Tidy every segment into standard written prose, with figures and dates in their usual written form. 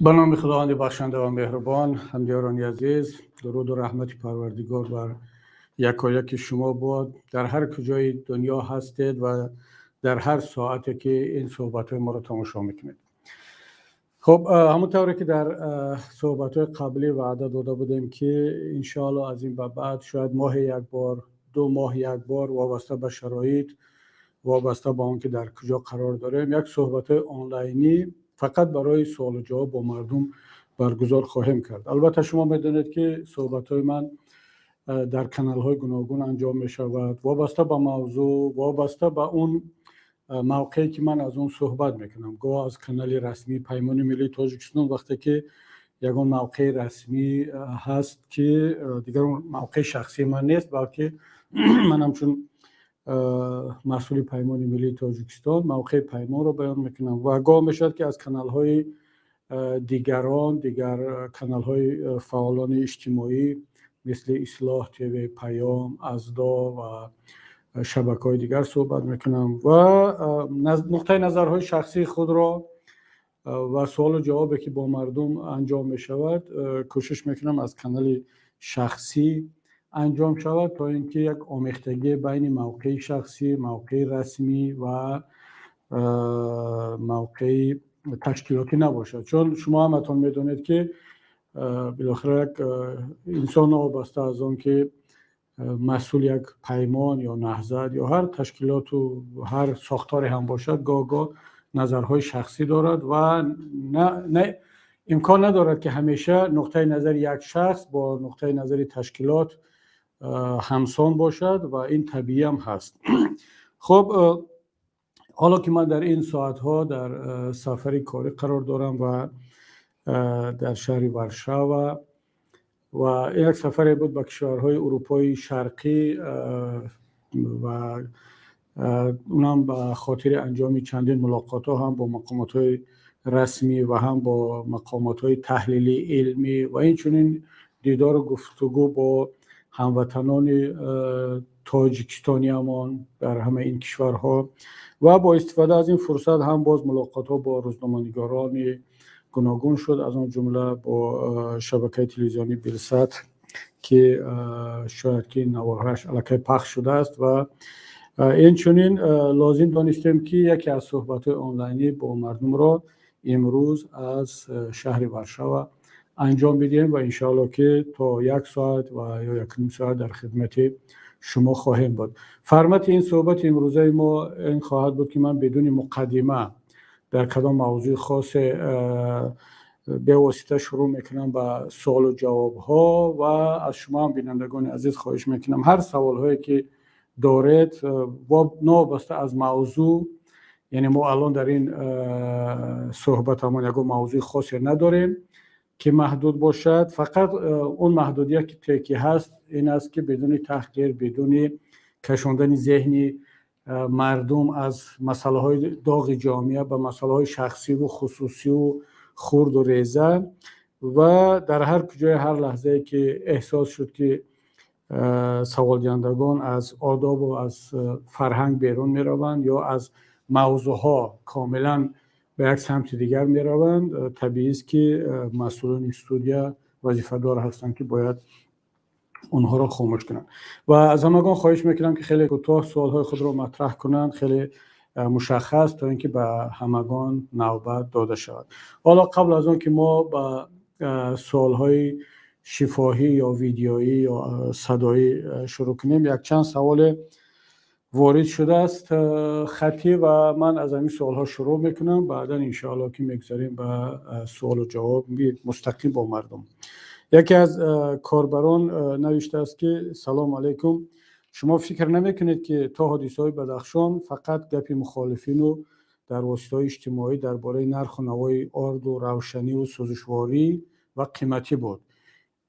به نام خداوند بخشنده و مهربان. همدیاران عزیز، درود و رحمت پروردگار بر یکایک شما باد در هر کجای دنیا هستید و در هر ساعتی که این صحبت ما را تماشا میکنید. خب همونطوری که در صحبت قبلی وعده داده بودیم که انشاءالله از این به بعد شاید ماه یک بار، 2 ماه یک بار، وابسته به شرایط، وابسته به اون که در کجا قرار داریم، یک صحبت آنلاینی فقط برای سوال و جواب با مردم برگزار خواهیم کرد. البته شما میدونید که صحبت های من در کانال های گوناگون انجام می شود، وابسته به موضوع، وابسته به اون موقعی که من از اون صحبت میکنم. گاه از کانال رسمی پیمان ملی تاجیکستان وقتی که یگان موقع رسمی هست که دیگر اون موقع شخصی من نیست، بلکه منم چون مسئول پیمان ملی تاجیکستان موقع پیمان رو بیان میکنم و گاه میشد که از کانال های دیگر کانال های فعالان اجتماعی مثل اصلاح تیوی، پیام، ازدا و شبکه های دیگر صحبت میکنم و نقطه نظرهای شخصی خود را و سوال و جوابی که با مردم انجام میشود کوشش میکنم از کانال شخصی انجام شود تا اینکه یک آمیختگی بین موقع شخصی، موقع رسمی و موقع تشکیلاتی نباشد. چون شما همتون میدونید که بالاخره یک انسان وابسته از آن که مسئول یک پیمان یا نهضت یا هر تشکیلات و هر ساختاری هم باشد گاه نظرهای شخصی دارد و نه امکان ندارد که همیشه نقطه نظر یک شخص با نقطه نظر تشکیلات همسان باشد و این طبیعی هم هست. خب حالا که من در این ساعتها در سفر کاری قرار دارم و در شهر ورشاو و یک سفری بود به کشورهای اروپای شرقی و اونم به خاطر انجام چندین ملاقات ها هم با مقامات های رسمی و هم با مقامات های تحلیلی علمی و این چنین دیدار و گفتگو با هموطنان تاجیکستانی همان در همه این کشورها و با استفاده از این فرصت هم باز ملاقات ها با روزنامه‌نگاران گوناگون شد، از اون جمله با شبکه تلویزیونی بیلسات که شاید که نوارهاش الکی پخش شده است و این چنین لازم دانستیم که یکی از صحبت آنلاینی با مردم را امروز از شهر ورشاو انجام بدیم و انشاءالله که تا 1 ساعت و یا 1.5 ساعت در خدمت شما خواهیم بود. فرمت این صحبت امروزه ما این خواهد بود که من بدون مقدمه در کدام موضوع خاص به واسطه شروع میکنم با سوال و جواب ها و از شما هم بینندگان عزیز خواهش میکنم هر سوال هایی که دارید و نابسته از موضوع، یعنی ما الان در این صحبت همون یک موضوع خاصی نداریم که محدود باشد، فقط اون محدودیت که هست این است که بدون تحقیر، بدون کشاندن ذهنی مردم از مسئله های داغ جامعه به مسئله های شخصی و خصوصی و خرد و ریزه و در هر کجای هر لحظه که احساس شد که سوال جویندگان از آداب و از فرهنگ بیرون می روند یا از موضوع ها کاملا به یک سمت دیگر می روند، طبیعی است که مسئولان استودیا وظیفه دار هستند که باید اونها را خاموش کنند و از همگان خواهش میکنم که خیلی کوتاه سوالهای خود را مطرح کنند، خیلی مشخص، تا اینکه به همگان نوبت داده شود. حالا قبل از آن که ما به سوالهای شفاهی یا ویدیویی یا صدایی شروع کنیم، یک چند سوال وارد شده است خطی و من از همین سوالها شروع میکنم، بعدا انشاءالله که میگذاریم به سوال و جواب مستقیم با مردم. یکی از کاربران نوشته است که سلام علیکم، شما فکر نمیکنید که تا حادثه‌های بدخشان فقط گپ مخالفین و در واسطه‌های اجتماعی درباره نرخ و نوای آرد و روشنی و سوزشواری و قیمتی بود؟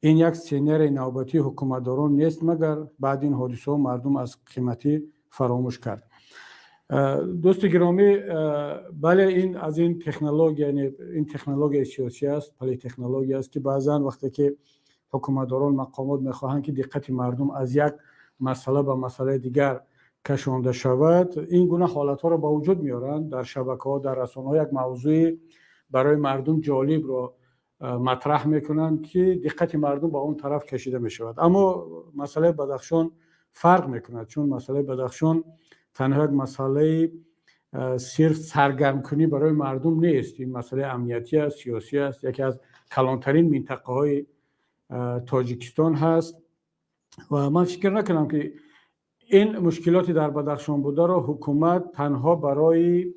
این یک سینر نوبتی حکومتداران نیست مگر بعد این حادثه مردم از قیمتی فراموش کرد؟ دوست گرامی، بله، این از این تکنولوژی، یعنی این تکنولوژی سیاسی است، پلی تکنولوژی است که بعضا وقتی که حکومتداران مقامات میخواهند که دقت مردم از یک مسئله به مسئله دیگر کشانده شود، این گونه حالت ها را به وجود میارند در شبکه ها، در رسانه ها. یک موضوع برای مردم جالب رو مطرح میکنن که دقت مردم با اون طرف کشیده میشود. اما مسئله بدخشان فرق میکند، چون مسئله بدخشان تنها یک مسئله صرف سرگرم کنی برای مردم نیست. این مسئله امنیتی است، سیاسی است، یکی از کلانترین منطقه های تاجیکستان هست و من فکر نکنم که این مشکلاتی در بدخشان بوده را حکومت تنها برای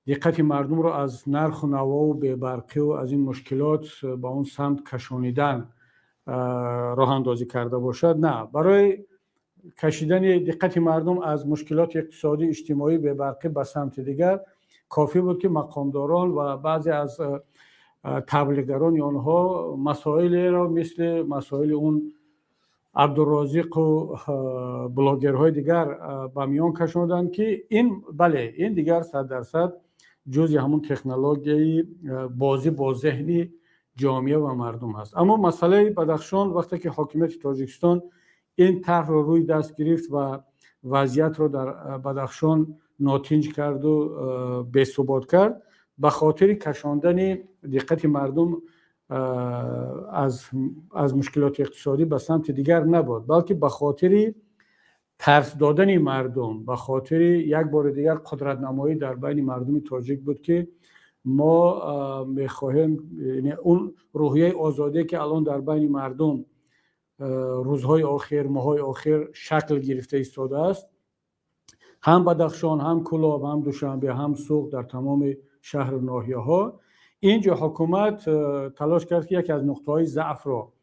دقت مردم را از نرخ و نوا و بی‌برقی و از این مشکلات با اون سمت کشانیدن راه اندازی کرده باشد. نه، برای کشیدن دقت مردم از مشکلات اقتصادی اجتماعی بی‌برقی به سمت دیگر کافی بود که مقامداران و بعضی از تبلیغگران آنها مسائلی را مثل مسائل اون عبدالرازق و بلاگرهای دیگر به میان کشاندند که این بله این دیگر 100% جزء همون تکنولوژی بازی با ذهن جامعه و مردم هست. اما مسئله بدخشان وقتی که حاکمیت تاجیکستان این طرح رو روی دست گرفت و وضعیت رو در بدخشان ناتنج کرد و بی‌ثبات کرد، به خاطر کشاندن دقت مردم از مشکلات اقتصادی به سمت دیگر نبود، بلکه به خاطر ترس دادن مردم، به خاطر یک بار دیگر قدرت نمایی در بین مردم تاجیک بود که ما میخواهیم، یعنی اون روحیه آزادی که الان در بین مردم روزهای آخر، ماهای آخر شکل گرفته ایستاده است، هم بدخشان، هم کلاب، هم دوشنبه، هم سوق، در تمام شهر و ناحیه ها اینجا حکومت تلاش کرد که یکی از نقطه‌های ضعف را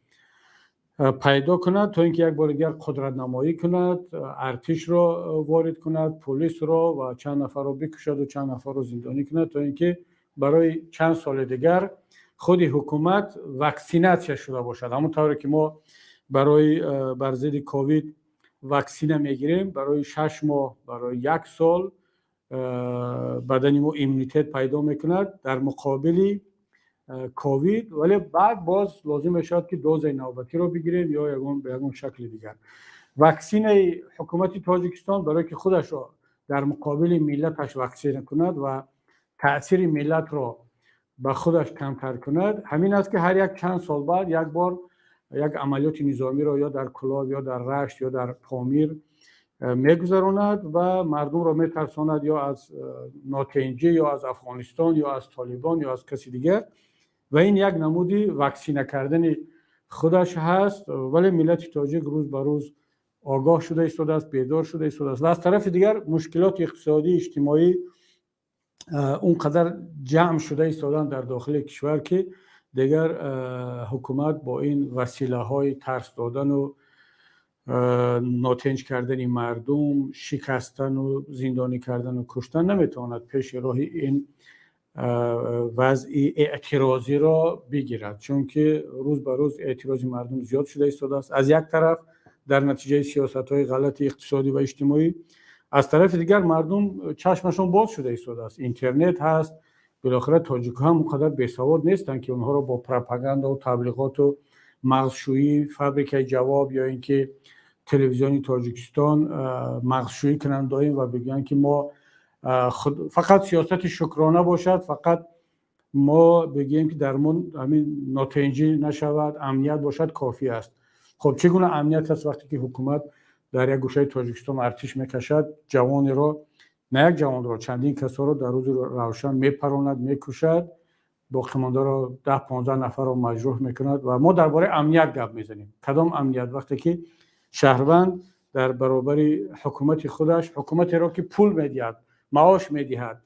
پیدا کند تا اینکه یک بار دیگر قدرت نمایی کند، ارتش را وارد کند، پلیس را و چند نفر را بکشد و چند نفر را زندانی کند تا اینکه برای چند سال دیگر خود حکومت واکسیناسیون شده باشد. همونطوری که ما برای بر ضد کووید واکسینه میگیریم، برای 6 ماه، برای 1 سال بدن ما ایمنیتت پیدا میکند در مقابل کووید، ولی بعد باز لازم میشد که دوز نوبتی رو بگیریم یا به یگون شکل دیگر. واکسین حکومت تاجیکستان برای که خودش رو در مقابل ملتش واکسینه کند و تأثیر ملت رو به خودش کمتر کند، همین است که هر یک چند سال بعد یک بار یک عملیات نظامی رو یا در کلاب یا در رشت یا در پامیر میگذراند و مردم رو میترساند یا از ناتنجی یا از افغانستان یا از طالبان یا از کسی دیگر، و این یک نمودی واکسینه کردن خودش هست. ولی ملت تاجیک روز به روز آگاه شده ایستاده است، بیدار شده ایستاده است و از طرف دیگر مشکلات اقتصادی اجتماعی اونقدر جمع شده ایستادن در داخل کشور که دیگر حکومت با این وسیله های ترس دادن و ناتنج کردن مردم، شکستن و زندانی کردن و کشتن نمیتواند پیش راه این وضع اعتراضی را بگیرد، چون که روز به روز اعتراضی مردم زیاد شده ایستاده است. از یک طرف در نتیجه سیاست‌های غلط اقتصادی و اجتماعی، از طرف دیگر مردم چشمشون باز شده ایستاده است. اینترنت هست، بالاخره تاجیک‌ها هم اونقدر بیسواد نیستن که اونها رو با پروپاگاندا و تبلیغات و مغزشویی، فابریکه جواب یا اینکه تلویزیون تاجیکستان مغزشویی کنن دائم و بگن که ما فقط سیاست شکرانه باشد، فقط ما بگیم که درمون همین ناتنجی نشود، امنیت باشد کافی است. خب چگونه امنیت است وقتی که حکومت در یک گوشه تاجیکستان ارتش میکشد، جوان را، نه یک جوان را، چندین کسا را در روز روشن میپراند، میکشد، باقی مانده را 10-15 نفر را مجروح میکند و ما درباره امنیت گپ میزنیم. کدام امنیت؟ وقتی که شهروند در برابر حکومت خودش، حکومتی را که پول میدهد، معاش میدهد،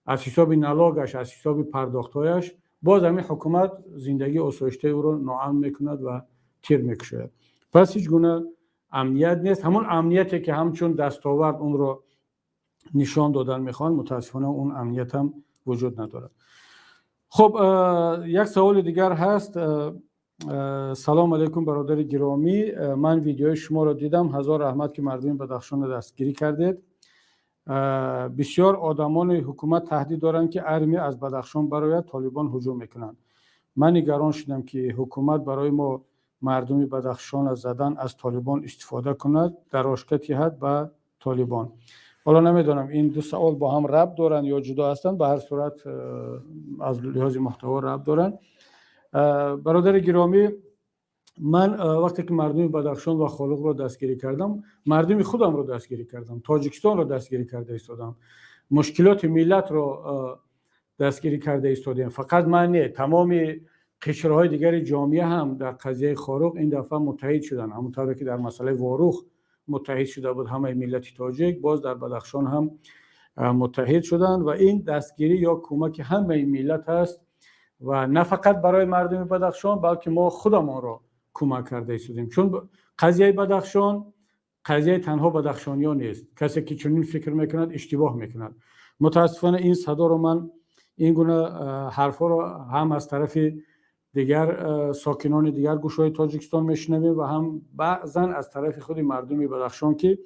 از حساب نلاگش، از حساب پرداختهایش، باز همین حکومت زندگی آسایشته او را ناامن میکند و تیر میکشد. پس هیچ گونه امنیت نیست. همون امنیتی که همچون دستاورد اون رو نشان دادن میخوان، متاسفانه اون امنیت هم وجود ندارد. خب یک سوال دیگر هست. سلام علیکم برادر گرامی، من ویدیوی شما را دیدم، هزار رحمت که مردم بدخشان را دستگیری کردید. بسیار آدمان حکومت تهدید دارند که ارمی از بدخشان برای طالبان هجوم میکنند. من نگران شدم که حکومت برای ما مردم بدخشان از زدن از طالبان استفاده کند، در آشکتی حد به طالبان. حالا نمیدونم این دو سوال با هم ربط دارن یا جدا هستن، به هر صورت از لحاظ محتوا ربط دارن. برادر گرامی، من وقتی که مردم بدخشان و خالق رو دستگیری کردم، مردم خودم رو دستگیری کردم، تاجیکستان رو دستگیری کرده ایستادم، مشکلات ملت رو دستگیری کرده ایستادیم. فقط من نه، تمام قشرهای دیگر جامعه هم در قضیه خالق این دفعه متحد شدن. همونطوری که در مسئله واروخ متحد شده بود همه ملت تاجیک، باز در بدخشان هم متحد شدن و این دستگیری یا کمک همه ملت است و نه فقط برای مردم بدخشان بلکه ما خودمان را کمک کرده ایستادیم. چون قضیه بدخشان قضیه تنها بدخشانیان نیست. کسی که چنین فکر میکند اشتباه میکند. متاسفانه این صدا رو من، این گونه حرفا رو هم از طرف دیگر ساکنان دیگر گوشهای تاجیکستان میشنویم و هم بعضا از طرف خود مردم بدخشان که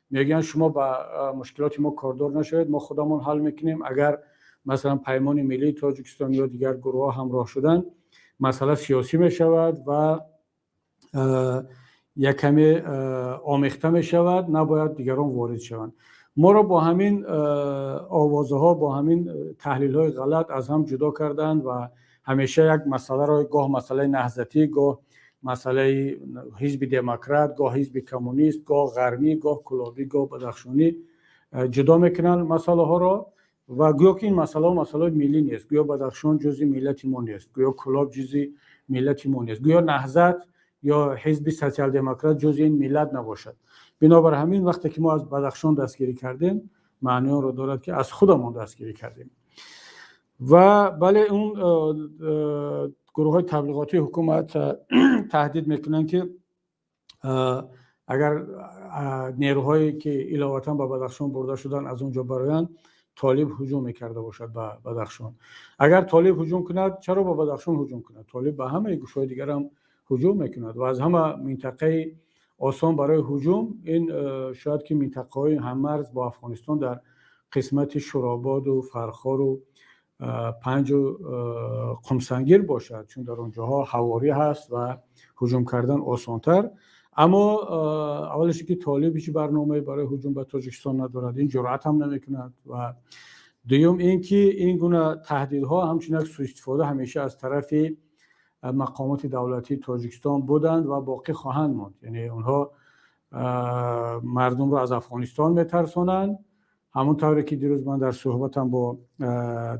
میگن شما با مشکلات ما کاردار نشوید، ما خودمون حل میکنیم. اگر مثلا پیمان ملی تاجیکستان یا دیگر گروه همراه شدن مسئله سیاسی میشود و یک کمی آمیخته میشود، نباید دیگران وارد شوند. ما را با همین آوازه ها، با همین تحلیل های غلط از هم جدا کردند و همیشه یک مسئله را گاه مسئله نهضتی، گاه مسئله حزب دموکرات، گاه حزب کمونیست، گاه غربی، گاه کلابی، گاه بدخشانی جدا میکنن مسئله ها را و گویا که این مسئله ملی نیست، گویا بدخشان جزء ملت ما نیست، گویا کلاب جزء ملت ما نیست، گویا نهضت یا حزب سوسیال دموکرات جزء این ملت نباشد. بنابر همین وقتی که ما از بدخشان دستگیری کردیم معنی آن را دارد که از خودمان دستگیری کردیم. و بله اون گروه های تبلیغاتی حکومت تهدید میکنن که اگر نیروهایی که علاوه به بدخشان برده شدن از اونجا برایند، طالب هجوم میکرده باشد به بدخشان. اگر طالب هجوم کند چرا به بدخشان هجوم کند؟ طالب به همه گوشهای دیگر هم هجوم میکند و از همه منطقه آسان برای هجوم این شاید که منطقه های هممرز با افغانستان در قسمت شوراباد و فرخار و پنج و قمسنگیر باشد، چون در اونجاها حواری هست و هجوم کردن آسانتر. اما اولش که طالب هیچ برنامه برای هجوم به تاجیکستان ندارد، این جرأت هم نمیکند. و دوم اینکه این گونه تهدیدها همچنین سوء استفاده همیشه از طرف مقامات دولتی تاجیکستان بودند و باقی خواهند ماند. یعنی اونها مردم رو از افغانستان میترسونند، همونطوری که دیروز من در صحبتم با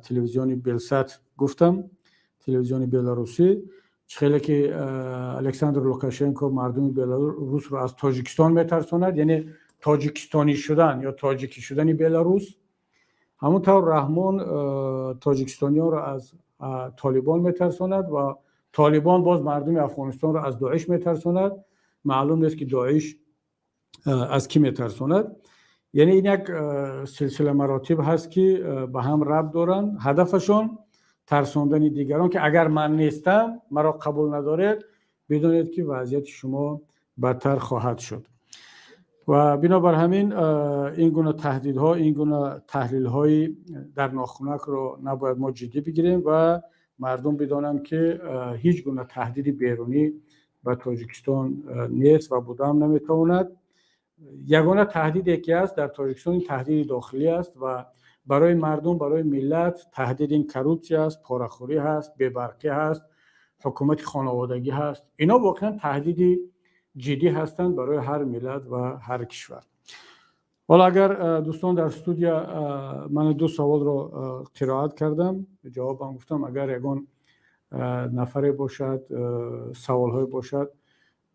تلویزیون بیلسات گفتم، تلویزیون بلاروسی، خیلی که الکساندر لوکاشنکو مردم بلاروس رو از تاجیکستان میترسوند، یعنی تاجیکستانی شدن یا تاجیکی شدن بلاروس. همونطور رحمان تاجیکستانیان رو از طالبان میترسوند و طالبان باز مردم افغانستان رو از داعش میترسوند. معلوم نیست که داعش از کی میترسوند. یعنی این یک سلسله مراتب هست که به هم ربط دارن. هدفشون ترساندن دیگران که اگر من نیستم، مرا قبول ندارید، بدونید که وضعیت شما بدتر خواهد شد. و بنابر همین این گونه تهدیدها، این گونه تحلیل‌های در ناخنک رو نباید ما جدی بگیریم و مردم بدانند که هیچ گونه تهدید بیرونی به تاجیکستان نیست و بودم نمیتواند. یگانه تهدید یکی است در تاجیکستان، این تهدید داخلی است و برای مردم، برای ملت تهدید این کروپسی است، پاره‌خوری هست، بی‌برقی هست، حکومت خانوادگی هست. اینا واقعا تهدید جدی هستند برای هر ملت و هر کشور. حالا اگر دوستان در استودیو من دو سوال رو قرائت کردم، جوابم گفتم، اگر یگان نفری باشد سوال‌های باشد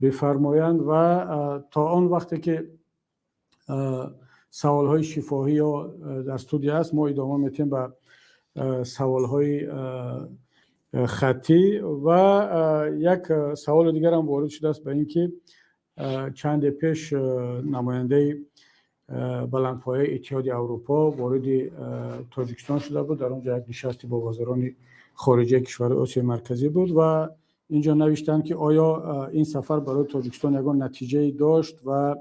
بفرمایند و تا آن وقتی که سوال‌های شفاهی یا در استودیو است ما ادامه میتیم به سوال‌های خطی. و یک سوال دیگر هم وارد شده است به اینکه چند پیش نماینده بلندپایه اتحاد اروپا وارد تاجیکستان شده بود، در اونجا یک نشستی با وزران خارجه کشور آسیای مرکزی بود و اینجا نوشتند که آیا این سفر برای تاجیکستان یگان نتیجه داشت و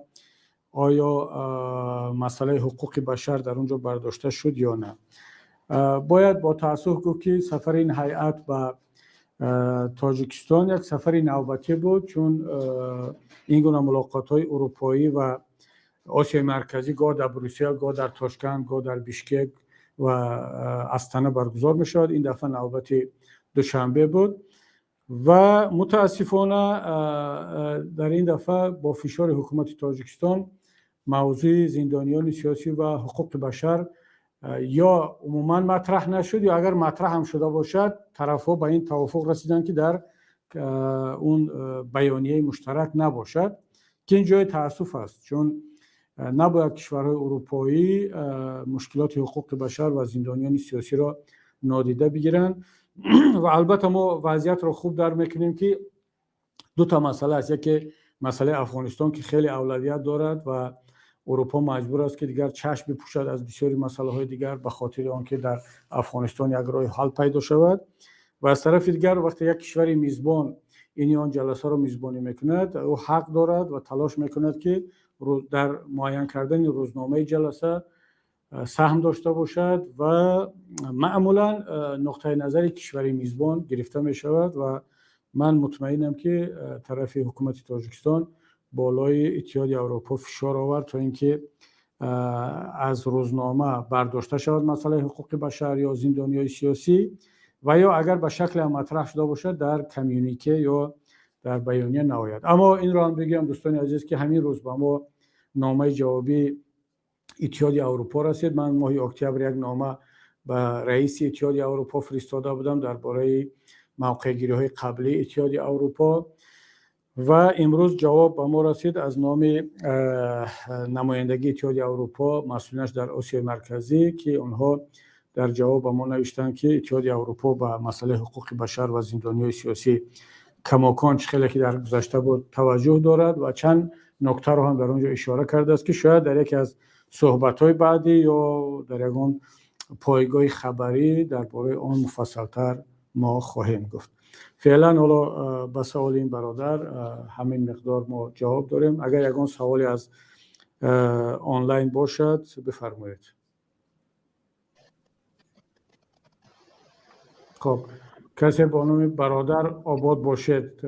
آیا مسئله حقوق بشر در اونجا برداشته شد یا نه. باید با تأسف گفت که سفر این هیئت به تاجیکستان یک سفر نوبتی بود، چون این گونه ملاقات های اروپایی و آسیای مرکزی گاه در بروسیل، گاه در تاشکند، گاه در بیشکک و استانه برگزار می شود. این دفعه نوبت دوشنبه بود و متاسفانه در این دفعه با فشار حکومت تاجیکستان موضوع زندانیان سیاسی و حقوق بشر یا عموما مطرح نشد یا اگر مطرح هم شده باشد طرف‌ها به این توافق رسیدند که در اون بیانیه مشترک نباشد که این جای تأسف است، چون نباید کشورهای اروپایی مشکلات حقوق بشر و زندانیان سیاسی را نادیده بگیرند و البته ما وضعیت را خوب درک میکنیم که دو تا مسئله است. یکی مسئله افغانستان که خیلی اولویت دارد و اروپا مجبور است که دیگر چشم بپوشد از بسیاری مسئله های دیگر به خاطر آنکه در افغانستان یک راه حل پیدا شود و از طرف دیگر وقتی یک کشور میزبان این آن جلسه را میزبانی میکند او حق دارد و تلاش میکند که در معین کردن روزنامه جلسه سهم داشته باشد و معمولا نقطه نظر کشور میزبان گرفته می شود و من مطمئنم که طرف حکومت تاجیکستان بالای اتحادیه اروپا فشار آورد تا اینکه از روزنامه برداشته شود مسئله حقوق بشر یا زندانیان سیاسی و یا اگر به شکل مطرح شده باشد در کمیونیکه یا در بیانیه نهایت. اما این را هم بگم دوستان عزیز که همین روز به ما نامه جوابی اتحادیه اروپا رسید. من ماه اکتبر یک نامه به رئیس اتحادیه اروپا فرستاده بودم درباره موقع گیری های قبلی اتحادیه اروپا و امروز جواب به ما رسید از نام نمایندگی اتحادیه اروپا مسئولینش در آسیای مرکزی که آنها در جواب به ما نوشتند که اتحادیه اروپا به مسئله حقوق بشر و زندانیان سیاسی کماکان خیلی که در گذشته بود توجه دارد و چند نکته رو هم در اونجا اشاره کرده است که شاید در یکی از صحبت‌های بعدی یا در یکان پایگاه خبری درباره آن مفصل‌تر ما خواهیم گفت. فعلا حالا به سوال این برادر همین مقدار ما جواب داریم. اگر یکان سوالی از آنلاین باشد بفرمایید. خب کسی با نام برادر آباد باشد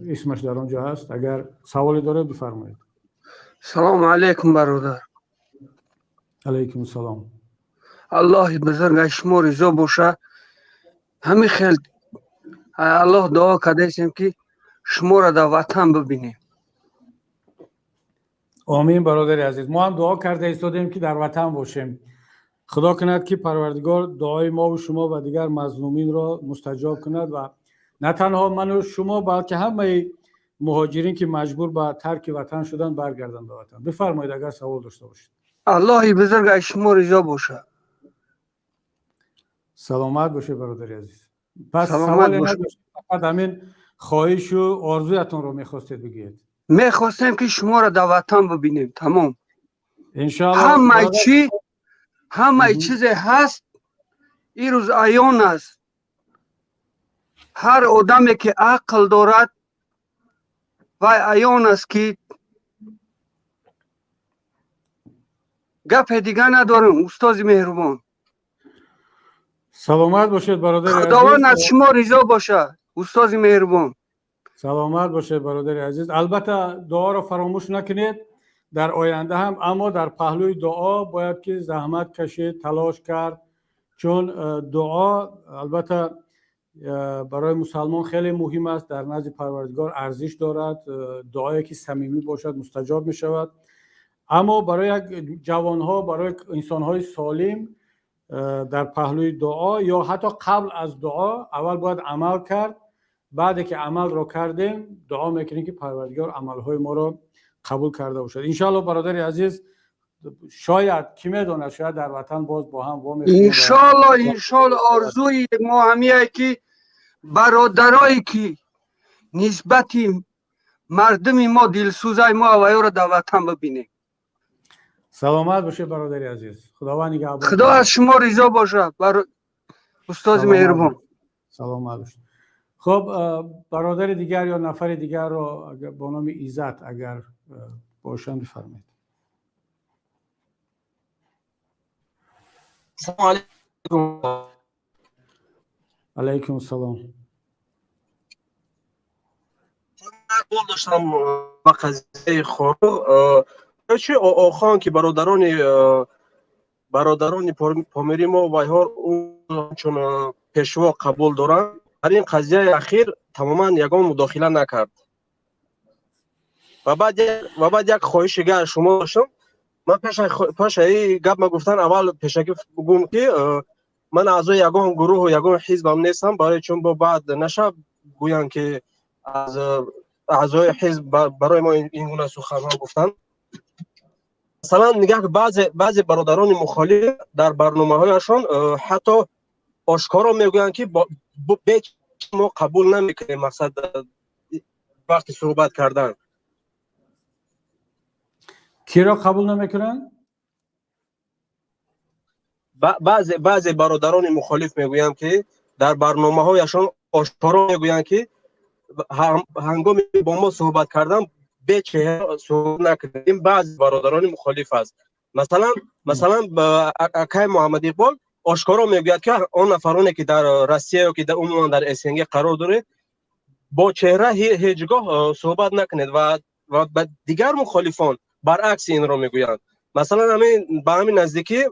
اسمش در آنجا هست، اگر سوالی داره بفرمایید. سلام علیکم برادر. علیکم سلام. الله بزرگ شما رضا باشه. همین خیلی الله دعا کرده ایم که شما را در وطن ببینیم. آمین برادر عزیز. ما هم دعا کرده ایستادیم که در وطن باشیم. خدا کند که پروردگار دعای ما و شما و دیگر مظلومین را مستجاب کند و نه تنها من و شما بلکه همه مهاجرین که مجبور به ترک وطن شدن برگردن به وطن. بفرمایید اگر سوال داشته باشید. الله بزرگ شما رضا باشه. سلامت باشه برادر عزیز. پس سلامت باشه. فقط همین خواهش و آرزویتون رو میخواستید بگید. میخواستیم که شما را در وطن ببینیم. تمام. انشاءالله همه چیز هست این روز عیان است. هر آدمی که عقل دارد و عیان است که گپ دیگه ندارم. استاد مهربان سلامت باشید برادر عزیز. خداوند از شما رضا باشه استاد مهربان. سلامت باشید برادر عزیز. البته دعا را فراموش نکنید در آینده هم، اما در پهلوی دعا باید که زحمت کشید، تلاش کرد، چون دعا البته برای مسلمان خیلی مهم است، در نزد پروردگار ارزش دارد، دعایی که صمیمی باشد مستجاب می شود. اما برای جوانها، برای انسانهای سالم در پهلوی دعا یا حتی قبل از دعا اول باید عمل کرد. بعد که عمل را کردیم دعا میکنیم که پروردگار عملهای ما را قبول کرده باشد. انشاءالله برادر عزیز شاید کی میدونه شاید در وطن باز با هم وام انشاءالله آرزوی ما همیه که برادرایی که نسبت مردم ما دلسوزای ما و او را در وطن ببینیم. سلامت باشه برادر عزیز. خداوند نگهبان. خدا از شما رضا باشه استاد مهربان. سلامت باشه. خب برادر دیگر یا نفر دیگر رو با نام عزت اگر باشن بفرمایید. سلام علیکم. علیکم السلام. من قول داشتم با قضیه خورو چه آخان که برادران پامیری ما و ایها چون پیشوا قبول دارن، در این قضیه اخیر تماما یگان مداخله نکرد. و بعد یک خواهش دیگه شما داشتم. من پیش ای گپ ما گفتن اول پیشکی بگم که من اعضای یگان گروه و یگان حزب هم نیستم، برای چون با بعد نشه گویان که از اعضای حزب برای ما این گونه سخنان گفتن. مثلا میگه که بعضی برادران مخالف در برنامه‌هایشان حتی آشکارا میگویند که ما قبول نمیکنیم مقصد وقتی صحبت کردن. کی را قبول نمیکنن؟ بعضی برادران مخالف میگویند که در برنامه‌هایشان آشکارا میگویند که هنگامی با ما صحبت کردن به چهره صحبت نکردیم. بعضی برادران مخالف است. مثلا اکای محمد اقبال آشکارا میگوید که آن نفرانی که در روسیه یا که در عموما در اسنگ قرار داره با چهره هیچگاه صحبت نکنید و دیگر مخالفان برعکس این را میگویند. مثلا به همین نزدیکی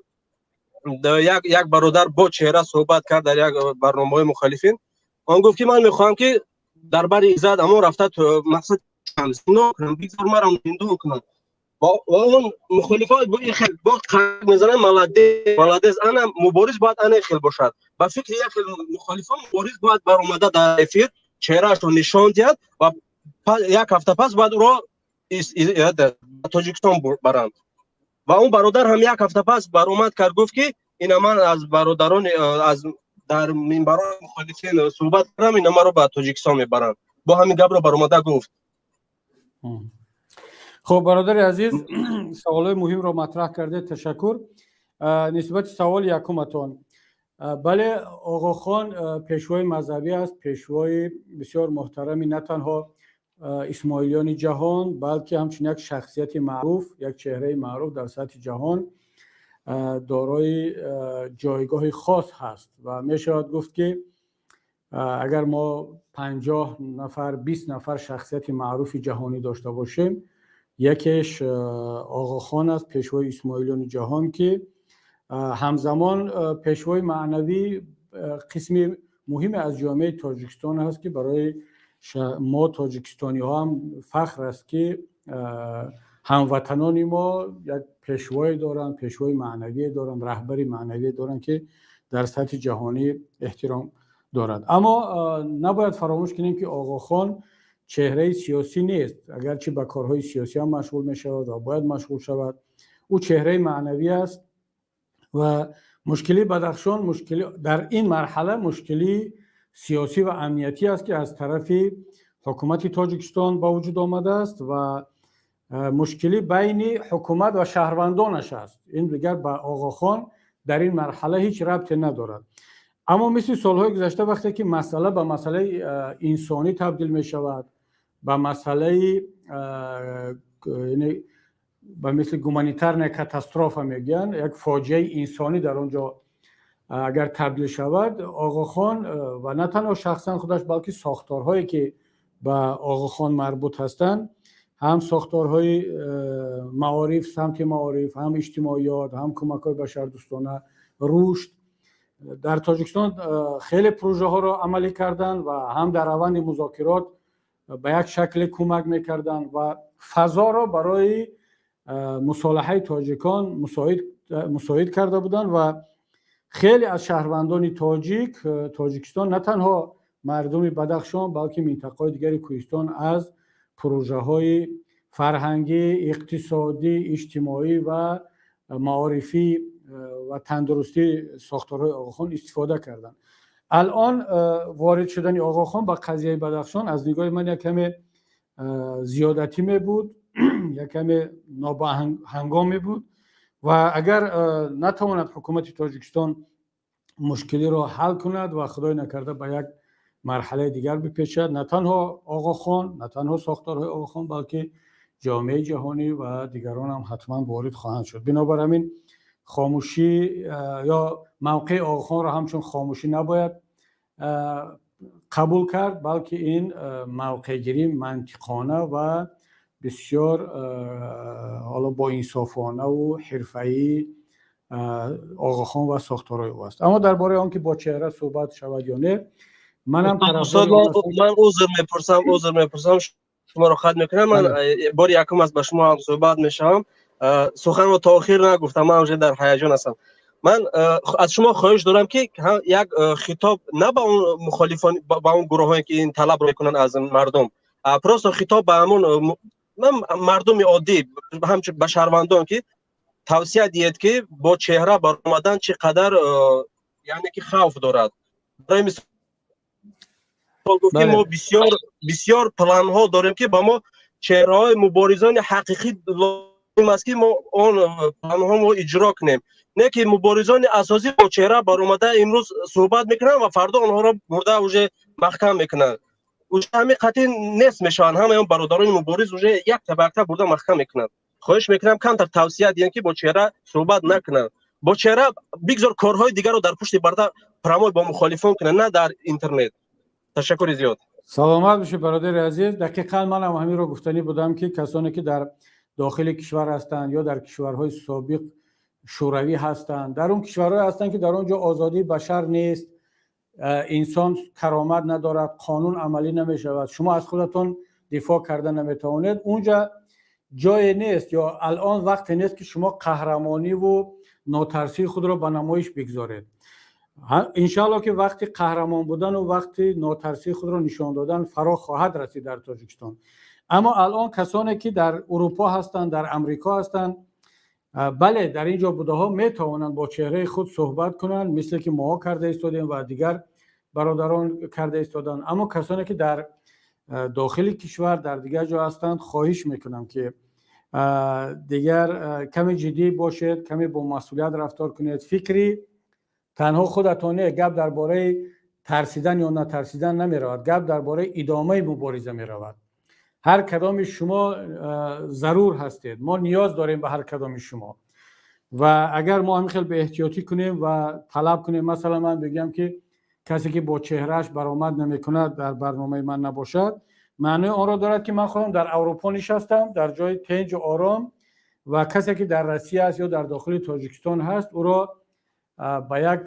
یک برادر با چهره صحبت کرد در یک برنامه مخالفین. آن گفت که من میخوام که در بر ایزد اما رفته تو مقصد سنا کنم بیزار مرا هندو کنم و اون مخالفات با این خیل با قرد میزنن ملدز انا مبارز باید انا خیل باشد. با فکر یک مخالفان مبارز باید بر اومده در افیر چهرهش رو نشان دید و یک هفته پس باید او را تاجیکستان برند. و اون برادر هم یک هفته پس بر اومد کرد گفت که این من از برادران از در منبران مخالفین صحبت کردم، این ما رو به تاجیکستان میبرند. با همین گپ رو بر اومده گفت. خب برادر عزیز سوالای مهم رو مطرح کرده، تشکر. نسبت سوال یکمتون، بله آقا خان پیشوای مذهبی است، پیشوای بسیار محترمی نه تنها اسماعیلیان جهان بلکه همچنین یک شخصیت معروف، یک چهره معروف در سطح جهان، دارای جایگاه خاص هست و می شود گفت که اگر ما 50 نفر 20 نفر شخصیت معروف جهانی داشته باشیم، یکیش آقا خان است، پیشوای اسماعیلیان جهان که همزمان پیشوای معنوی قسمی مهم از جامعه تاجیکستان هست که برای ما تاجیکستانی ها هم فخر است که هموطنان ما یک پیشوای دارن، پیشوای معنوی دارن، رهبری معنوی دارن که در سطح جهانی احترام دارد. اما نباید فراموش کنیم که آقا خان چهره سیاسی نیست، اگرچه به کارهای سیاسی هم مشغول می شود و باید مشغول شود. او چهره معنوی است و مشکلی بدخشان در این مرحله مشکلی سیاسی و امنیتی است که از طرف حکومت تاجیکستان با وجود آمده است و مشکلی بین حکومت و شهروندانش است. این دیگر با آقا خان در این مرحله هیچ ربطی ندارد. اما مثل سالهای گذشته وقتی که مسئله به مسئله انسانی تبدیل می شود، به مسئله به مثل گومانیتر کاتاستروف میگن، یک فاجعه انسانی در اونجا اگر تبدیل شود، آقا خان و نه تنها شخصا خودش بلکه ساختارهایی که به آقا خان مربوط هستند، هم ساختارهای معارف، سمت معارف، هم اجتماعیات، هم کمک‌های بشردوستانه، رشد در تاجیکستان خیلی پروژه ها را عملی کردن و هم در روند مذاکرات به یک شکل کمک میکردن و فضا را برای مصالحه تاجیکان مساعد کرده بودند و خیلی از شهروندان تاجیکستان نه تنها مردم بدخشان بلکه منطقه‌های دیگر کوهستان از پروژه های فرهنگی، اقتصادی، اجتماعی و معارفی و تندرستی ساختارهای آقا خان استفاده کردند. الان وارد شدن آقا خان به قضیه بدخشان از نگاه من یک کمی زیادتی می بود، یک کمی نابهنگام بود و اگر نتواند حکومت تاجیکستان مشکلی را حل کند و خدای نکرده به یک مرحله دیگر بپیچد، نه تنها آقا خان، نه تنها ساختارهای آقا خان بلکه جامعه جهانی و دیگران هم حتما وارد خواهند شد. بنابراین خاموشی یا موقع آقا خان را همچون خاموشی نباید قبول کرد، بلکه این موقع گیری منطقانه و بسیار حالا با انصافانه و حرفه‌ای آقاخان و ساختارهای او است. اما درباره آنکه با چهره صحبت شود یا نه، منم استاد من عذر میپرسم شما رو خدمت میکنم. من بار یکم از به شما هم صحبت میشم، سخن رو تاخیر نگفتم، من вже در هیجان هستم. من از شما خواهش دارم که یک خطاب نه به اون مخالفان، به اون گروهایی که این طلب رو میکنن از مردم، پروسا خطاب به همون مردم عادی، همچون به شهروندان که توصیه دید که با چهره برآمدن چقدر یعنی که خوف دارد. برای مثال گفتیم ما بسیار پلان ها داریم که با ما چهره های مبارزان حقیقی لازم است که ما اون پلان ها ما اجرا کنیم، نه که مبارزان اساسی با چهره برآمده امروز صحبت میکنن و فردا اونها را مرده اوجه محکم میکنن. اوجه همین قطعی نیست میشن، همه اون برادران مبارز اوجه یک طبقه برده محکم میکنن. خواهش میکنم کمتر توصیه دیدن که با چهره صحبت نکنن، با چهره بگذار کارهای دیگر رو در پشت پرده پراموی با مخالفان کنن، نه در اینترنت. تشکر زیاد. سلامت باشید برادر عزیز. دقیقاً من هم همین رو گفتنی بودم که کسانی که در داخل کشور هستند یا در کشورهای سابق شوروی هستند، در اون کشورهای هستند که در اونجا آزادی بشر نیست، انسان کرامت ندارد، قانون عملی نمیشود، شما از خودتون دفاع کردن نمیتوانید، اونجا جای نیست یا الان وقت نیست که شما قهرمانی و ناترسی خود را به نمایش بگذارید. انشالله که وقتی قهرمان بودن و وقتی ناترسی خود را نشان دادن فرا خواهد رسید در تاجیکستان. اما الان کسانی که در اروپا هستند، در امریکا هستند، بله در اینجا بوده ها می توانند با چهره خود صحبت کنند، مثل که ما کرده ایستادیم و دیگر برادران کرده ایستادند. اما کسانی که در داخل کشور در دیگر جا هستند، خواهش میکنم که دیگر کمی جدی باشید، کمی با مسئولیت رفتار کنید. فکری تنها خودتونه، گپ درباره ترسیدن یا نترسیدن نمی رود، گپ درباره ادامه مبارزه می رود. هر کدام شما ضرور هستید، ما نیاز داریم به هر کدام شما و اگر ما هم خیلی به احتیاطی کنیم و طلب کنیم، مثلا من بگم که کسی که با چهرهش برآمد نمی کند در برنامه من نباشد، معنی آن را دارد که من خودم در اروپا نشستم در جای تنج و آرام و کسی که در روسیه است یا در داخل تاجیکستان هست او را با یک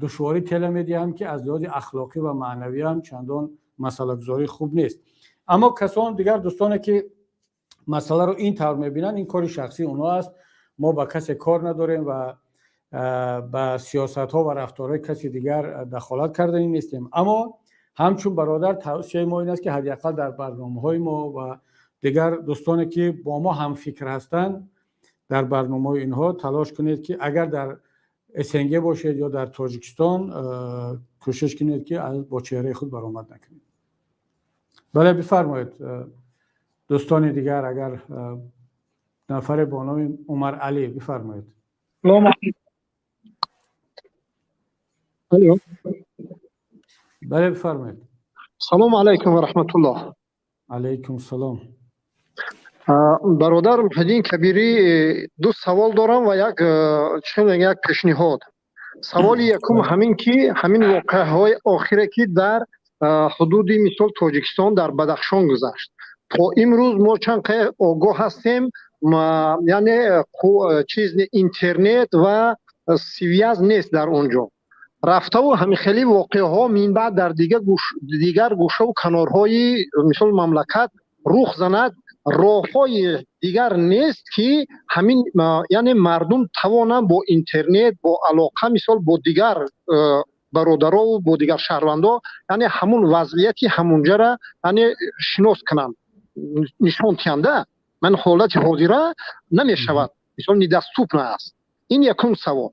دشواری تله میدیم که از لحاظ اخلاقی و معنوی هم چندان مسئله گذاری خوب نیست. اما کسان دیگر دوستانی که مسئله رو این طور میبینن، این کار شخصی اونها است، ما با کسی کار نداریم و با سیاست ها و رفتارهای کسی دیگر دخالت کردنی نیستیم. اما همچون برادر توصیه ما این است که حداقل در برنامه های ما و دیگر دوستانی که با ما هم فکر هستند در برنامه اینها تلاش کنید که اگر در اسنگه باشید یا در تاجیکستان کوشش کنید که با چهره خود برآمد نکنید. بله بفرمایید دوستان دیگر. اگر نفر با نام عمر علی بفرمایید. الو بله بفرمایید. سلام علیکم و رحمت الله. علیکم السلام. برادر محیدین کبیری دو سوال دارم و یک پیشنهاد. سوال یکم همین که همین واقعه های آخره که در حدود مثال تاجیکستان در بدخشان گذشت تا امروز ما چند قدر آگاه هستیم، یعنی چیز اینترنت و سیویاز نیست در اونجا رفته و همین خیلی واقعه ها من بعد در دیگر گوشه و کنارهای مثال مملکت رخ زند، راههای دیگر نیست که همین یعنی مردم توانند با اینترنت با علاقه مثال با دیگر برادرها و با دیگر شهروندا یعنی همون وضعیتی همونجا را یعنی شناس کنند نشان تینده. من حالت حاضره نمی شود مثال ندستوب نه است. این یکم سوال.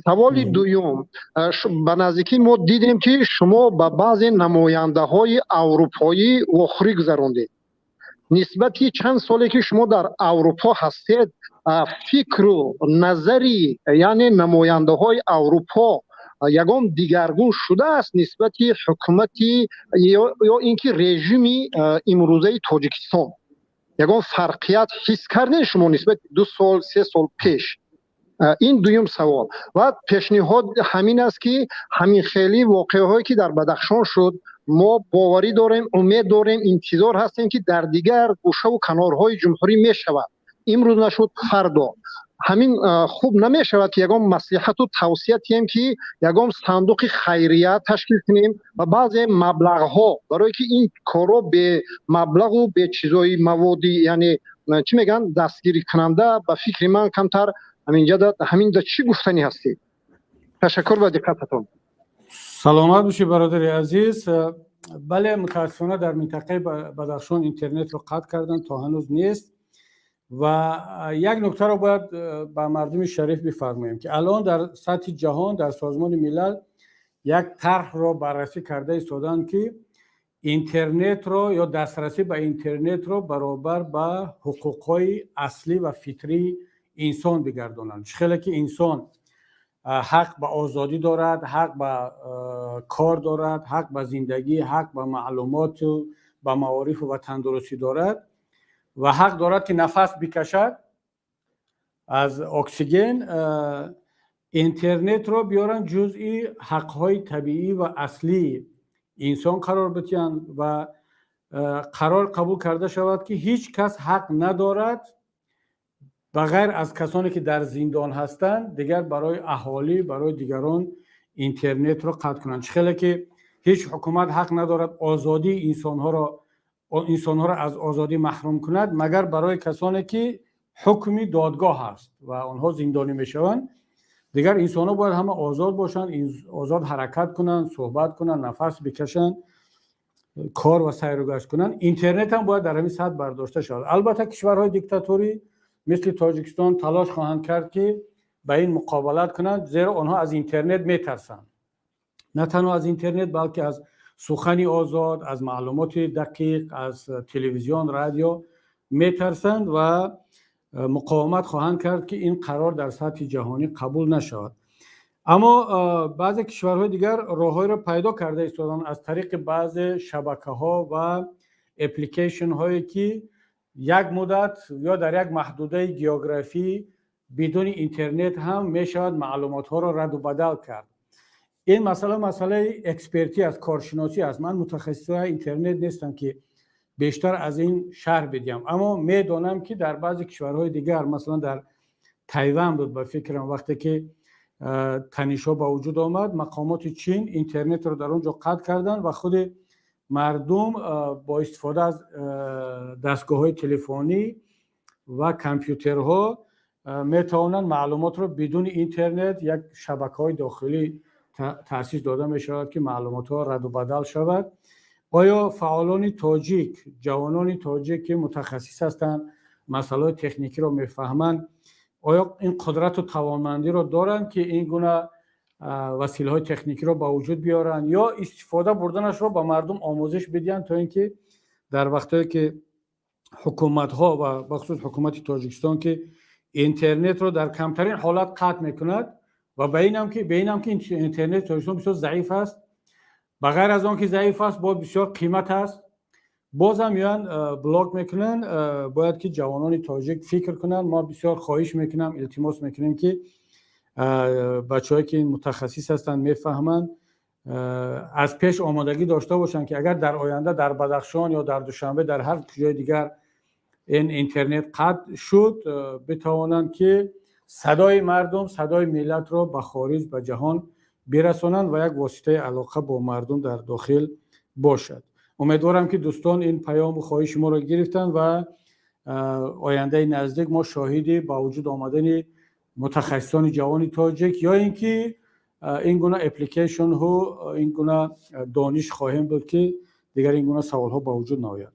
سوال دوم، به نزدیکی ما دیدیم که شما به بعضی نماینده های اروپایی واخری گذراندید. نسبتی چند سالی که شما در اروپا هستید، فکر و نظری یعنی نماینده های اروپا یگان دیگرگون شده است نسبتی حکومتی یا اینکه رژیمی امروزه تاجیکستان؟ یگان فرقیت حس کردین شما نسبت 2 سال 3 سال پیش؟ این دویم سوال. و پیشنهاد همین است که همین خیلی واقعه هایی که در بدخشان شد ما باوری داریم، امید داریم، انتظار هستیم که در دیگر گوشه و کنارهای جمهوری می شود. امروز نشد فردا. همین خوب نمی شود که یگام مصلحت و توصیه تیم که یگام صندوق خیریه تشکیل کنیم و بعضی مبلغ ها برای که این کارو به مبلغ و به چیزای موادی یعنی چی میگن دستگیری کننده به فکر من کمتر همین چی گفتنی هستی. تشکر و دقتتون. سلامت باشی برادر عزیز. بله متاسفانه در منطقه بدخشان اینترنت رو قطع کردن تا هنوز نیست و یک نکته رو باید به مردم شریف بفرماییم که الان در سطح جهان در سازمان ملل یک طرح رو بررسی کرده ایستادن که اینترنت رو یا دسترسی به اینترنت رو برابر با حقوقهای اصلی و فطری انسان بگردانند. خیلی که انسان حق به آزادی دارد، حق به کار دارد، حق به زندگی، حق به معلومات و به معارف و تندرستی دارد و حق دارد که نفس بکشد از اکسیژن. اینترنت رو بیارن جزئی حقهای طبیعی و اصلی انسان قرار بدهند و قرار قبول کرده شود که هیچ کس حق ندارد بغیر از کسانی که در زندان هستند دیگر برای اهالی برای دیگران اینترنت رو قطع کنند. خیلی که هیچ حکومت حق ندارد آزادی انسان ها را از آزادی محروم کند مگر برای کسانی که حکمی دادگاه هست و آنها زندانی میشوند. دیگر انسان ها باید همه آزاد باشند، آزاد حرکت کنند، صحبت کنند، نفس بکشند، کار و سیر و گشت کنند. اینترنت هم باید در همین سطح برداشته شود. البته کشورهای دیکتاتوری مثل تاجیکستان تلاش خواهند کرد که به این مقابلت کنند، زیرا آنها از اینترنت میترسند. نه تنها از اینترنت بلکه از سخن آزاد، از معلومات دقیق، از تلویزیون، رادیو میترسند و مقاومت خواهند کرد که این قرار در سطح جهانی قبول نشود. اما بعضی کشورهای دیگر راههایی را پیدا کرده ایستادند از طریق بعض شبکه‌ها و اپلیکیشن هایی که یک مدت یا در یک محدوده گیوگرافی بدون اینترنت هم میشود معلومات ها را رد و بدل کرد. این مسئله اکسپرتی از کارشناسی است. من متخصص اینترنت نیستم که بیشتر از این شرح بدیم، اما میدونم که در بعضی کشورهای دیگر مثلا در تایوان بود به فکرم وقتی که تنش‌ها با وجود آمد مقامات چین اینترنت رو در اونجا قطع کردن و خود مردم با استفاده از دستگاه‌های تلفنی و کامپیوترها میتوانند معلومات رو بدون اینترنت یک شبکه‌های داخلی تأسیس داده میشود که معلومات‌ها رد و بدل شود. آیا فعالان تاجیک، جوانان تاجیک که متخصص هستند مسائل تکنیکی رو میفهمند، آیا این قدرت و توانمندی رو دارند که این گونه وسیله‌های تکنیکی رو با وجود بیارن یا استفاده بردنش رو با مردم آموزش بدین تا اینکه در وقتی که حکومت‌ها و بخصوص حکومت تاجیکستان که اینترنت رو در کمترین حالت قطع میکند و به اینم که اینترنت تاجیکستان بسیار ضعیف است، بغیر از آن که ضعیف است با بسیار قیمت است، بازم میان بلاک میکنن. باید که جوانان تاجیک فکر کنن. ما بسیار خواهش میکنم، التماس میکنیم که بچه‌هایی که این متخصص هستن میفهمن از پیش آمادگی داشته باشن که اگر در آینده در بدخشان یا در دوشنبه در هر جای دیگر این اینترنت قطع شد بتوانند که صدای مردم، صدای ملت رو به خارج به جهان برسانند و یک واسطه علاقه با مردم در داخل باشد. امیدوارم که دوستان این پیام و خواهش ما را گرفتن و آینده نزدیک ما شاهدی با وجود آمدن متخصصان جوان تاجیک یا اینکه این گونه اپلیکیشن ها این گونه دانش خواهیم بود که دیگر این گونه سوال ها با وجود نآید.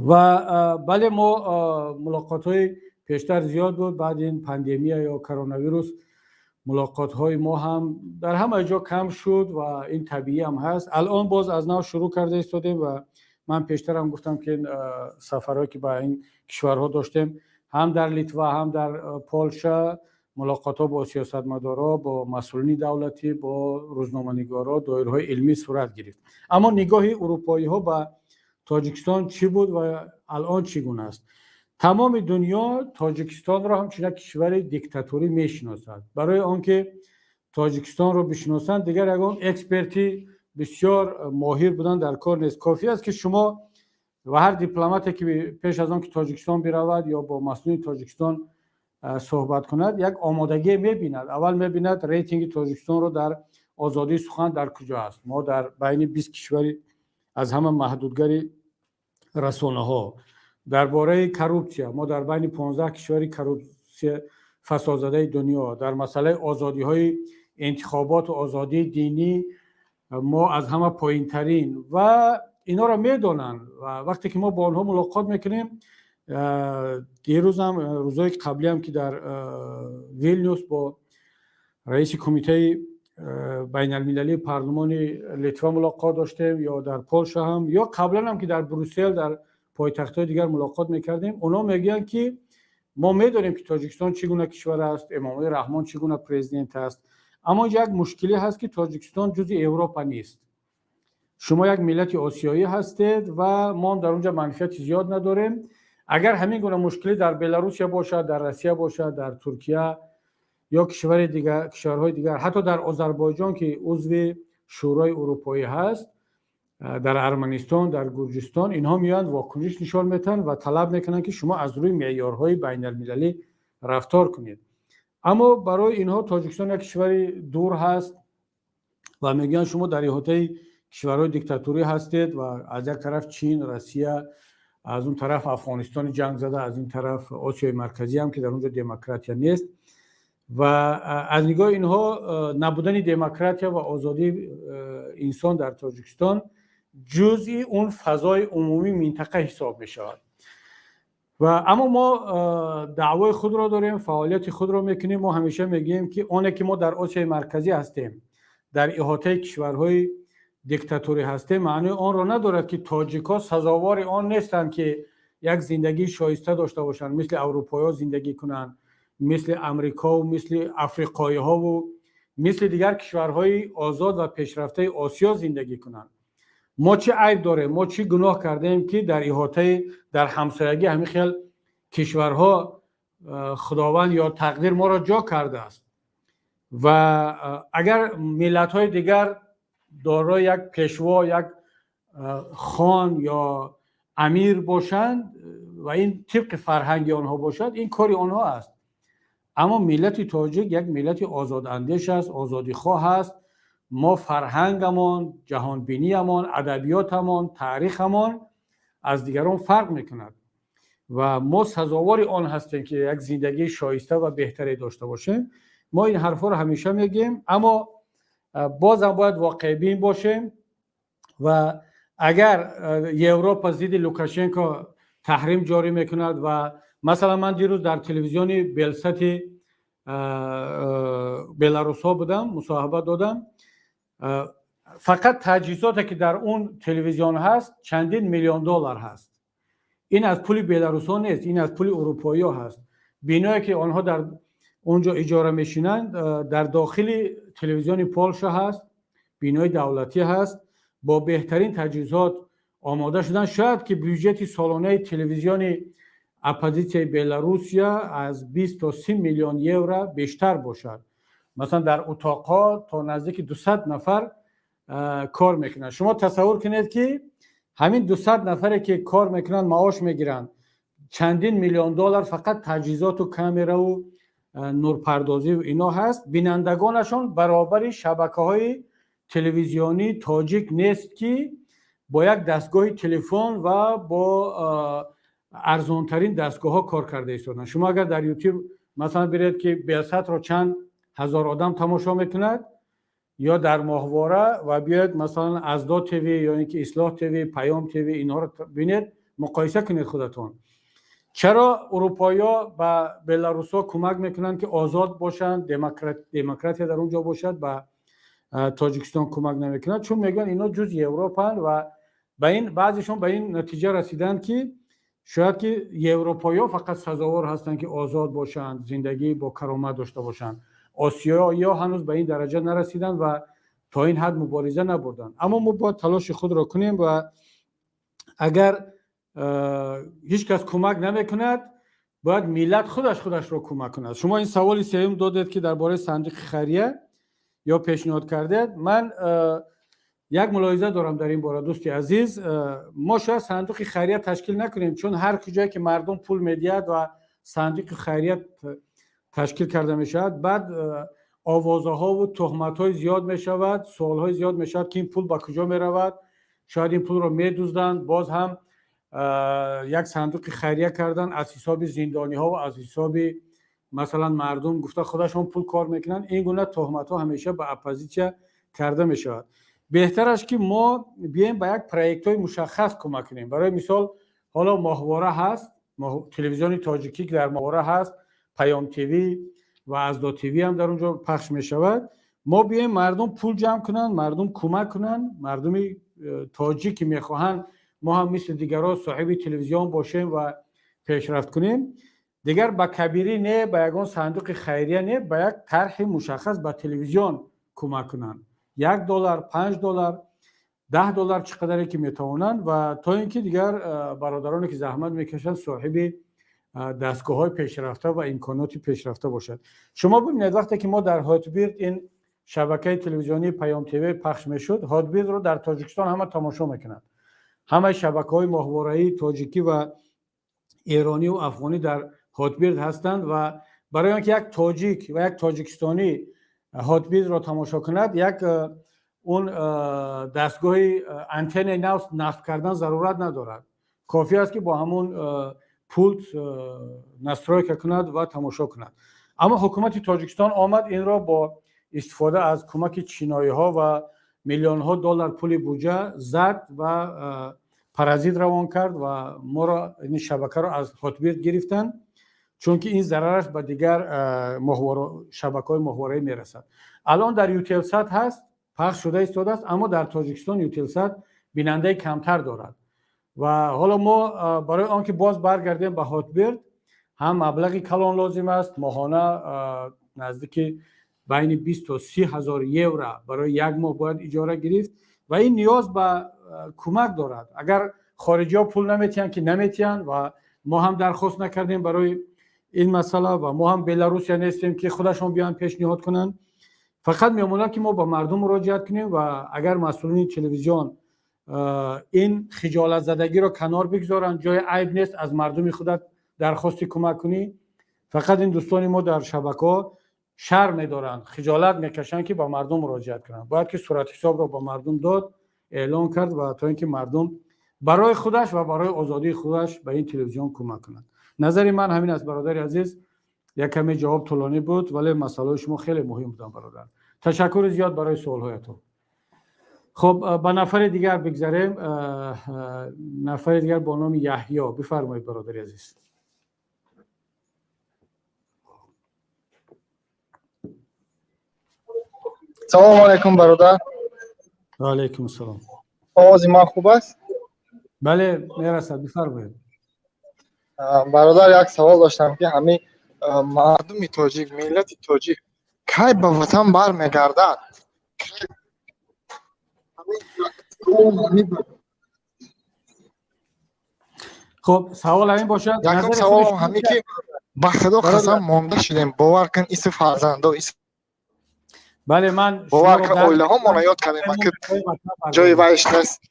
و بله ما ملاقات های پیشتر زیاد بود بعد این پاندمی یا کرونا ویروس ملاقات های ما هم در همه جا کم شد و این طبیعی هم هست. الان باز از نو شروع کرده ایستادیم و من پیشتر هم گفتم که سفرهایی که با این کشورها داشتیم هم در لیتوا هم در پولشا ملاقات ها با سیاستمدارا، با مسئولین دولتی، با روزنامه‌نگارا، دایره‌های علمی صورت گرفت. اما نگاه اروپایی ها به تاجیکستان چی بود و الان چگونه است؟ تمام دنیا تاجیکستان را همچنین کشور دیکتاتوری میشناسد. برای آنکه تاجیکستان را بشناسند دیگر یگان اکسپرتی بسیار ماهر بودن در کار نیست. کافی است که شما و هر دیپلماتی که پیش از آن که تاجیکستان برود یا با مسئولین تاجیکستان صحبت کند یک آمادگی می‌بیند. اول می‌بیند ریتینگ تاجیکستان رو در آزادی سخن در کجا است. ما در بین 20 کشوری از همه محدودگری رسانه‌ها، درباره کروپسیا ما در بین 15 کشوری کروپسیا فسادزده دنیا، در مسئله آزادی‌های انتخابات و آزادی دینی ما از همه پایین‌ترین و اینا را می‌دونن. و وقتی که ما با آنها ملاقات می‌کنیم، دیروز هم روزهای قبلی هم که در ویلنیوس با رئیس کمیته بین المللی پارلمان لیتوا ملاقات داشتیم، یا در پولشا هم، یا قبلا هم که در بروسل در پایتخت‌های دیگر ملاقات میکردیم. اونا میگن که ما میدونیم که تاجیکستان چگونه کشور است، امام‌الله رحمان چگونه پرزیدنت است، اما یک مشکلی هست که تاجیکستان جزء اروپا نیست. شما یک ملت آسیایی هستید و ما در اونجا منفعت زیاد نداریم. اگر همین گونه مشکلی در بلاروس باشد، در روسیه باشد، در ترکیه یا کشورهای دیگر، حتی در آذربایجان که عضو شورای اروپایی هست، در ارمنستان، در گرجستان، اینها میان واکنش نشان میدن و طلب میکنن که شما از روی معیارهای بین المللی رفتار کنید. اما برای اینها تاجیکستان یک کشور دور هست و میگن شما در احاطه کشورهای دیکتاتوری هستید و از یک طرف چین، روسیه، از اون طرف افغانستان جنگ زده، از این طرف آسیای مرکزی هم که در اونجا دموکراسی نیست. و از نگاه اینها نبودن دموکراسی و آزادی انسان در تاجیکستان جزئی اون فضای عمومی منطقه حساب می شود. و اما ما دعوای خود را داریم، فعالیت خود را میکنیم. ما همیشه میگیم که آنه که ما در آسیای مرکزی هستیم، در احاطه کشورهای دیکتاتوری هستیم، معنی آن را ندارد که تاجیک‌ها سزاوار آن نیستند که یک زندگی شایسته داشته باشند، مثل اروپایی‌ها زندگی کنند، مثل امریکا و مثل افریقایی‌ها و مثل دیگر کشورهای آزاد و پیشرفته آسیا زندگی کنند. ما چه عیب داریم؟ ما چه گناه کردیم که در احاطه، در همسایگی همین خیل کشورها خداوند یا تقدیر ما را جا کرده است؟ و اگر ملت‌های دیگر دارای یک پیشوا، یک خان یا امیر باشند و این طبق فرهنگ آنها باشد، این کاری آنها است. اما ملت تاجیک یک ملت آزاداندیش است، آزادی خواه است. ما فرهنگمان، جهانبینیمان، ادبیاتمان، تاریخمان از دیگران فرق میکند و ما سزاوار آن هستیم که یک زندگی شایسته و بهتری داشته باشیم. ما این حرفا رو همیشه میگیم، اما بازم باید واقع بین باشیم. و اگر اروپا ضد لوکاشنکو تحریم جاری میکند و مثلا من دیروز در تلویزیون بلست بلاروس ها بودم، مصاحبه دادم، فقط تجهیزاتی که در اون تلویزیون هست چندین میلیون دلار هست. این از پول بلاروس ها نیست، این از پول اروپایی ها هست. بینایی که آنها در اونجا اجاره میشینند در داخل تلویزیون پولشا هست، بینای دولتی هست، با بهترین تجهیزات آماده شدن. شاید که بودجه سالانه تلویزیون اپوزیسیون بلاروسیا از 20 تا 30 میلیون یورو بیشتر باشد. مثلا در اتاقها تا نزدیک 200 نفر کار میکنند. شما تصور کنید که همین 200 نفری که کار میکنند معاش میگیرند، چندین میلیون دلار فقط تجهیزات و کامرا و نورپردازی و اینا هست. بینندگانشون برابر شبکه‌های تلویزیونی تاجیک نیست که با یک دستگاه تلفن و با ارزانترین دستگاه ها کار کرده ایستادن. شما اگر در یوتیوب مثلا برید که بیاست رو چند هزار آدم تماشا میکند، یا در ماهواره و بیاید مثلا ازدا تیوی یا اینکه اصلاح تیوی، پیام تیوی، اینها رو ببینید، مقایسه کنید خودتون. چرا اروپایی‌ها و بلاروس‌ها کمک میکنند که آزاد باشند، دموکراسی در اونجا باشد، و تاجیکستان کمک نمیکنند؟ چون میگن اینا جزء اروپا و به این بعضیشون به این نتیجه رسیدن که شاید که اروپایی‌ها فقط سزاوار هستند که آزاد باشند، زندگی با کرامت داشته باشند. آسیایی‌ها هنوز به این درجه نرسیدن و تا این حد مبارزه نبردن. اما ما باید تلاش خود را کنیم و اگر هیچ کس کمک نمیکند، باید ملت خودش را کمک کند. شما این سوال سوم دادید که درباره صندوق خیریه یا پیشنهاد کردید. من یک ملاحظه دارم در این باره دوستی عزیز. ما شاید صندوق خیریه تشکیل نکنیم، چون هر کجایی که مردم پول میدید و صندوق خیریه تشکیل کرده می شود، بعد آوازه ها و تهمت های زیاد می شود، سوال های زیاد می شود که این پول با کجا می رود، شاید این پول رو می دوزدن. باز هم یک صندوق خیریه کردن از حساب زندانی ها و از حساب مثلا مردم گفته خودشون پول کار میکنن. این گونه تهمت ها همیشه به اپوزیسیا کرده می شود. بهتر است که ما بیایم به یک پروژه های مشخص کمک کنیم. برای مثال حالا ماهواره هست، تلویزیون تاجیکی که در ماهواره هست، پیام تیوی و ازدا تیوی هم در اونجا پخش می شود. ما بیایم مردم پول جمع کنن، مردم کمک کنن، مردم تاجیک که میخواهند ما هم مثل دیگران صاحب تلویزیون باشیم و پیشرفت کنیم. دیگر با کبیری نه، با یگان صندوق خیریه نه، با یک طرح مشخص با تلویزیون کمک کنن. $1، $5، $10 چقدری که میتوانند، و تا اینکه دیگر برادرانی که زحمت میکشند صاحب دستگاه‌های پیشرفته و امکانات پیشرفته باشد. شما ببینید وقتی که ما در هاتبیرد این شبکه تلویزیونی پیام تیوی پخش میشد، هاتبیرد رو در تاجیکستان همه تماشا میکنند. همه شبکه‌های ماهواره‌ای تاجیکی و ایرانی و افغانی در هاتبیرد هستند و برای اینکه یک تاجیک و یک تاجیکستانی هاتبیرد را تماشا کند، یک اون دستگاه آنتن نصب کردن ضرورت ندارد. کافی است که با همون پولت نسترایک کند و تماشا کند. اما حکومت تاجیکستان آمد این را با استفاده از کمک چینایی ها و میلیون ها دلار پول بودجه زد و پرازید روان کرد و ما را این شبکه را از هاتبیرد گرفتن، چون که این ضررش به دیگر شبکه‌های ماهواره‌ای میرسد. الان در یوتلسات هست، پخش شده ایستاده است، اما در تاجیکستان یوتلسات بیننده کمتر دارد و حالا ما برای آنکه باز برگردیم به هاتبیرد هم مبلغی کلان لازم است. ماهانه نزدیک بین 20 تا 30 هزار یورو برای یک ماه باید اجاره گرفت و این نیاز به کمک دارد. اگر خارجی ها پول نمیتین که نمیتین و ما هم درخواست نکردیم برای این مسئله و ما هم بلاروسیا نیستیم که خودشون بیان پیشنهاد کنن. فقط میمونه که ما با مردم مراجعت کنیم و اگر مسئولین تلویزیون این خجالت زدگی رو کنار بگذارن، جای عیب نیست از مردم خودت درخواست کمک کنی. فقط این دوستان ما در شبکه شرم دارن، خجالت میکشن که با مردم مراجعت کنن. باید که صورت حساب رو با مردم داد، اعلان کرد و تا اینکه مردم برای خودش و برای آزادی خودش به این تلویزیون کمک کنند. نظر من همین است برادر عزیز. یک کمی جواب طولانی بود ولی مسئله شما خیلی مهم بود برادر. تشکر زیاد برای سوال‌هایتون. خب به نفر دیگر بگذاریم. نفر دیگر با نام یحیی، بفرمایید برادر عزیز. سلام علیکم برادر. و علیکم السلام. آواز من خوب است؟ بله میرسد، بفرمایید. برادر یک سوال داشتم که همین مردم تاجیک، ملت تاجیک کی به وطن برمیگردد؟ خب سوال همین باشد. یکم سوال همین که به خدا قسم مانده شدیم، باور کن ایس فرزنده و ایس بله من باور کن اوله ها ما یاد کردیم که جای وایش نیست.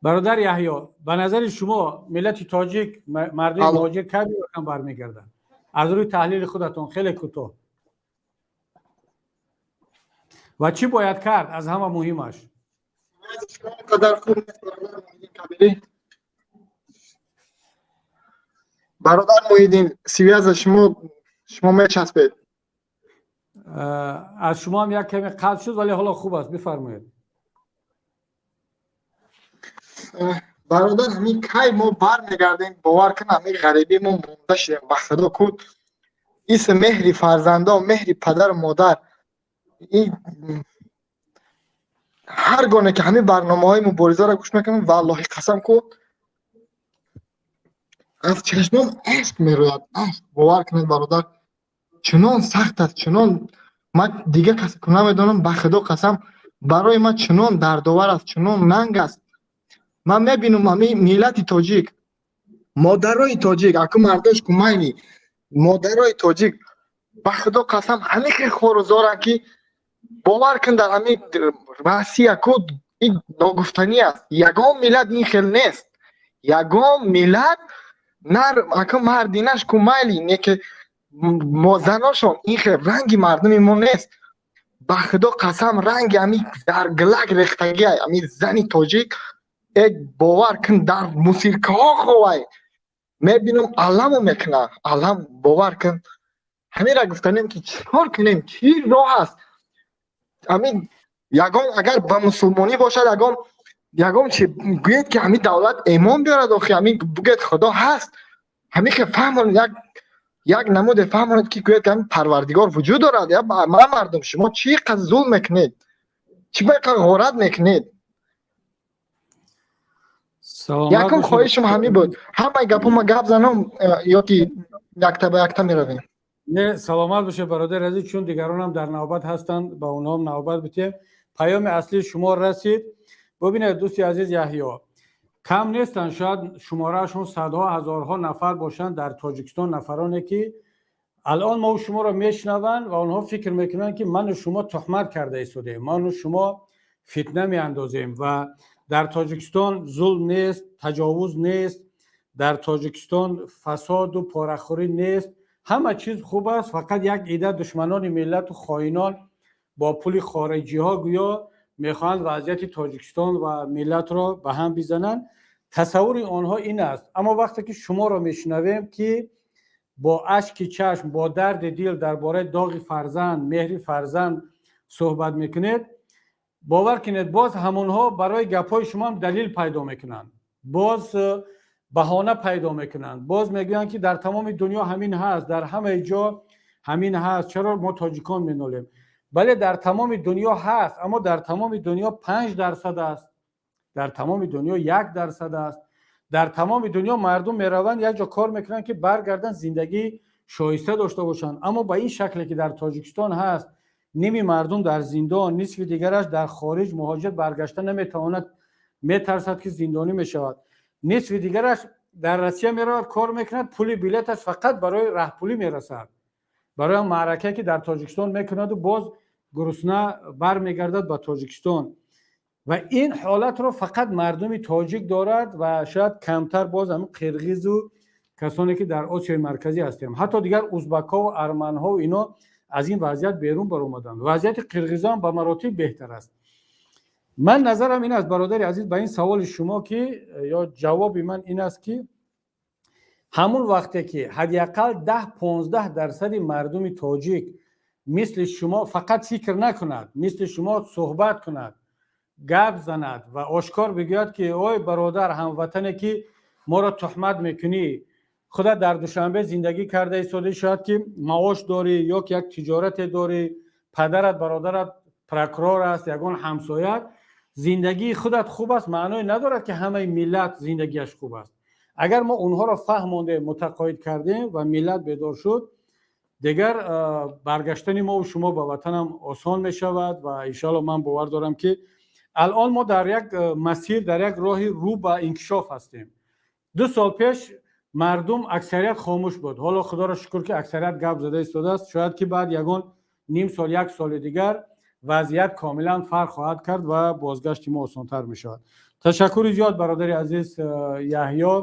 برادر یحیی به نظر شما ملت تاجیک مردم مهاجر کی به وطن برمیگردن؟ از روی تحلیل خودتون خیلی کوتاه. و چی باید کرد از همه مهمش؟ برادر محیدین سیوی از شما میچسبید. از شما هم یک کمی قطع شد ولی حالا خوب است، بفرمایید. برادر همین کی ما برمیگردیم؟ باور کن همین غریبی ما مونده شدیم. به خدا کود ایس مهری فرزنده و مهری پدر و مادر، این هر گونه که همین برنامه های مبارزه را گوش میکنم والله قسم کو از چشمم اشک میروید. اشک باور کنید برادر، چنان سخت است، چنان من دیگه کسی که نمیدونم. به خدا قسم برای من چنان دردآور است، چنان ننگ است. من میبینم همین ملت تاجیک، مادرای تاجیک، اکو مردش کمینی مادرای تاجیک به خدا قسم همین که خورزارن که باور کن در همین روسیه کو این ناگفتنی است. یگان ملت این خیل نیست. یگان ملت نر اکا مردینش کمالی نه که ما زناشون این خیل رنگی مردم ما نیست. به خدا قسم رنگ امی در گلک ریختگی امی زنی تاجیک یک باور کن در موسیقی ها خواه میبینم علمو میکنه علم باور کن همین را گفتنیم که چیکار کنیم چی راه است همین یگان اگر به مسلمانی باشد یگان چی گوید که همین دولت ایمان بیارد آخی همین بگید خدا هست همین که فهمون یک نمود فهموند که گوید که همین پروردگار وجود دارد یا مردم شما چی قد ظلم میکنید چی قد غارت میکنید یکم خواهشم همین بود همه گپ ما گپ زنم یا که یکتا به یکتا میرویم نه سلامت باشه برادر عزیز چون دیگران هم در نوبت هستند با اونها هم نوبت بده پیام اصلی شما رسید ببینید دوستی عزیز یحیی کم نیستن شاید شمارهشون صدها هزارها نفر باشند در تاجیکستان نفرانی که الان ما و شما را میشنون و اونها فکر میکنن که من و شما تهمت کرده ایستادیم من و شما فتنه میاندازیم و در تاجیکستان ظلم نیست تجاوز نیست در تاجیکستان فساد و پاره‌خوری نیست همه چیز خوب است فقط یک عده دشمنان ملت و خائنان با پول خارجی ها گویا میخواهند وضعیت تاجیکستان و ملت را به هم بزنند تصور آنها این است اما وقتی که شما را میشنویم که با اشک چشم با درد دل درباره داغ فرزند مهر فرزند صحبت میکنید باور کنید باز همونها برای گپای شما هم دلیل پیدا میکنند باز بهانه پیدا میکنند باز میگویند که در تمام دنیا همین هست در همه جا همین هست چرا ما تاجیکان مینالیم بله در تمام دنیا هست اما در تمام دنیا 5% است در تمام دنیا 1% است در تمام دنیا مردم میروند یک جا کار میکنن که برگردن زندگی شایسته داشته باشند اما با این شکلی که در تاجیکستان هست نیمی مردم در زندان نصف دیگرش در خارج مهاجر برگشته نمیتواند میترسد که زندانی میشود نصف دیگرش در روسیه میرود کار میکند پول بلیتش فقط برای راهپولی میرسد برای معرکه که در تاجیکستان میکند و باز گرسنه برمیگردد به تاجیکستان و این حالت رو فقط مردم تاجیک دارد و شاید کمتر باز هم قرقیز و کسانی که در آسیای مرکزی هستیم حتی دیگر ازبک‌ها و ارمن‌ها و اینا از این وضعیت بیرون بر اومدند وضعیت قرقیزان به مراتب بهتر است من نظرم این است برادر عزیز به این سوال شما که یا جواب من این است که همون وقتی که حداقل 10-15% مردم تاجیک مثل شما فقط فکر نکند مثل شما صحبت کند گپ زند و آشکار بگوید که اوی برادر هموطنی که ما را تهمت میکنی خودت در دوشنبه زندگی کرده ایستاده شاید که معاش داری یا که یک تجارت داری پدرت برادرت پروکورور است یگان همسایت زندگی خودت خوب است معنی ندارد که همه ملت زندگیش خوب است اگر ما اونها را فهمانده متقاعد کردیم و ملت بیدار شد دیگر برگشتن ما و شما به وطن هم آسان می شود و ان شاء الله من باور دارم که الان ما در یک مسیر در یک راه رو به انکشاف هستیم 2 سال پیش مردم اکثریت خاموش بود حالا خدا را شکر که اکثریت گپ زده ایستاده است شاید که بعد یگان نیم سال 1 سال دیگر وضعیت کاملا فرق خواهد کرد و بازگشت ما آسان‌تر می شود تشکر زیاد برادر عزیز یحیی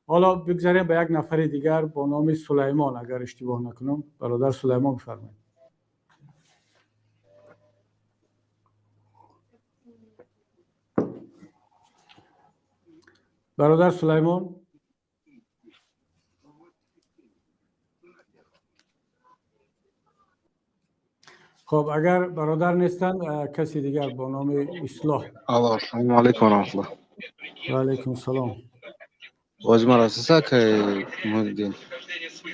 حالا بگذاریم به یک نفر دیگر با نام سلیمان اگر اشتباه نکنم برادر سلیمان بفرمایید برادر سلیمان خب اگر برادر نیستن کسی دیگر با نام اصلاح السلام علیکم و رحمت الله و علیکم السلام واجم راستا که مودین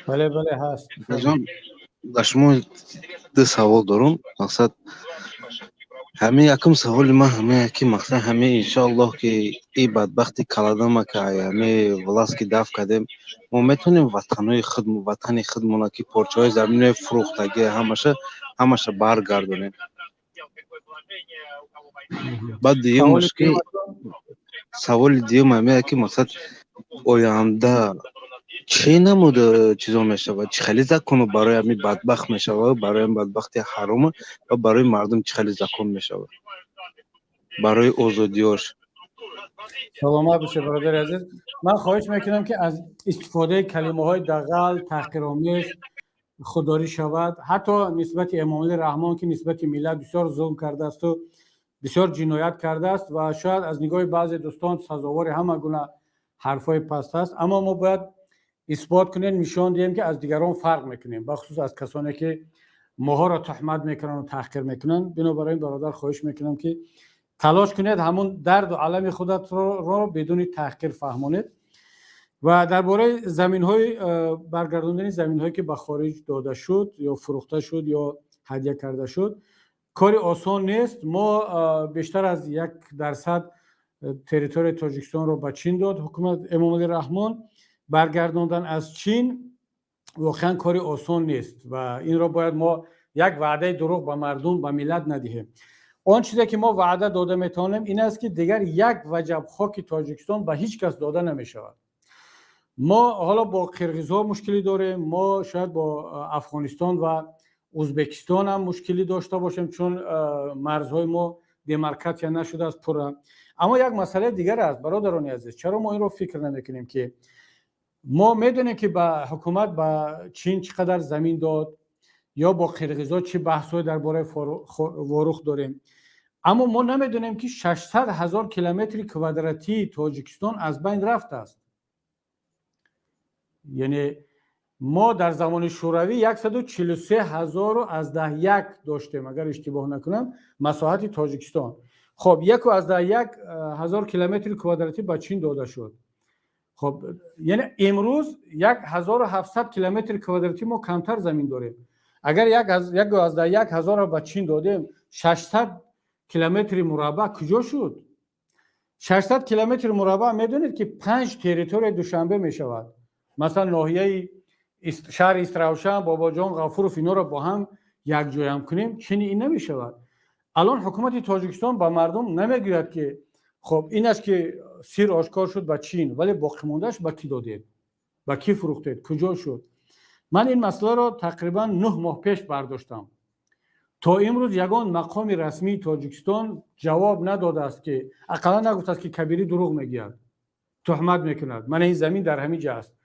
بله بله هست جان داشتم 2 سوال دارم مقصد همه یکم سوال ما همه که مقصد همه ان شاء الله که این بدبختی کلادم که همه ولاس که دفع کردیم ما میتونیم وطن خودمون که پارچه‌های زمین فروختگی همشه برگردونیم بعد دیگه مشکل سوال دیگه همه که مقصد آینده چه نمود چیزا میشود چه خیلی زکون برای همین بدبخت میشود برای این بدبختی حرام و برای مردم چه خیلی زکون میشود برای آزادیاش. سلامت باشه برادر عزیز. من خواهش میکنم که از استفاده کلمه های دغل، تحقیرآمیز خودداری شود. حتی نسبت امام علی رحمان که نسبت ملت بسیار ظلم کرده است و بسیار جنایت کرده است و شاید از نگاه بعضی دوستان سزاوار همه گونه حرفای پست است، اما ما باید اثبات کنیم، نشان دهیم که از دیگران فرق میکنیم، بخصوص از کسانی که ماها را تهمت میکنن و تحقیر میکنن. بنابراین برادر خواهش میکنم که تلاش کنید همون درد و علم خودت را بدون تحقیر فهمانید. و درباره زمین‌های برگرداندن زمین‌هایی که به خارج داده شد یا فروخته شد یا هدیه کرده شد، کاری آسان نیست. ما بیشتر از 1% تریتوری تاجیکستان رو به چین داد حکومت امام علی رحمان. برگرداندن از چین واقعا کاری آسان نیست و این را باید ما یک وعده دروغ به مردم به ملت ندهیم. آن چیزی که ما وعده داده میتونیم این است که دیگر یک وجب خاک تاجیکستان به هیچ کس داده نمیشود. ما حالا با قرقیزها مشکلی داریم، ما شاید با افغانستان و ازبکستان هم مشکلی داشته باشیم چون مرزهای ما دیمارکات نشده است پورا. اما یک مسئله دیگر است برادران عزیز، چرا ما این رو فکر نمیکنیم که ما میدونیم که به حکومت به چین چقدر زمین داد یا با قرقیزها چه بحث‌های درباره واروخ داریم، اما ما نمیدونیم که 600,000 کیلومتر کوادراتی تاجیکستان از بین رفته است. یعنی ما در زمان شوروی 143,000 رو از 10 داشتیم اگر اشتباه نکنم مساحت تاجیکستان. خب 1/1000 کیلومتر کوادراتی به چین داده شد. خب یعنی امروز 1700 کیلومتر کوادراتی ما کمتر زمین داریم. اگر 1/1000 رو به چین دادیم 600 کیلومتر مربع کجا شد؟ 600 کیلومتر مربع میدونید که 5 تریتوری دوشنبه میشود. مثلا ناحیه شهر استراوشن، باباجان، غفور و اینا رو با هم یک جای هم کنیم چنین این نمیشود. الان حکومت تاجیکستان با مردم نمیگوید که خب این است که سیر آشکار شد به چین، ولی باقی موندهش به کی دادید؟ به کی فروختید؟ کجا شد؟ من این مسئله را تقریبا 9 ماه پیش برداشتم. تا امروز یگان مقام رسمی تاجیکستان جواب نداده است که اقلا نگفته است که کبیری دروغ میگوید، تهمت میکند من این زمین در همین جا است،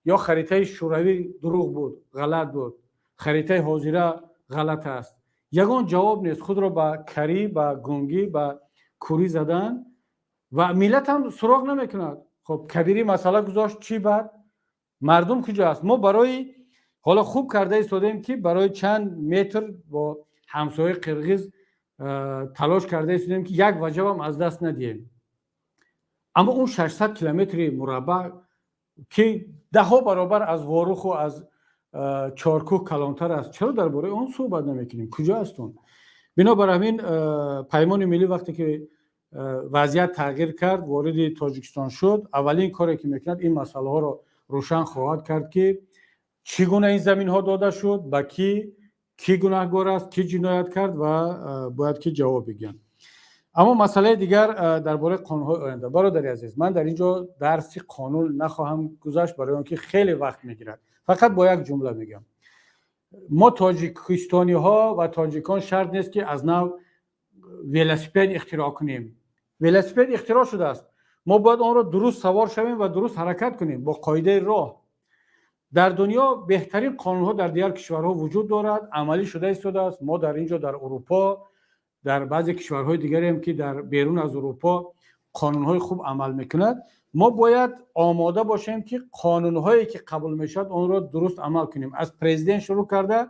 یا خریطه شوروی دروغ بود، غلط بود، خریطه حاضره غلط است. یگان جواب نیست. خود را با کری، با گونگی، با کوری زدن و ملت هم سراغ نمیکند. خب کبیری مسئله گذاشت چی بعد؟ مردم کجا است؟ ما برای حالا خوب کرده ایستادیم که برای چند متر با همسایه قرقیز تلاش کرده ایستادیم که یک وجب هم از دست ندیم. اما اون 600 کیلومتر مربع که 10 برابر از واروخ و از چارکوه کلانتر است، چرا درباره اون صحبت نمیکنیم؟ کجا هستون؟ بنابراین پیمان ملی وقتی که وضعیت تغییر کرد وارد تاجیکستان شد، اولین کاری که میکند این مسئله ها رو روشن خواهد کرد که چگونه این زمین ها داده شد، با کی گناهکار است، کی جنایت کرد و باید که جواب بگن. اما مسئله دیگر درباره قانون‌های آینده. برادر عزیز، من در اینجا درسی قانون نخواهم گذاشت برای اینکه خیلی وقت میگیرد. فقط با یک جمله میگم. ما تاجیکستانی ها و تاجیکان شرط نیست که از نو ولسپد اختراع کنیم. ولسپد اختراع شده است. ما باید آن را درست سوار شویم و درست حرکت کنیم با قاعده راه. در دنیا بهترین قانون‌ها در دیگر کشورها وجود دارد، عملی شده است. ما در اینجا در اروپا، در بعضی کشورهای دیگری هم که در بیرون از اروپا قانون‌های خوب عمل میکند، ما باید آماده باشیم که قانون‌هایی که قبول میشد آن را درست عمل کنیم. از پرزیدنت شروع کرده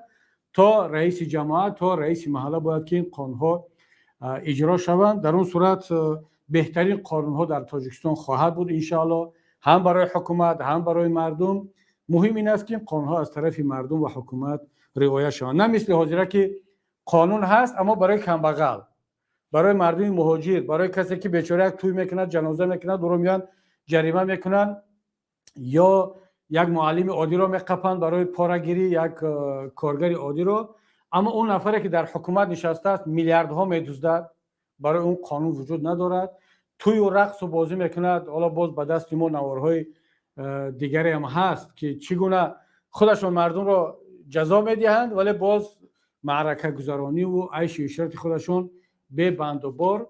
تا رئیس جماعت تا رئیس محله باید که این قانون‌ها اجرا شوند. در اون صورت بهترین قانون‌ها در تاجیکستان خواهد بود ان شاءالله، هم برای حکومت هم برای مردم. مهم این است که قانون‌ها از طرف مردم و حکومت رعایت شوند، نه مثل حاضره که قانون هست اما برای کمبغل، برای مردم مهاجر، برای کسی که بیچاره یک توی میکند، جنازه میکند، درو میان جریمه میکنن، یا یک معلم عادی رو میقپند برای پاره‌گیری، یک کارگر عادی رو، اما اون نفری که در حکومت نشسته است میلیاردها میدزدد، برای اون قانون وجود ندارد. توی و رقص و بازی میکند. حالا باز به دست ما نوارهای دیگری هم هست که چگونه خودشون مردم رو جزا میدهند ولی باز معرکه گذرانی و عیش و عشرت خودشون به بند و بار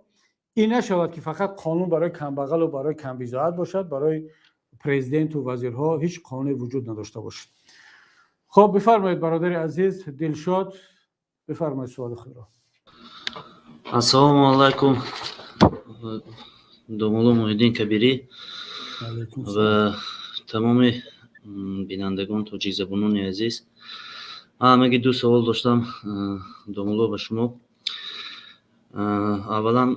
این نشود که فقط قانون برای کمبغل و برای کم بضاعت باشد، برای پرزیدنت و وزیرها هیچ قانونی وجود نداشته باشد. خب بفرمایید برادر عزیز دلشاد، بفرمایید سوال خود را. Assalomu alaykum Domolo Muhiddin Kabiri و تمام بینندگان توجیه زبانان عزیز. همگی دو سوال داشتم دومولو به شما. اولا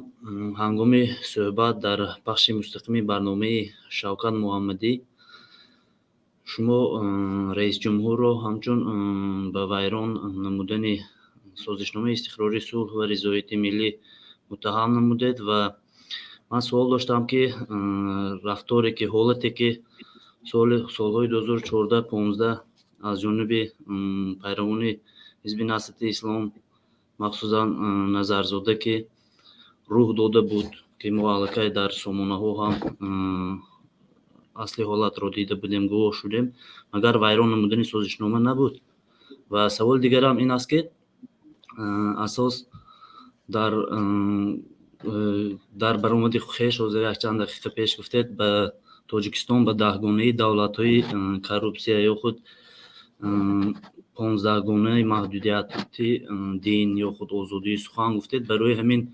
هنگام صحبت در بخش مستقیم برنامه شوکت محمدی شما رئیس جمهور را همچون به ویران نمودن سازشنامه استقراری صلح و رضایت ملی متهم نمودید و من سوال داشتم که رفتاری که حالتی که سالهای 2014-15 از جانب پیروان حزب نهضت اسلام مخصوصا نظرزاده که روح داده بود که ما علاقه در سامانه ها هم اصلی حالت را دیده بودیم، گواه شدیم، مگر ویران نمودن سازشنامه نبود. و سوال دیگر هم این است که اساس در برآمد خویش از یک چند دقیقه پیش گفتید به تاجیکستان به 10 گونه دولت‌های کورپسیا یا خود 15 گونه محدودیت دین یا خود آزادی سخن گفتید. برای همین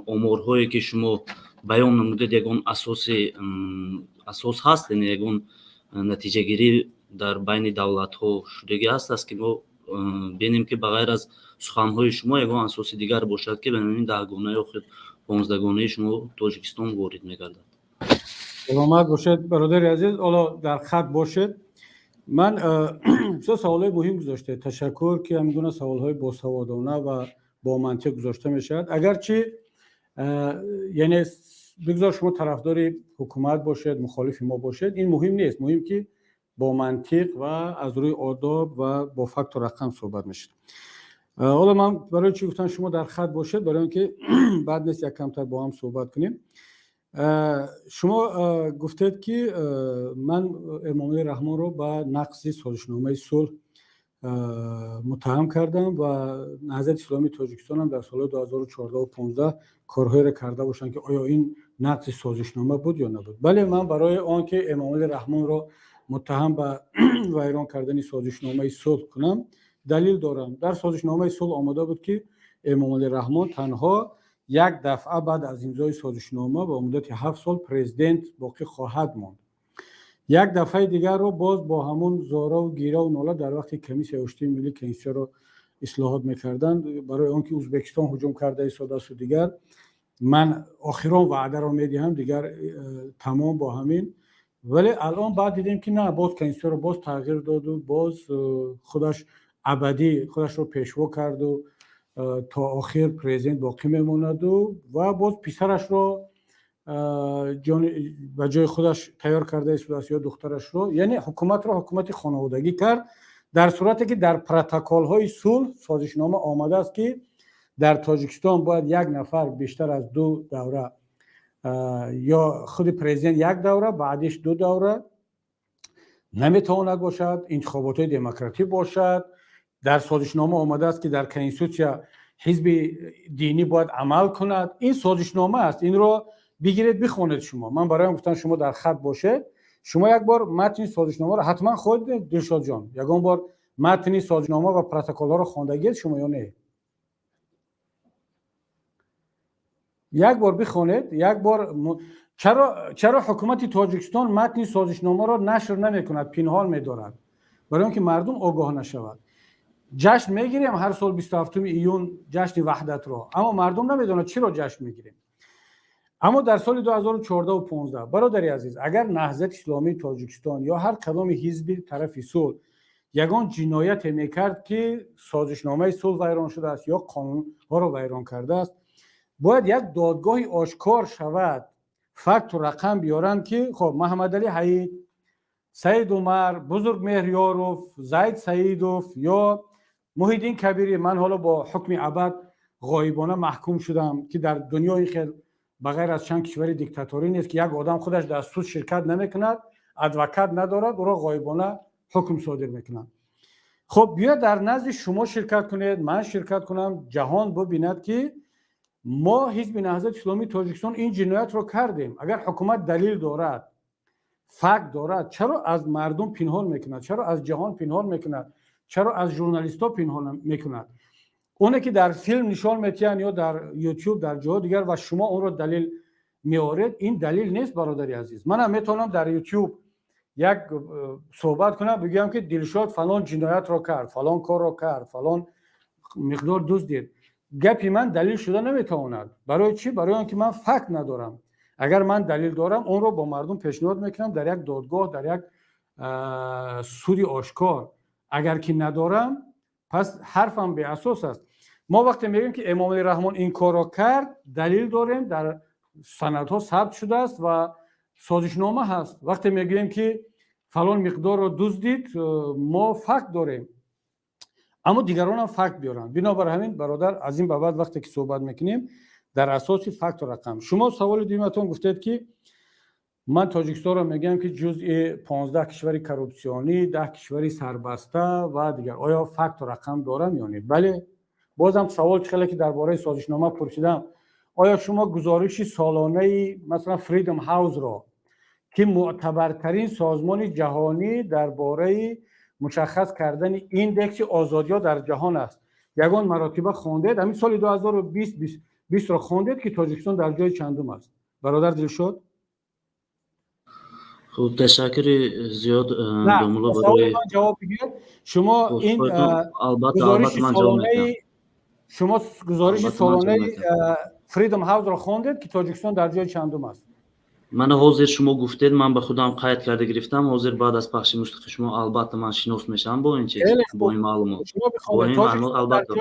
آمارهایی که شما بیان نمودید یگان اساس هست، یعنی یگان نتیجه گیری در بین دولت ها شدگی است که ما بینیم که بغیر از سخنهای شما یگان اساس دیگر باشد که به همین 10 گونه یا خود 15 گونه شما تاجیکستان وارد می‌گردد. سلامت باشید برادر عزیز، حالا در خط باشید. من سه سوال مهم گذاشته، تشکر که همین سوال‌های باسوادانه و با منطق گذاشته میشد. اگرچه یعنی بگذار شما طرفدار حکومت باشید مخالف ما باشید، این مهم نیست، مهم که با منطق و از روی آداب و با فکت و رقم صحبت میشه. حالا من برای چی گفتم شما در خط باشید؟ برای اینکه بعد نیست یک کمتر با هم صحبت کنیم. شما گفتید که من امامه رحمان رو با نقض سازشنامه صلح متهم کردم و نهضت اسلامی تاجیکستان هم در سال 2014 و 15 کارهایی را کرده باشند که آیا این نقض سازشنامه بود یا نبود. بله، من برای آنکه امامه رحمان رو متهم به ویران کردن سازشنامه صلح کنم دلیل دارم. در سازشنامه صلح آمده بود که امامه رحمان تنها یک دفعه بعد از امضای سازشنامه به مدت 7 سال پرزیدنت باقی خواهد ماند. یک دفعه دیگر رو باز با همون زارا و گیره و ناله در وقت کمیسیون اشتی ملی کنسیا رو اصلاحات میکردن برای آنکه ازبکستان هجوم کرده ایستاده است و دیگر من آخران وعده رو میدهم دیگر تمام با همین. ولی الان بعد دیدیم که نه، باز کنسیا رو باز تغییر داد و باز خودش ابدی خودش رو پیشوا کرد و تا آخر پرزیدنت باقی میموند و باز پسرش رو به جای خودش تیار کرده است یا دخترش رو، یعنی حکومت رو حکومت خانوادگی کرد، در صورتی که در پروتکل های صلح سازشنامه آمده است که در تاجیکستان باید یک نفر بیشتر از 2 دوره یا خود پرزیدنت 1 دوره بعدش 2 دوره نمیتواند باشد، انتخابات دموکراتیک باشد. در سازشنامه آمده است که در کنستیتوسیا حزب دینی باید عمل کند. این سازشنامه است، این رو بگیرید بخونید. شما من برایم گفتم شما در خط باشید، شما یک بار متن سازشنامه رو حتما خود دلشاد جان یگان بار متن سازشنامه و پروتکل ها رو خواندگید شما یا نه؟ یک بار بخونید، یک بار چرا حکومت تاجیکستان متن سازشنامه را نشر نمیکند، پنهان می‌دارد برای اینکه مردم آگاه نشود. جشن میگیریم هر سال 27 ایون جشن وحدت را، اما مردم نمیدونند چرا جشن میگیریم. اما در سال 2014 و 15 برادری عزیز، اگر نهضت اسلامی تاجیکستان یا هر کدام حزبی طرف صلح یگان جنایت میکرد که سازشنامه صلح ویران شده است یا قانون ها را ویران کرده است، باید یک دادگاه آشکار شود، فکت و رقم بیارند که خب محمد علی حیید، سید عمر، بزرگ مهریاروف، زید سیدوف یا محیدین کبیری، من حالا با حکم ابد غایبانه محکوم شدم که در دنیای خیلی بغیر از چند کشور دیکتاتوری نیست که یک آدم خودش در سود شرکت نمیکند، ادوکات ندارد، او را غایبانه حکم صادر میکنند. خب بیا در نزد شما شرکت کنید، من شرکت کنم، جهان ببیند که ما حزب نهضت اسلامی تاجیکستان این جنایت رو کردیم. اگر حکومت دلیل دارد، فکت دارد، چرا از مردم پنهان میکند؟ چرا از جهان پنهان میکند؟ چرا از ژورنالیست‌ها پنهان میکند؟ اونه که در فیلم نشان میتین یا در یوتیوب در جاهای دیگر و شما اون رو دلیل میارید، این دلیل نیست برادری عزیز. من هم میتونم در یوتیوب یک صحبت کنم بگم که دلشاد فلان جنایت رو کرد، فلان کار رو کرد، فلان مقدار دزدید. گپی من دلیل شده نمیتواند. برای چی؟ برای اینکه من فکت ندارم. اگر من دلیل دارم اون رو با مردم پیشنهاد میکنم در یک دادگاه، در یک سودی آشکار. اگر که ندارم پس حرفم به اساس است. ما وقتی میگیم که امام علی رحمان این کار را کرد، دلیل داریم، در سندها ثبت شده است و سازشنامه هست. وقتی میگیم که فلان مقدار رو دزدید، ما فکت داریم، اما دیگران هم فکت بیارن. بنابر همین برادر از این به بعد وقتی که صحبت میکنیم در اساس فکت و رقم. شما سوال دومتون گفتید که من تاجیکستان رو میگم که جزء 15 کشور کروپسیونی، 10 کشوری سربسته و دیگر. آیا فکت و رقم دارم یا نه؟ بله. بازم سوال چخیلی که درباره سازشنامه پرسیدم، آیا شما گزارش سالانه مثلا فریدم هاوس را که معتبرترین سازمان جهانی درباره مشخص کردن ایندکس آزادی‌ها در جهان است، یگان مراتبه خواندید؟ همین سال 2020 را خواندید که تاجیکستان در جای چندم است؟ برادر دلشاد؟ خب تشکر زیاد نه، دوملو سوال برای من جواب بگید. شما این گزارش من جواب میدم. سالانه شما گزارش البته من سالانه جواب میدم. فریدم هاوس را خواندید که تاجیکستان در جای چندم است؟ من حاضر شما گفتید، من به خودم قید کرده گرفتم. حاضر بعد از پخش مستقیم شما البته من شناس میشم با این چیز، با این معلومات. شما با این معلومات البته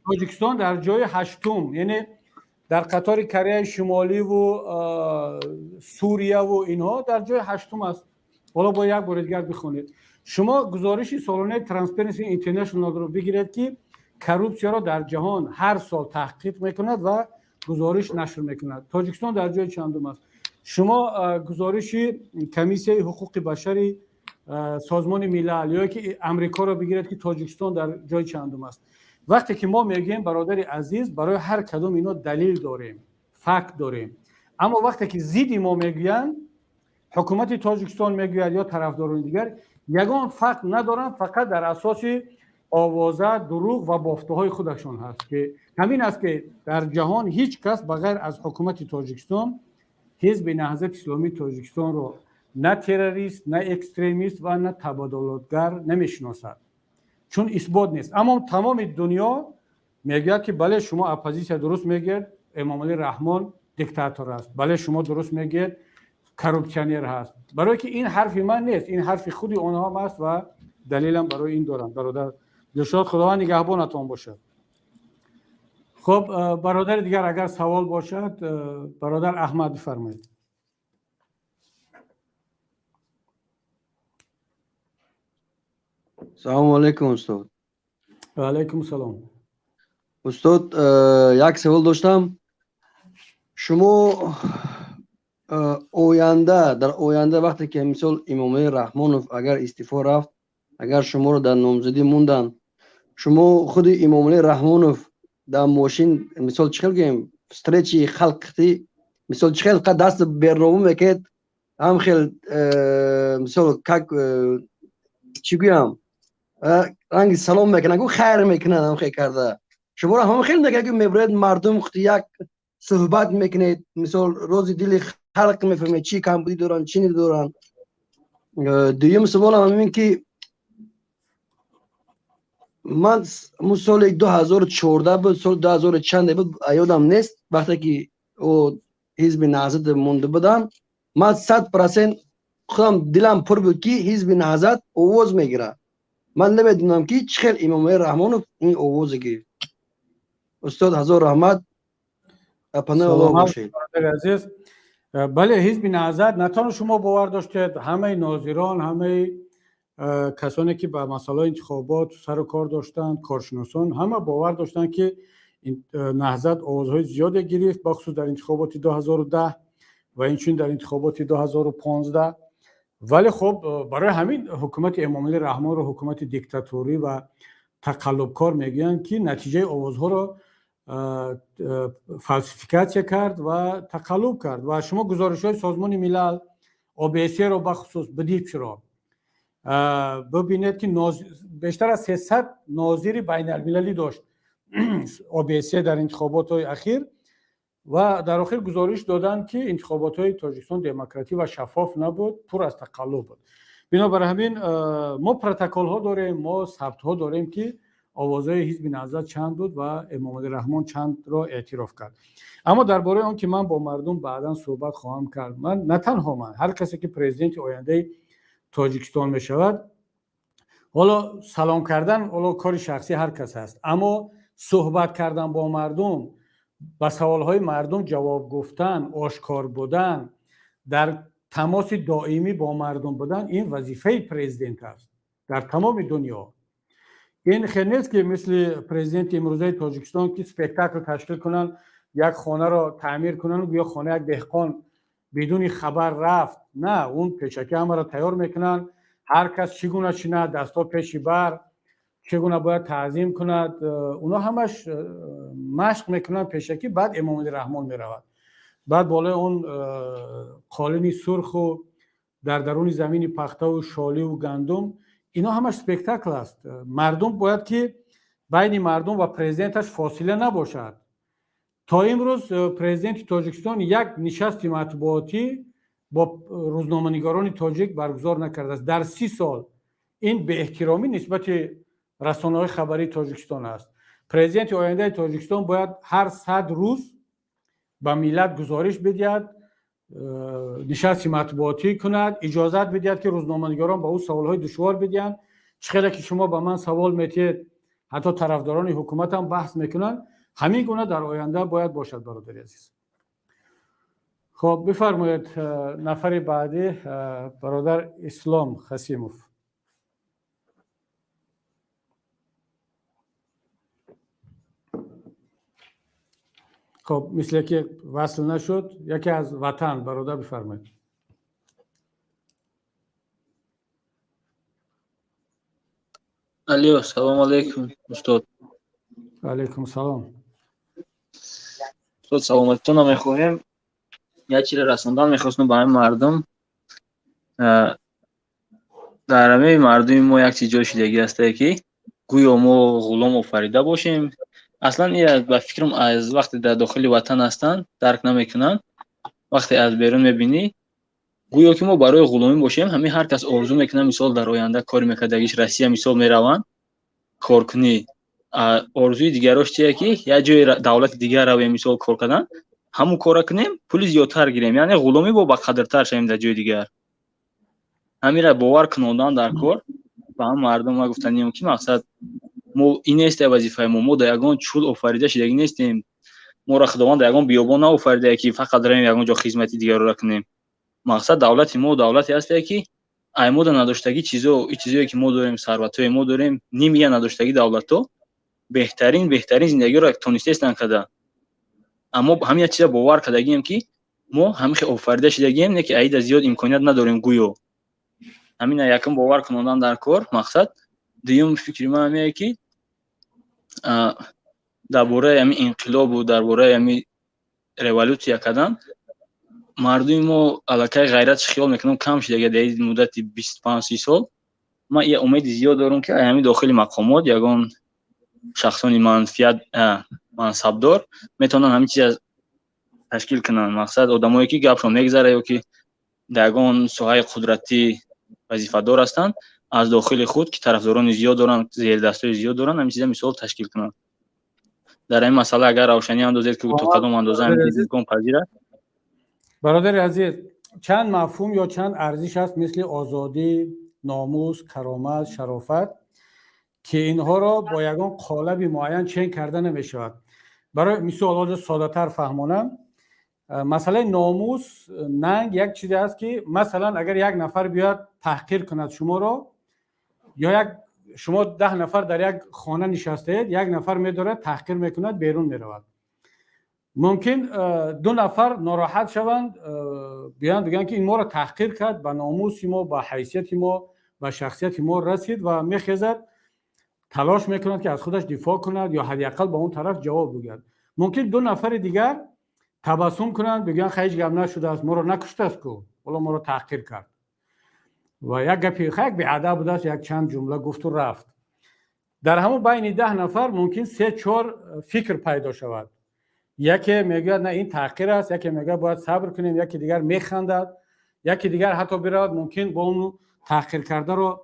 تاجیکستان در جای 8م، یعنی در قطار کره شمالی و سوریه و اینها در جای 8م است. حالا با یک بار دیگر بخونید. شما گزارش سالانه ترانسپرنسی اینترنشنال رو بگیرید که کروپسیا را در جهان هر سال تحقیق میکند و گزارش نشر میکند. تاجیکستان در جای چندم است؟ شما گزارش کمیسیون حقوق بشری سازمان ملل یا که امریکا را بگیرید که تاجیکستان در جای چندم است. وقتی که ما میگیم برادر عزیز، برای هر کدوم اینا دلیل داریم، فکت داریم، اما وقتی که ضد ما میگویند، حکومت تاجیکستان میگوید یا طرفداران دیگر، یگان فکت ندارن، فقط در اساس آوازه، دروغ و بافته‌های خودشان هست. که همین است که در جهان هیچ کس بغیر از حکومت تاجیکستان حزب نهضت اسلامی تاجیکستان رو نه تروریست، نه اکستریمیست و نه تبادلاتگر نمیشناسد، چون اثبات نیست. اما تمام دنیا میگه که بله شما اپوزیسیا درست میگید، امام علی رحمان دیکتاتور است، بله شما درست میگید کروپسیونر هست. برای که این حرف من نیست، این حرف خودی اونها هست و دلیلم برای این دارم. برادر دلشاد خداوند نگهبانتون باشه. خب برادر دیگر اگر سوال باشد، برادر احمد بفرمایید. سلام علیکم استاد. و علیکم السلام. استاد یک سوال داشتم. شما در آینده وقتی که مثال امام رحمانوف اگر استعفا رفت، اگر شما رو در نامزدی موندن، شما خود امام رحمانوف در ماشین مثال چخیل گیم استرچی خلقتی مثال چخیل قد دست برنامه میکرد، هم خیل مثال چی گویم رنگ سلام میکنن، گو خیر میکنن، هم خیلی کرده. شما را هم خیلی نگه که میبرید مردم وقتی یک صحبت میکنید، مثال روزی دل خلق میفهمید چی کمبودی دارن چی ندارن. دویم سوال هم این که من سال 2014 بود، سال 2000 چند بود یادم نیست، وقتی که او حزب نهضت مونده بودن، من 100% خودم دلم پر بود که حزب نهضت آواز میگیره. من نمیدونم که چخیل امام رحمانوف این آواز گرفت. استاد هزار رحمت، پناه الله باشید. عزیز، بله حزب نهضت نه تنها شما باور داشتید، همه ناظران، همه کسانی که به مسائل انتخابات سر و کار داشتن، کارشناسان، همه باور داشتن که نهضت آوازهای زیاد گرفت، بخصوص در انتخابات 2010 و اینچنین در انتخابات 2015. ولی خب برای همین حکومت امام علی رحمان رو حکومت دیکتاتوری و تقلبکار میگن که نتیجه آوازها رو فالسیفیکاسیا کرد و تقلب کرد و شما گزارش‌های سازمان ملل OBSE رو بخصوص بدید چرا ببینید که بیشتر از 300 ناظر بین المللی داشت OBSE در انتخابات اخیر و در آخر گزارش دادن که انتخابات های تاجیکستان دموکراتیک و شفاف نبود، پر از تقلب بود. بنابراین همین ما پروتکل ها داریم، ما ثبت ها داریم که آوازهای حزب نهضت چند بود و امام علی رحمان چند را اعتراف کرد. اما درباره آن که من با مردم بعدا صحبت خواهم کرد، من نه تنها من، هر کسی که پرزیدنت آینده تاجیکستان می شود، حالا سلام کردن حالا کار شخصی هر کس است، اما صحبت کردن با مردم، با سوالهای مردم جواب گفتن، آشکار بودن، در تماس دائمی با مردم بودن، این وظیفه پرزیدنت است در تمام دنیا. این خیلی نیست که مثل پرزیدنت امروزه تاجیکستان که اسپکتاکل تشکیل کنن، یک خانه را تعمیر کنن و یا خانه یک دهقان بدون خبر رفت. نه، اون پیشکی همه را تیار میکنن، هر کس چگونه شیند، دستا پیش بر، چگونه باید تعظیم کند، اونا همش مشق میکنن پیشکی. بعد امام علی رحمان میرود، بعد بالای اون قالینی سرخ و در درون زمین پخته و شالی و گندم، اینا همش اسپکتاکل است. مردم باید که بین مردم و پرزیدنتش فاصله نباشد. تا امروز پرزیدنت تاجیکستان یک نشست مطبوعاتی با روزنامه‌نگاران تاجیک برگزار نکرده است در 30 سال. این به احترامی نسبت رسانه‌های خبری تاجیکستان است. پرزیدنت آینده تاجیکستان باید هر 100 روز به ملت گزارش بدهد، نشست مطبوعاتی کند، اجازت بدهد که روزنامه‌نگاران به او سوال‌های دشوار بدهند. چقدر که شما به من سوال میتید، حتی طرفداران حکومت هم بحث میکنن، همین گونه در آینده باید باشد. برادر عزیز، خب بفرمایید نفر بعدی برادر اسلام خسیموف. خب مثل که وصل نشد، یکی از وطن برادر بفرمایید. علیو سلام علیکم استاد. علیکم سلام. استاد سلامتتون رو میخواهیم. یک چیز رساندن میخواستم به همه مردم. در همه مردم ما یک چیز جای شدگی هسته که گویا ما غلام آفریده باشیم. اصلا این به فکرم از وقتی در داخل وطن هستن درک نمیکنن. وقتی از بیرون میبینی گویا که ما برای غلامی باشیم. همه هر کس آرزو میکنه مثال در آینده کاری میکردگیش روسیه مثال میروند کار کنی. آرزوی دیگراش چیه که یک جای دولت دیگر رویم مثال کار کردن، همون کار کنیم پول زیادتر گیریم، یعنی غلامی با قدرتر شویم در جای دیگر. همین را باور کنوندن در کار به هم مردم ما گفتنیم که مقصد ما این است وظیفه ما در یگان چول آفریده شدگی نیستیم. ما را خداوند در یگان بیابان آفریده که فقط رویم یگان جا خدمتی دیگر را کنیم. مقصد دولت ما دولتی است که ایمود نداشتگی چیزایی که ما داریم، ثروتای ما داریم، نمیگه نداشتگی دولتو بهترین زندگی را تونستن کرده. اما همین چیزا باور کردگیم که ما همیشه آفریده شدگیم، نه که عید زیاد امکانیت نداریم گویو. همین یکم باور کنوندن در کار مقصد. دوم فکر من همینه که درباره همین انقلاب و درباره همین رولوسیا کردن مردم ما علاقه غیرتش خیال میکنم کم شده در این مدت 25-30 سال. من یه امید زیاد دارم که همین داخل مقامات یگان شخصان منصبدار میتونن همین چیز تشکیل کنن. مقصد آدمایی که گپشون میگذره یا که در یگان ساحه قدرتی وظیفه دار هستند از داخل خود که طرفداران زیاد دارن، زیر دستای زیاد دارن، همین چیزا مثال تشکیل کنن. در این مسئله اگر روشنی اندازید که تو کدوم اندازه امکان پذیر است. برادر عزیز، چند مفهوم یا چند ارزش هست مثل آزادی، ناموس، کرامت، شرافت که اینها را با یگان قالب معین چین کرده نمیشود. برای مثال ساده‌تر فهمانم، مسئله ناموس ننگ یک چیزی است که مثلا اگر یک نفر بیاد تحقیر کند شما را، یا شما 10 نفر در یک خانه نشسته اید، یک نفر میداره تحقیر میکند بیرون میرود، ممکن 2 نفر ناراحت شوند بیان بگن که این ما را تحقیر کرد، به ناموس ما، به حیثیت ما، به شخصیت ما رسید و میخیزد تلاش میکند که از خودش دفاع کند یا حداقل با اون طرف جواب بگوید. ممکن دو نفر دیگر تبسم کنند بگن خیلی گپ نشده است، ما رو نکشته است که ولی ما رو تحقیر کرد و یک گپی خیلی بی‌ادب بوده است، یک چند جمله گفت و رفت. در همون بین 10 نفر ممکن 3-4 فکر پیدا شود. یکی میگه نه این تحقیر است، یکی میگه باید صبر کنیم، یکی دیگر میخندد، یکی دیگر حتی برود ممکن با اون تحقیر کرده رو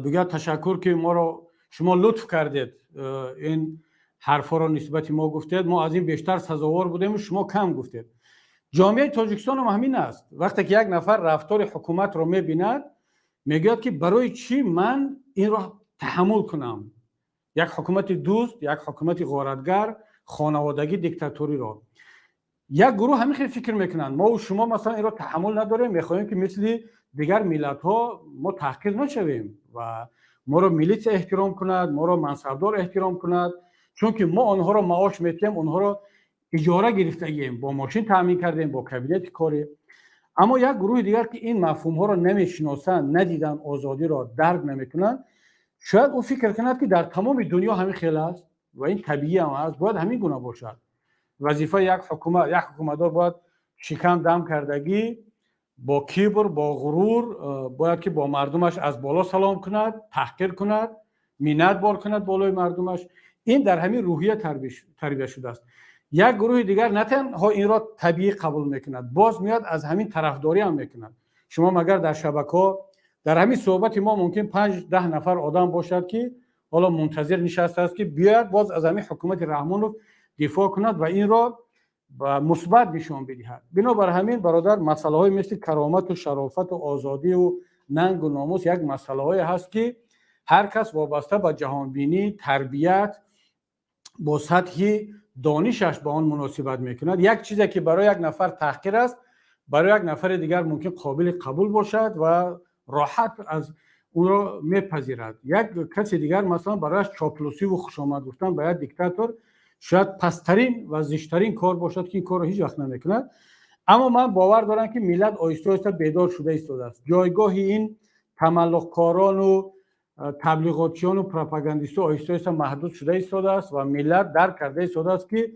بگه تشکر که ما رو شما لطف کردید، این حرفا رو نسبت ما گفتید، ما از این بیشتر سزاوار بودیم شما کم گفتید. جامعه تاجیکستان هم همین است. وقتی که یک نفر رفتار حکومت رو میبیند میگه که برای چی من این رو تحمل کنم، یک حکومت دوست، یک حکومت غارتگر، خانوادگی، دیکتاتوری رو. یک گروه همین خیلی فکر میکنند ما و شما مثلا این رو تحمل نداریم، میخوایم که مثل دیگر ملت ها ما تحقیر نشویم و ما رو ملیت احترام کند، ما رو منصبدار احترام کند، چون که ما آنها رو معاش میدیم، آنها رو اجاره گرفته ایم، با ماشین تامین کردیم، با کابینت کاری. اما یک گروه دیگر که این مفهوم ها رو نمیشناسند، ندیدن، آزادی را درک نمیکنند، شاید او فکر کند که در تمام دنیا همین خیلی است و این طبیعی هم است، باید همین گونه باشد. وظیفه یک حکومتدار باید شکم دم کردگی، با کبر، با غرور باید که با مردمش از بالا سلام کند، تحقیر کند، منت بار کند بالای مردمش. این در همین روحیه تربیت شده است. یک گروه دیگر نه تنها این را طبیعی قبول میکند، باز میاد از همین طرفداری هم میکند. شما مگر در شبکه‌ها در همین صحبت ما ممکن 5-10 نفر آدم باشد که حالا منتظر نشسته است که بیاد باز از همین حکومت رحمانوف دفاع کند و این را مثبت نشان بدهد. بنابر همین برادر، مسئله های مثل کرامت و شرافت و آزادی و ننگ و ناموس یک مسئله های هست که هر کس وابسته به جهانبینی، تربیت، با سطح دانشش با آن مناسبت میکند. یک چیزی که برای یک نفر تحقیر است، برای یک نفر دیگر ممکن قابل قبول باشد و راحت از اون را میپذیرد. یک کسی دیگر مثلا برایش چاپلوسی و خوشامد گفتن به یک دیکتاتور شاید پسترین و زشترین کار باشد که این کار را هیچ وقت نمیکند. اما من باور دارم که ملت آهسته آهسته بیدار شده ایستاده است. جایگاه این تملق‌کاران و تبلیغاتچیان و پروپاگاندیست‌ها آهسته آهسته محدود شده ایستاده است و ملت درک کرده ایستاده است که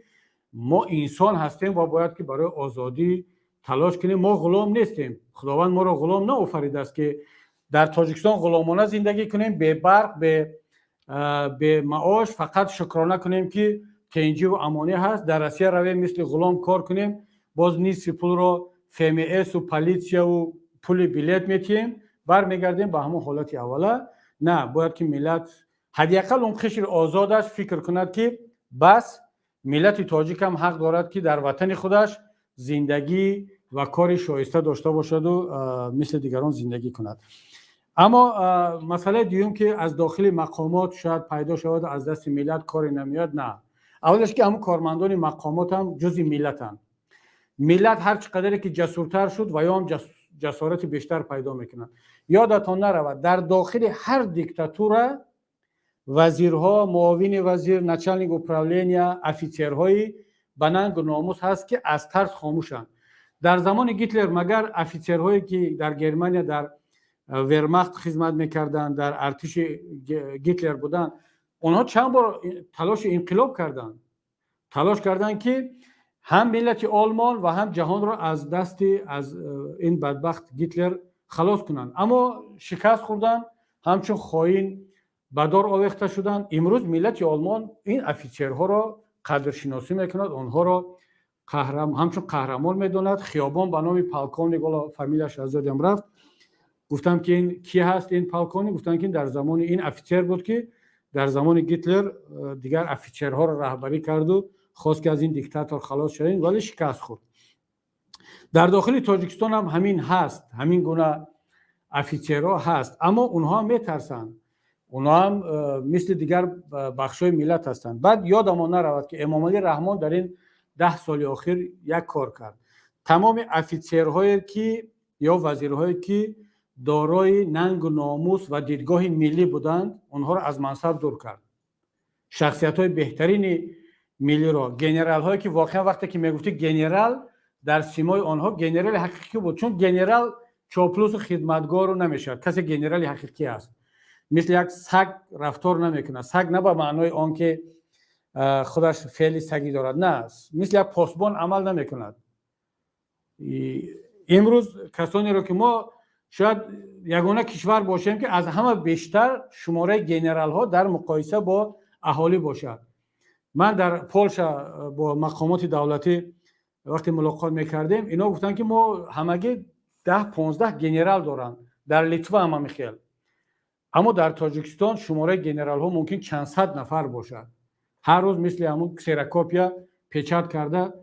ما انسان هستیم و باید که برای آزادی تلاش کنیم. ما غلام نیستیم. خداوند ما را غلام نآفریده است که در تاجیکستان غلامانه زندگی کنیم، به برق، به معاش، فقط شکرانه کنیم که تنجی و امانی هست. در روسیه رویم مثل غلام کار کنیم، باز نصف پول را FMS و پلیسیا و پول بلیت میتیم، برمیگردیم به همون حالت اوله. نه، باید که ملت حداقل اون قشر آزادش فکر کند که بس ملت تاجیک هم حق دارد که در وطن خودش زندگی و کار شایسته داشته باشد و مثل دیگران زندگی کند. اما مسئله دیوم که از داخل مقامات شاید پیدا شود از دست ملت کاری نمیاد. نه، اولش که همون کارمندان مقامات هم جزء ملتن. ملت هر چقدر که جسورتر شد و یا هم جسارت بیشتر پیدا میکنن. یادتان نرود در داخل هر دیکتاتور وزیرها، معاون وزیر، نچلنیک اپراولینیا، افیسرهای به ننگ و ناموس هست که از ترس خاموشند. در زمان هیتلر مگر افیسرهایی که در گرمانیا در ورماخت خدمت میکردند، در ارتش هیتلر بودند، اونها چند بار تلاش انقلاب کردند، تلاش کردند که هم ملت آلمان و هم جهان را از دست از این بدبخت هیتلر خلاص کنند، اما شکست خوردن، همچون خائن به دار آویخته شدند. امروز ملت آلمان این افیسرها را قدرشناسی میکند، آنها را همچون قهرمان میداند. خیابان به نام پالکونیک، والا فامیلش از یادم رفت، گفتم که این کی هست این پالکونیک، گفتن که در زمان این افیسر بود که در زمان هیتلر دیگر افیسرها را رهبری کرد و خواست که از این دیکتاتور خلاص شدن، ولی شکست خورد. در داخل تاجیکستان هم همین هست، همین گونه افیسرها هست، اما اونها هم میترسند، اونها هم مثل دیگر بخشای ملت هستند. بعد یادمان نرود که امام علی رحمان در این 10 سال اخیر یک کار کرد. تمام افیسرهایی که یا وزیرهایی که دارای ننگ و ناموس و دیدگاه ملی بودند، اونها را از منصب دور کرد. شخصیت‌های بهترین ملی را، گنرال هایی که واقعا وقتی که میگفتی گنرال در سیمای آنها گنرال حقیقی بود، چون گنرال چاپلوس و خدمتگار رو نمیشه. کسی گنرال حقیقی است، مثل یک سگ رفتار نمیکنه. سگ نه به معنای آن که خودش فعل سگی دارد، نه، مثل یک پاسبان عمل نمیکند. امروز کسانی رو که ما شاید یگانه کشور باشیم که از همه بیشتر شماره گنرال ها در مقایسه با اهالی باشد. من در پولشا با مقامات دولتی وقتی ملاقات میکردیم اینا گفتن که ما همگی 10-15 گنرال دارن، در لیتوا هم میخیل، اما در تاجیکستان شماره گنرال ها ممکن چند صد نفر باشد. هر روز مثل همون کسراکوپیا پیچات کرده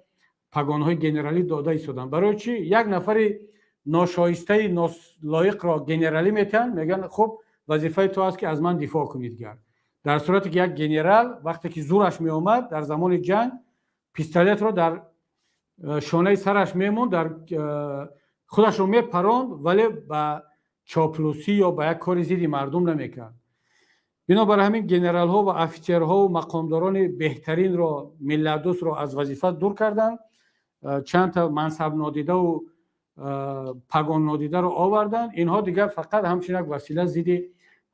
پگان های گنرالی داده ایستادن. برای چی؟ یک نفری ناشایسته نالایق را گنرالی میتن، میگن خب وظیفه تو است که از من دفاع کنید گرد. در صورتی که یک گنرال وقتی که زورش می آمد در زمان جنگ پیستولت را در شانه سرش میمون، در خودش رو میپراند، ولی با چاپلوسی یا با یک کار ضد مردم نمیکرد. بنابراین همین گنرال ها و افیسرها و مقامداران بهترین را ملت دوست را از وظیفه دور کردن، چند تا منصب نادیده و پگان نادیده رو آوردن. اینها دیگر فقط همچنین یک وسیله ضد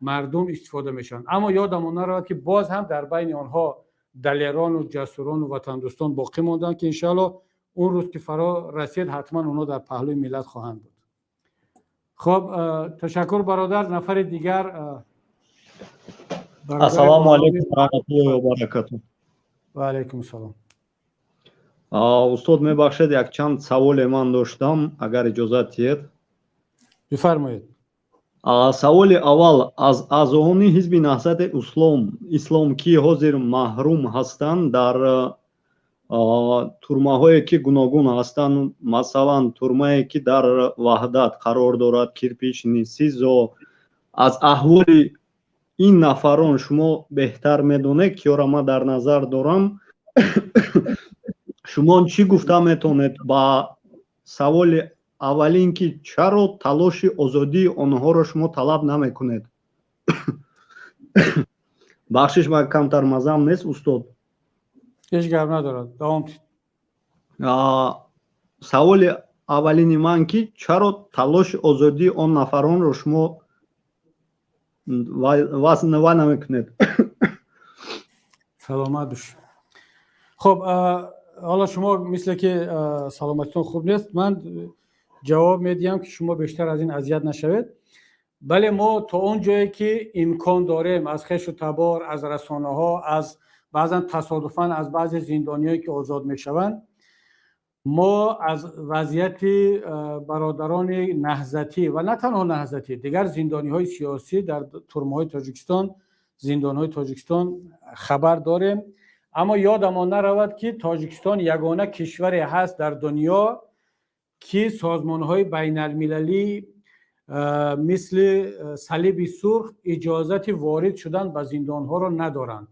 مردم استفاده میشن. اما یادمون نرود که باز هم در بین آنها دلیران و جسوران و وطن دوستان باقی موندن که انشالله اون روز که فرا رسید حتما اونها در پهلوی ملت خواهند بود. خب تشکر برادر. نفر دیگر. السلام علیکم و رحمت الله و برکاته. و علیکم السلام. استاد میبخشید یک چند سوال من داشتم اگر اجازه دید. بفرمایید. سوال اول از اعضایان حزب نهضت اسلام که حاضر محروم هستند در تورمهایی که گوناگون هستند، مثلا تورمه‌ای که در وحدت قرار دارد، کیرپیچ نیسیز، از احوال این نفران شما بهتر میدونید که ما در نظر دارم شما چی گفته میتونید با سوال اولین که چرا تلاش آزادی آنها را شما طلب نمیکنید؟ بخشش با کمتر مزم نیست استاد؟ هیچ گرم ندارد. دوام. سوال اولین من که چرا تلاش آزادی آن نفران را شما وزن نمیکنید؟ سلامت باشید. خب حالا شما مثل که سلامتتون خوب نیست، من جواب میدیم که شما بیشتر از این اذیت نشوید. بله، ما تا اون جایی که امکان داریم از خویش و تبار، از رسانه ها، از بعضا تصادفاً از بعضی زندانیایی که آزاد میشوند، ما از وضعیت برادران نهضتی و نه تنها نهضتی دیگر زندانی های سیاسی در تورمه‌های تاجیکستان، زندان های تاجیکستان خبر داریم. اما یادمان نرود که تاجیکستان یگانه کشوری هست در دنیا که سازمان های بین المللی مثل صلیب سرخ اجازت وارد شدن به زندان ها را ندارند.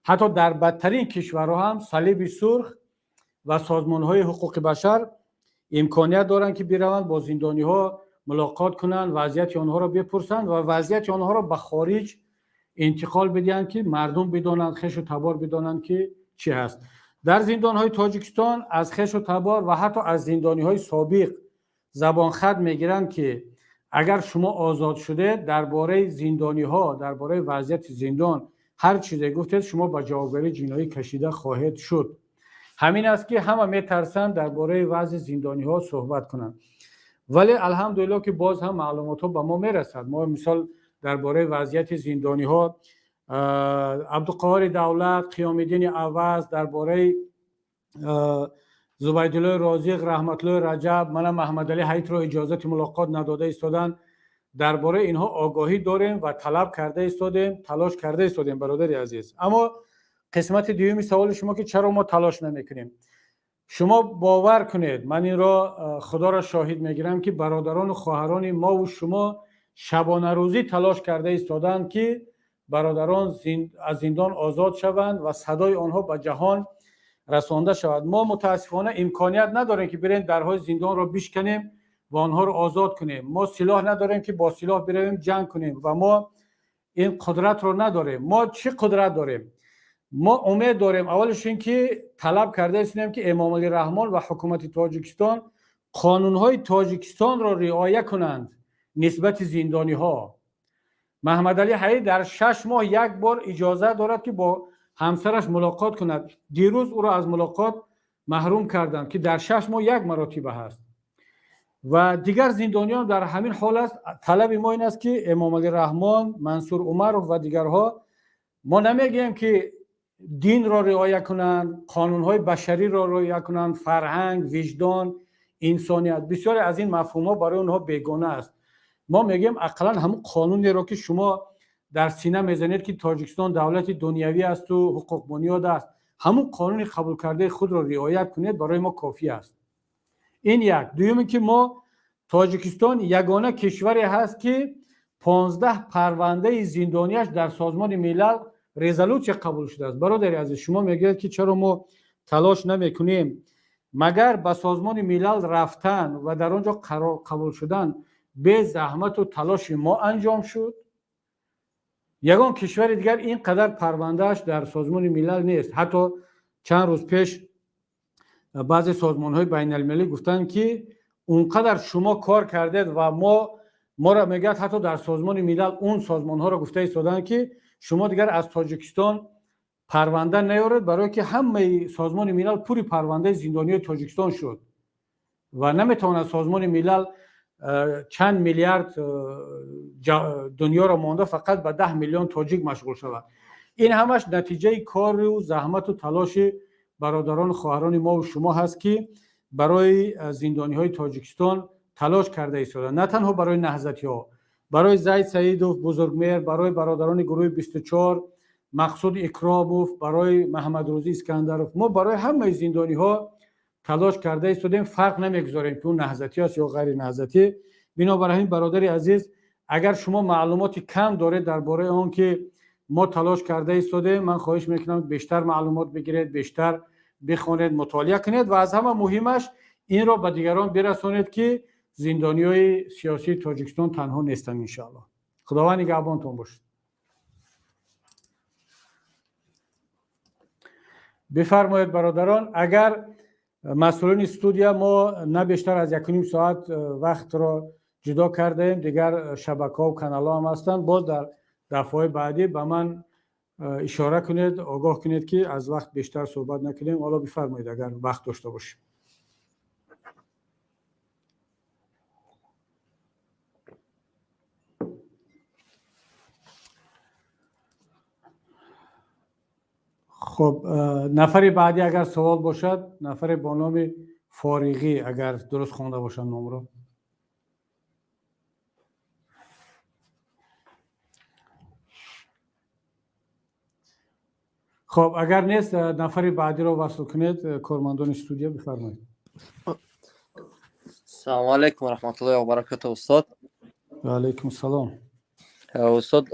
حتی در بدترین کشورها هم صلیب سرخ و سازمان های حقوق بشر امکانیت دارند که بروند با زندانی ها ملاقات کنند، وضعیت آنها را بپرسند و وضعیت آنها را به خارج انتقال بدهند که مردم بدانند، خویش و تبار بدانند که چی هست. در زندان های تاجیکستان از خویش و تبار و حتی از زندانی های سابق زبان خط میگیرند که اگر شما آزاد شده درباره زندانی ها، درباره وضعیت زندان هر چیزی گفتید شما به جوابگری جنایی کشیده خواهید شد. همین است که همه میترسند درباره وضع زندانی ها صحبت کنند. ولی الحمدلله که باز هم معلومات ها به ما میرسد. ما مثال درباره وضعیت زندانی ها عبدالقاهر دولت، قیام الدین عوض، درباره زبیدالله رازق، رحمت الله رجب، من محمد علی حیات را اجازه ملاقات نداده ایستادن. درباره اینها آگاهی داریم و طلب کرده ایستادیم، تلاش کرده ایستادیم برادر عزیز. اما قسمت دوم سوال شما که چرا ما تلاش نمیکنیم، شما باور کنید، من این را خدا را شاهد میگیرم که برادران و خواهران ما و شما شبانه روزی تلاش کرده ایستادند که برادران از زندان آزاد شوند و صدای آنها به جهان رسانده شود. ما متاسفانه امکانیت نداریم که بریم درهای زندان را بشکنیم و آنها را آزاد کنیم. ما سلاح نداریم که با سلاح برویم جنگ کنیم و ما این قدرت را نداریم. ما چه قدرت داریم؟ ما امید داریم اولش این که طلب کرده هستیم که امام علی رحمان و حکومت تاجیکستان قانونهای تاجیکستان را رعایت کنند نسبت زندانی ها. محمد علی حیات در 6 ماه یک بار اجازه دارد که با همسرش ملاقات کند. دیروز او را از ملاقات محروم کردند که در 6 ماه 1 مرتبه هست و دیگر زندانیان در همین حال است. طلب ما این است که امام علی رحمان، منصور عمرov و دیگرها، ما نمیگیم که دین را رعایت کنند، قانون‌های بشری را رعایت کنند، فرهنگ، وجدان، انسانیت، بسیاری از این مفهوم‌ها برای اونها بیگانه است. ما میگیم اقلا همون قانونی را که شما در سینه میزنید که تاجیکستان دولت دنیوی است و حقوق بنیاد است، همون قانون قبول کرده خود را رعایت کنید، برای ما کافی است. این یک. دوم که ما تاجیکستان یگانه کشوری هست که 15 پرونده زندانیش در سازمان ملل رزولوچه قبول شده است. برادر عزیز، شما میگید که چرا ما تلاش نمیکنیم؟ مگر به سازمان ملل رفتن و در آنجا قرار قبول شدن به زحمت و تلاش ما انجام شد؟ یگان کشور دیگر اینقدر پروندهش در سازمان ملل نیست. حتی چند روز پیش بعضی سازمان‌های بین المللی گفتن که اونقدر شما کار کردید و ما را میگید حتی در سازمان ملل اون سازمان‌ها را گفته ایستادن که شما دیگر از تاجیکستان پرونده نیارید، برای که همه سازمان ملل پوری پرونده زندانی تاجیکستان شد و نمیتواند سازمان ملل چند میلیارد دنیا را مانده فقط به 10 میلیون تاجیک مشغول شود. این همش نتیجه کار و زحمت و تلاش برادران خواهران ما و شما هست که برای زندانی های تاجیکستان تلاش کرده ایستادند. نه تنها برای نهضتی ها، برای زید سعیدوف بزرگمهر، برای برادران گروه 24، مقصود اکراموف، برای محمد روزی اسکندروف، ما برای همه زندانی ها تلاش کرده ایستادیم. فرق نمیگذاریم که اون نهضتی است یا غیر نهضتی. بنابراین برادر عزیز، اگر شما معلومات کم دارید درباره آن که ما تلاش کرده ایستادیم، من خواهش میکنم بیشتر معلومات بگیرید، بیشتر بخونید، مطالعه کنید و از همه مهمش این را به دیگران برسانید که زندانیای سیاسی تاجیکستان تنها نیستند. ان شاء الله. خداوند نگهبانتون باشد. بفرمایید برادران. اگر مسئولین استودیو ما نه بیشتر از 1.5 ساعت وقت را جدا کردیم، دیگر شبکه‌ها و کانال‌ها هم هستند، باز در دفعه بعدی به من اشاره کنید، آگاه کنید که از وقت بیشتر صحبت نکنیم. حالا بفرمایید اگر وقت داشته باشیم. خب نفر بعدی اگر سوال باشد، نفر با نام فارغی اگر درست خوانده باشن نام را. خب اگر نیست نفر بعدی را وصل کنید. کارمندان استودیو بفرمایید. سلام علیکم و رحمت الله و برکاته استاد. و علیکم السلام. استاد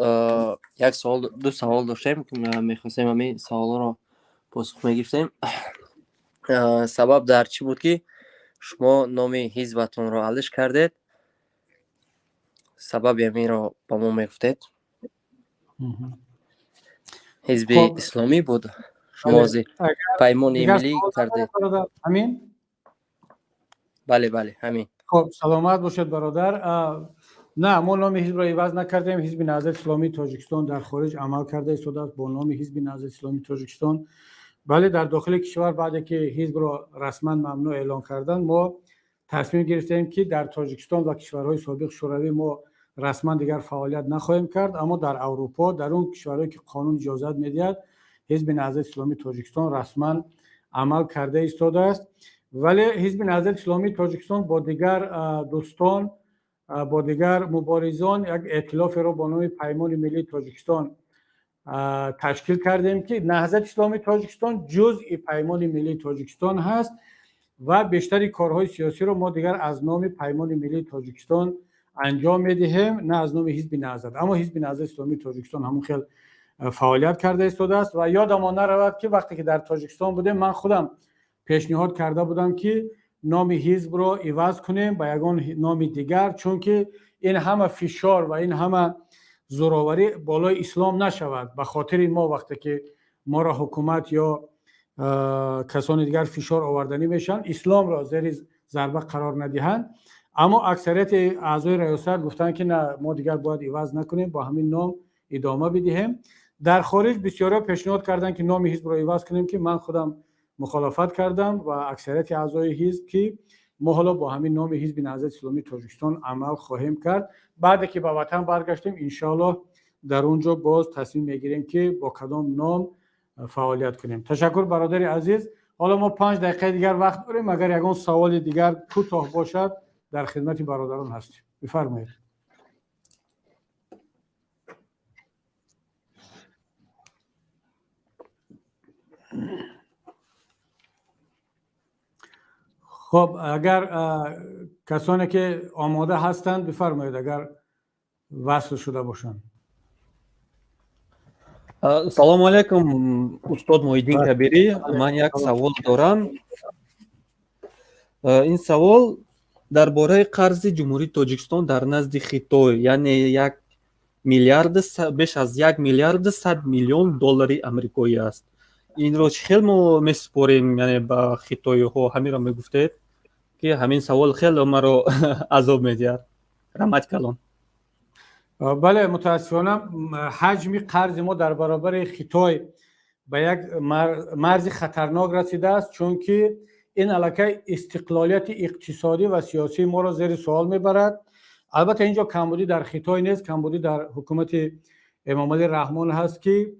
یک سوال، دو سوال داشتیم که میخواستیم همین سوالا را پاسخ میگیریم. سبب در چی بود که شما نام حزبتون را علش کردید؟ سبب همین را با ما میگفتید؟ حزب اسلامی بود، شما از پیمان ملی کردید. همین؟ بله بله همین. خب سلامت باشید برادر. نه، ما نام حزب را عوض نکردیم. حزب نهضت اسلامی تاجیکستان در خارج عمل کرده است با نام حزب نهضت اسلامی تاجیکستان. بله، در داخل کشور بعد که حزب را رسما ممنوع اعلان کردن، ما تصمیم گرفتیم که در تاجیکستان و کشورهای سابق شوروی ما رسما دیگر فعالیت نخواهیم کرد، اما در اروپا، در اون کشورهایی که قانون اجازت میدهد، حزب نهضت اسلامی تاجیکستان رسما عمل کرده ایستاده است. ولی حزب نهضت اسلامی تاجیکستان با دیگر دوستان، با دیگر مبارزان یک ائتلاف را با نام پیمان ملی تاجیکستان تشکیل کردیم که نهضت اسلامی تاجیکستان جزء پیمان ملی تاجیکستان هست و بیشتری کارهای سیاسی را ما دیگر از نام پیمان ملی تاجیکستان انجام میدهیم، نه از نام حزب نهضت. اما حزب نهضت اسلامی تاجیکستان همون خیلی فعالیت کرده ایستاده است و یادمان نرود که وقتی که در تاجیکستان بودیم من خودم پیشنهاد کرده بودم که نام حزب را عوض کنیم به یگان نام دیگر، چون که این همه فشار و این همه زوراوری بالای اسلام نشود. به خاطر ما وقتی که ما را حکومت یا کسان دیگر فشار آوردنی میشن، اسلام را زیر ضربه قرار ندهند. اما اکثریت اعضای ریاست گفتن که نه، ما دیگر باید عوض نکنیم، با همین نام ادامه بدهیم. در خارج بسیارا پیشنهاد کردن که نام حزب رو عوض کنیم که من خودم مخالفت کردم و اکثریت اعضای حزب که ما حالا با همین نام حزب نهضت اسلامی تاجیکستان عمل خواهیم کرد. بعد که به وطن برگشتیم انشاءالله در اونجا باز تصمیم میگیریم که با کدام نام فعالیت کنیم. تشکر برادر عزیز. حالا ما 5 دقیقه دیگر وقت داریم، اگر یگان سوال دیگر کوتاه باشد در خدمت برادران هستیم. بفرمایید. خب اگر کسانی که آماده هستند بفرمایید اگر وصل شده باشند. салому алайкум устод Муҳиддин Кабирӣ. Ман як савол дорам. Ин савол дар бораи қарзи Ҷумҳурии Тоҷикистон дар назди Хитой, яъне беш аз 1 миллиард 100 миллион доллари амрикоӣ аст. Инро чӣ хел мо месупорем яъне ба хитоиҳо? Ҳаминро мегуфтед ки ҳамин савол хеле маро азоб медиҳад. Раҳмати калон. بله متاسفانه حجم قرض ما در برابر خیتای به یک مرز خطرناک رسیده است، چون که این علاقه استقلالیت اقتصادی و سیاسی ما را زیر سوال میبرد. البته اینجا کمبودی در خیتای نیست، کمبودی در حکومت امام علی رحمان هست که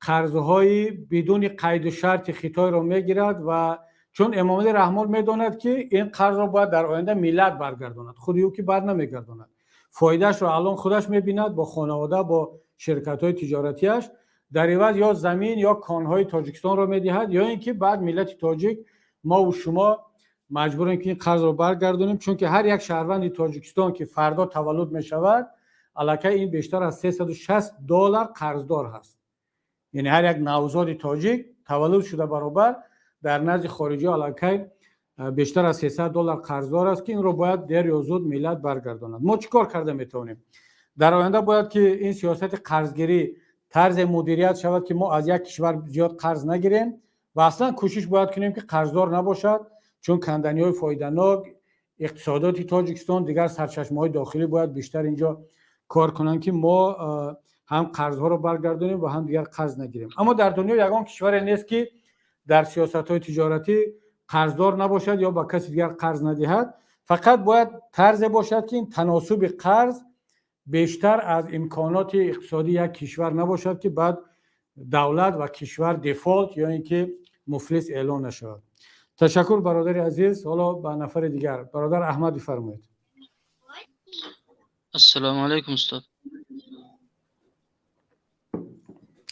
قرضهای بدون قید و شرط خیتای را میگیرد و چون امام علی رحمان میداند که این قرض را باید در آینده ملت برگرداند، خودی او که بر نمیگرداند، فایدهش رو الان خودش میبیند با خانواده، با شرکت های تجارتیش، در عوض یا زمین یا کانهای تاجیکستان رو میدهد، یا اینکه بعد ملت تاجیک ما و شما مجبوریم که این قرض رو برگردونیم، چون که هر یک شهروند تاجیکستان که فردا تولد میشود الکی این بیشتر از $360 قرضدار هست. یعنی هر یک نوزاد تاجیک تولد شده برابر در نزد خارجی الکی بیشتر از $300 قرضدار است که این رو باید دیر یا زود ملت برگرداند. ما چیکار کرده میتونیم؟ در آینده باید که این سیاست قرضگیری طرز مدیریت شود که ما از یک کشور زیاد قرض نگیریم و اصلا کوشش باید کنیم که قرضدار نباشد، چون کندنی‌های فایده‌ناک اقتصادات تاجیکستان دیگر سرچشمه‌های داخلی باید بیشتر اینجا کار کنند که ما هم قرض‌ها رو برگردونیم و هم دیگر قرض نگیریم. اما در دنیا یگان کشور نیست که در سیاست‌های تجارتی قرضدار نباشد یا با کسی دیگر قرض ندهد. فقط باید طرز باشد که این تناسب قرض بیشتر از امکانات اقتصادی یک کشور نباشد که بعد دولت و کشور دیفالت یا اینکه مفلس اعلان نشود. تشکر برادر عزیز. حالا با نفر دیگر برادر احمد بفرمایید. السلام علیکم استاد.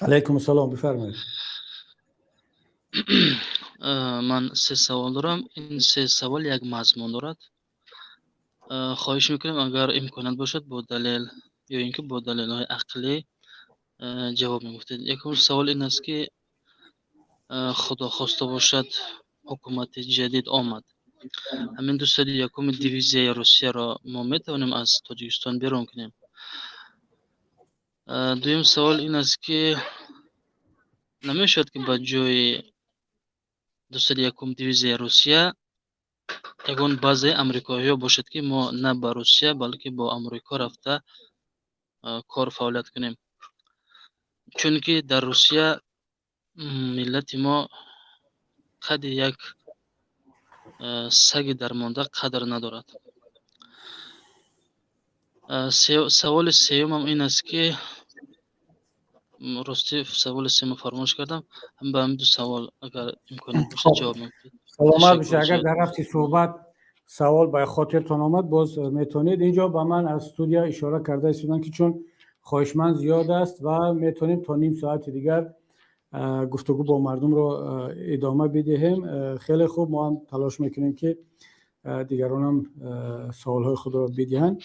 علیکم السلام، بفرمایید. من 3 سوال دارم. این 3 سوال یک مضمون دارد. خواهش میکنم اگر امکانات باشد با دلیل یا اینکه با دلیل‌های عقلی جواب میگفتید. یکم سوال این است که خدا خواسته باشد حکومت جدید آمد، همین 201 دیویزیه روسیه را ما میتونیم از تاجیکستان بیرون کنیم. دویم سوال این است که نمیشد که با جای 201 دیویزیه روسیه یگان بعضی امریکایی ها باشد که ما نه با روسیه بلکه با امریکا رفته کار فعالیت کنیم، چون که در روسیه ملت ما قد یک سگ درمانده قدر ندارد. سوال سوم هم این است که راستی سوال سوم فراموش کردم، هم به هم 2 سوال اگر امکانات باشه جواب میدید. سلامت بشه. اگر در رفتی صحبت سوال به خاطرتان آمد باز میتونید. اینجا به من از استودیو اشاره کرده ایستادن که چون خواهشمند زیاد است و میتونیم تا نیم ساعت دیگر گفتگو با مردم رو ادامه بدهیم. خیلی خوب، ما هم تلاش میکنیم که دیگران هم سوالهای خود رو بدهند.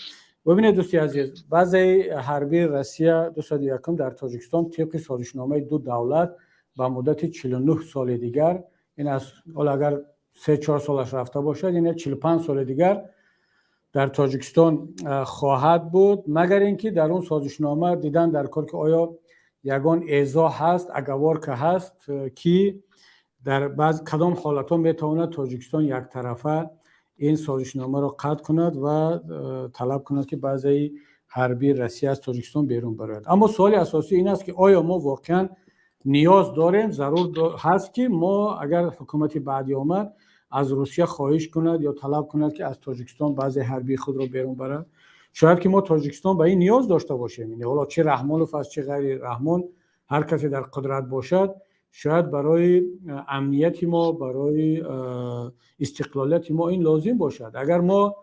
ببینید دوستی عزیز، بعضی حربی روسیه 201 در تاجیکستان طبق سازشنامه 2 دولت با مدت 49 سال دیگر، این از حالا اگر 3-4 سالش رفته باشد یعنی 45 سال دیگر در تاجیکستان خواهد بود، مگر اینکه در اون سازشنامه دیدن در کار که آیا یگان اعضا هست، اگوار که هست که در بعض کدام حالت ها میتواند تاجیکستان یک طرفه این سازشنامه را قطع کند و طلب کند که بعضی حربی روسیه از تاجیکستان بیرون برود. اما سوال اساسی این است که آیا ما واقعا نیاز داریم، ضرور هست که ما اگر حکومت بعدی آمد از روسیه خواهش کند یا طلب کند که از تاجیکستان بعضی حربی خود را بیرون برد؟ شاید که ما تاجیکستان به این نیاز داشته باشیم. یعنی حالا چه رحمانوف است چه غیر رحمان، هر کسی در قدرت باشد، شاید برای امنیت ما، برای استقلالیت ما این لازم باشد. اگر ما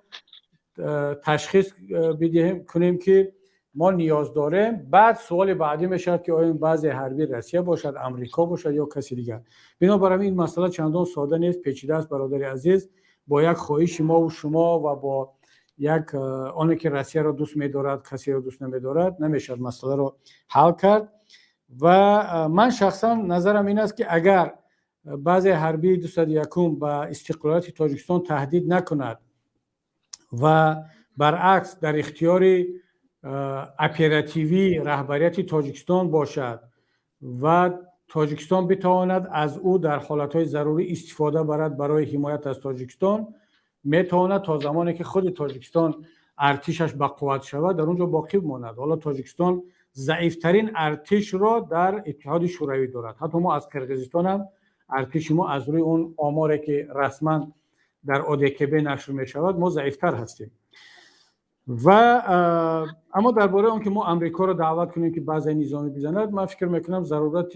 تشخیص بدهیم کنیم که ما نیاز داریم، بعد سوال بعدی میشد که آیا بعضی حربی روسیه باشد، امریکا باشد یا کسی دیگر. بنابراین این مسئله چندان ساده نیست، پیچیده است برادر عزیز. با یک خواهش ما و شما و با یک آنی که روسیه را دوست می‌دارد کسی را دوست نمی‌دارد نمیشد مسئله را حل کرد. و من شخصا نظرم این است که اگر بعضی حربی 201 به استقلالیت تاجیکستان تهدید نکند و برعکس در اختیار اپراتیوی رهبریت تاجیکستان باشد و تاجیکستان بتواند از او در حالتهای ضروری استفاده برد برای حمایت از تاجیکستان، میتواند تا زمانی که خود تاجیکستان ارتشش به قوت شود در اونجا باقی بماند. حالا تاجیکستان ضعیفترین ارتش را در اتحاد شوروی دارد. حتی ما از قرقیزستان هم ارتش ما از روی اون آماری که رسما در ODKB نشر می شود ما ضعیفتر هستیم. و اما درباره اون که ما امریکا را دعوت کنیم که بعضی نظامی بزند، من فکر میکنم ضرورت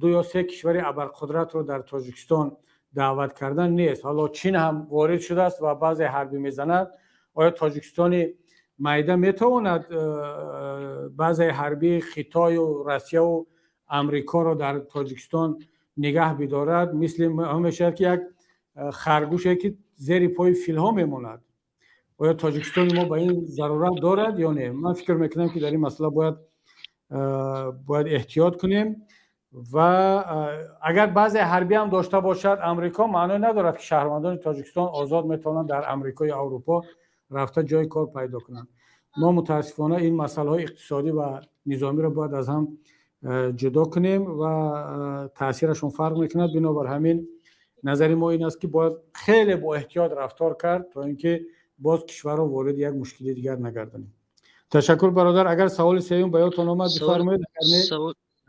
2 یا 3 کشور ابرقدرت رو در تاجیکستان دعوت کردن نیست. حالا چین هم وارد شده است و بعضی حربی میزند. آیا تاجیکستان میده میتواند بعضی حربی خیتای و روسیه و امریکا را در تاجیکستان نگه بدارد؟ مثل همیشه که یک خرگوشی که زیر پای فیل ها میماند. آیا تاجیکستان ما به این ضرورت دارد یا نه؟ من فکر میکنم که در این مسئله باید احتیاط کنیم. و اگر بعضی حربی هم داشته باشد امریکا، معنی ندارد که شهروندان تاجیکستان آزاد میتونن در امریکا یا اروپا رفته جای کار پیدا کنند. ما متاسفانه این مسائل های اقتصادی و نظامی را باید از هم جدا کنیم و تاثیرشون فرق میکند. بنابر همین نظر ما این است که باید خیلی با احتیاط رفتار کرد تا اینکه باز کشور را وارد یک مشکل دیگر نگردانیم. تشکر برادر. اگر سوال سوم بیاتون آمد بفرمایید.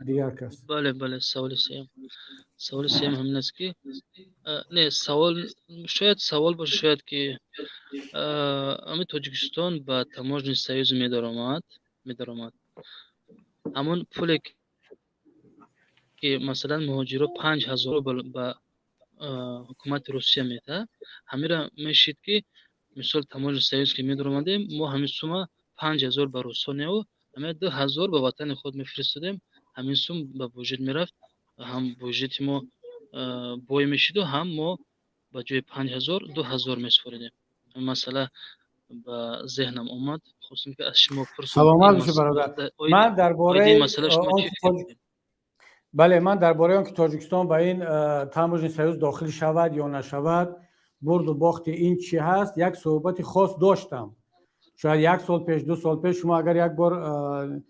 دیگر کس. بله سوال سوم همین است که نه شاید سوال باشه، شاید که اما تاجیکستان با تماجن سویز می‌دارد همون پولی که مثلا مهاجرا 5000 به حکومت روسیه میده، همین را میشید که مثال تماجن سویز که می‌داریم ما همین سوم 5000 به روسیه و همین 2000 به وطن خود میفرستادیم. همین سوم به بودجه میرفت، هم بودجه ما بوی میشید و هم ما با جای 5000 2000 میسپردیم. مثلا به ذهنم اومد، خصوصا که از شما پرسیدم. سلامت باشید برادر. من درباره من درباره آنکه تاجیکستان با این تماجن سویز داخل شود یا نشود، برد و باخت این چی هست، یک صحبت خاص داشتم. شاید 1 سال پیش 2 سال پیش شما اگر یک بار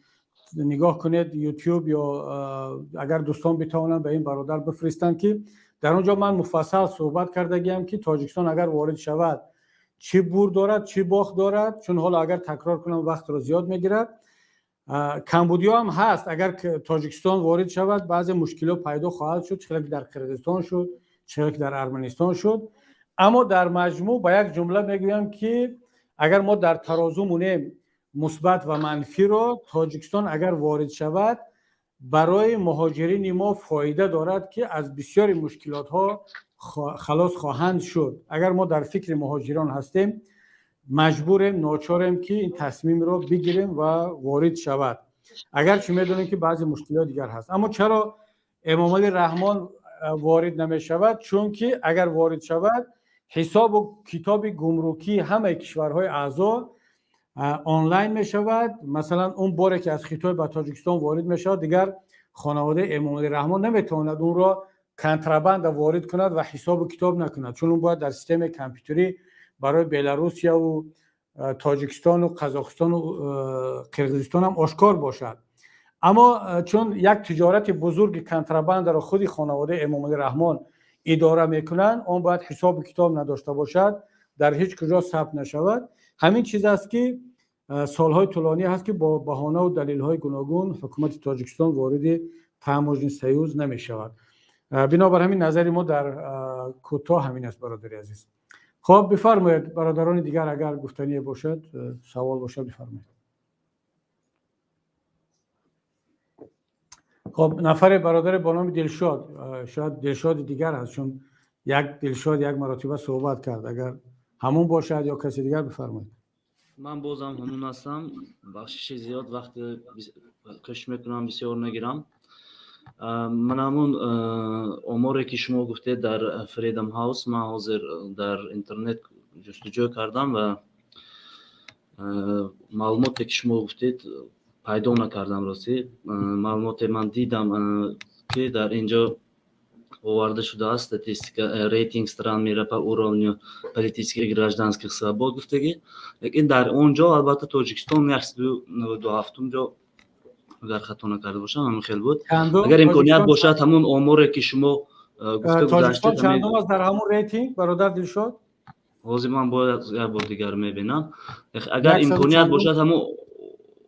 نگاه کنید یوتیوب یا اگر دوستان بتوانند به این برادر بفرستند که در اونجا من مفصل صحبت کردم که تاجیکستان اگر وارد شود چی برد دارد چی باخت دارد. چون حالا اگر تکرار کنم وقت رو زیاد میگیرد. کمبودیا هم هست، اگر تاجیکستان وارد شود بعضی مشکلات پیدا خواهد شد، چه در قرقیزستان شد چه در ارمنستان شد. اما در مجموع با یک جمله میگویم که اگر ما در ترازو مونیم مثبت و منفی رو، تاجیکستان اگر وارد شود برای مهاجرین ما فایده دارد که از بسیاری مشکلات ها خلاص خواهند شد. اگر ما در فکر مهاجران هستیم مجبوریم ناچاریم که این تصمیم رو بگیریم و وارد شود، اگر چه میدونیم که بعضی مشکلات دیگر هست. اما چرا امام علی رحمان وارد نمی شود؟ چون که اگر وارد شود حساب و کتاب گمرکی همه کشورهای اعضا آنلاین می شود. مثلا اون باره که از خطای به تاجیکستان وارد می شود دیگر خانواده امام علی رحمان نمیتواند اون را کنترابند وارد کند و حساب و کتاب نکند، چون اون باید در سیستم کامپیوتری برای بلاروسیه و تاجیکستان و قزاقستان و قرقیزستان هم آشکار باشد. اما چون یک تجارت بزرگ کنترابند را خودی خانواده امام علی رحمان اداره میکنن، اون باید حساب و کتاب نداشته باشد، در هیچ کجا ثبت نشود. همین چیز است که سالهای طولانی هست که با بهانه و دلیل‌های گوناگون حکومت تاجیکستان وارد تماجن سیوز نمی شود. بنابر همین نظری ما در کوتاه همین است برادر عزیز. خب بفرمایید برادران دیگر اگر گفتنی باشد سوال باشد بفرمایید. خب نفر برادر با نام دلشاد، شاید دلشاد دیگر هست چون یک دلشاد یک مرتبه صحبت کرد، اگر همون باشد یا کسی دیگر بفرمایید. من بازم همون هستم، بخشش زیاد وقت کش میکنم بسیار نگیرم. من همون اموری که شما گفتید در فریدم هاوس من حاضر در اینترنت جستجو کردم و معلوماتی که شما گفتید پیدا نکردم. راستی معلومات من دیدم که در اینجا آورده شده است статистика рейтинг стран мира по уровню политических и гражданских свобод гуфтаги, лекин дар онҷо албатта Тоҷикистон 197 ҷо агар хато накарда бошам ҳамин хел буд. Агар имконият бошад ҳамун оморе ки шумо гуфта гузаштед чандум аст дар ҳамун рейтинг бародар Дилшод? ҳозир ман бояд як бор дигар мебинам. Агар имконият бошад ҳамун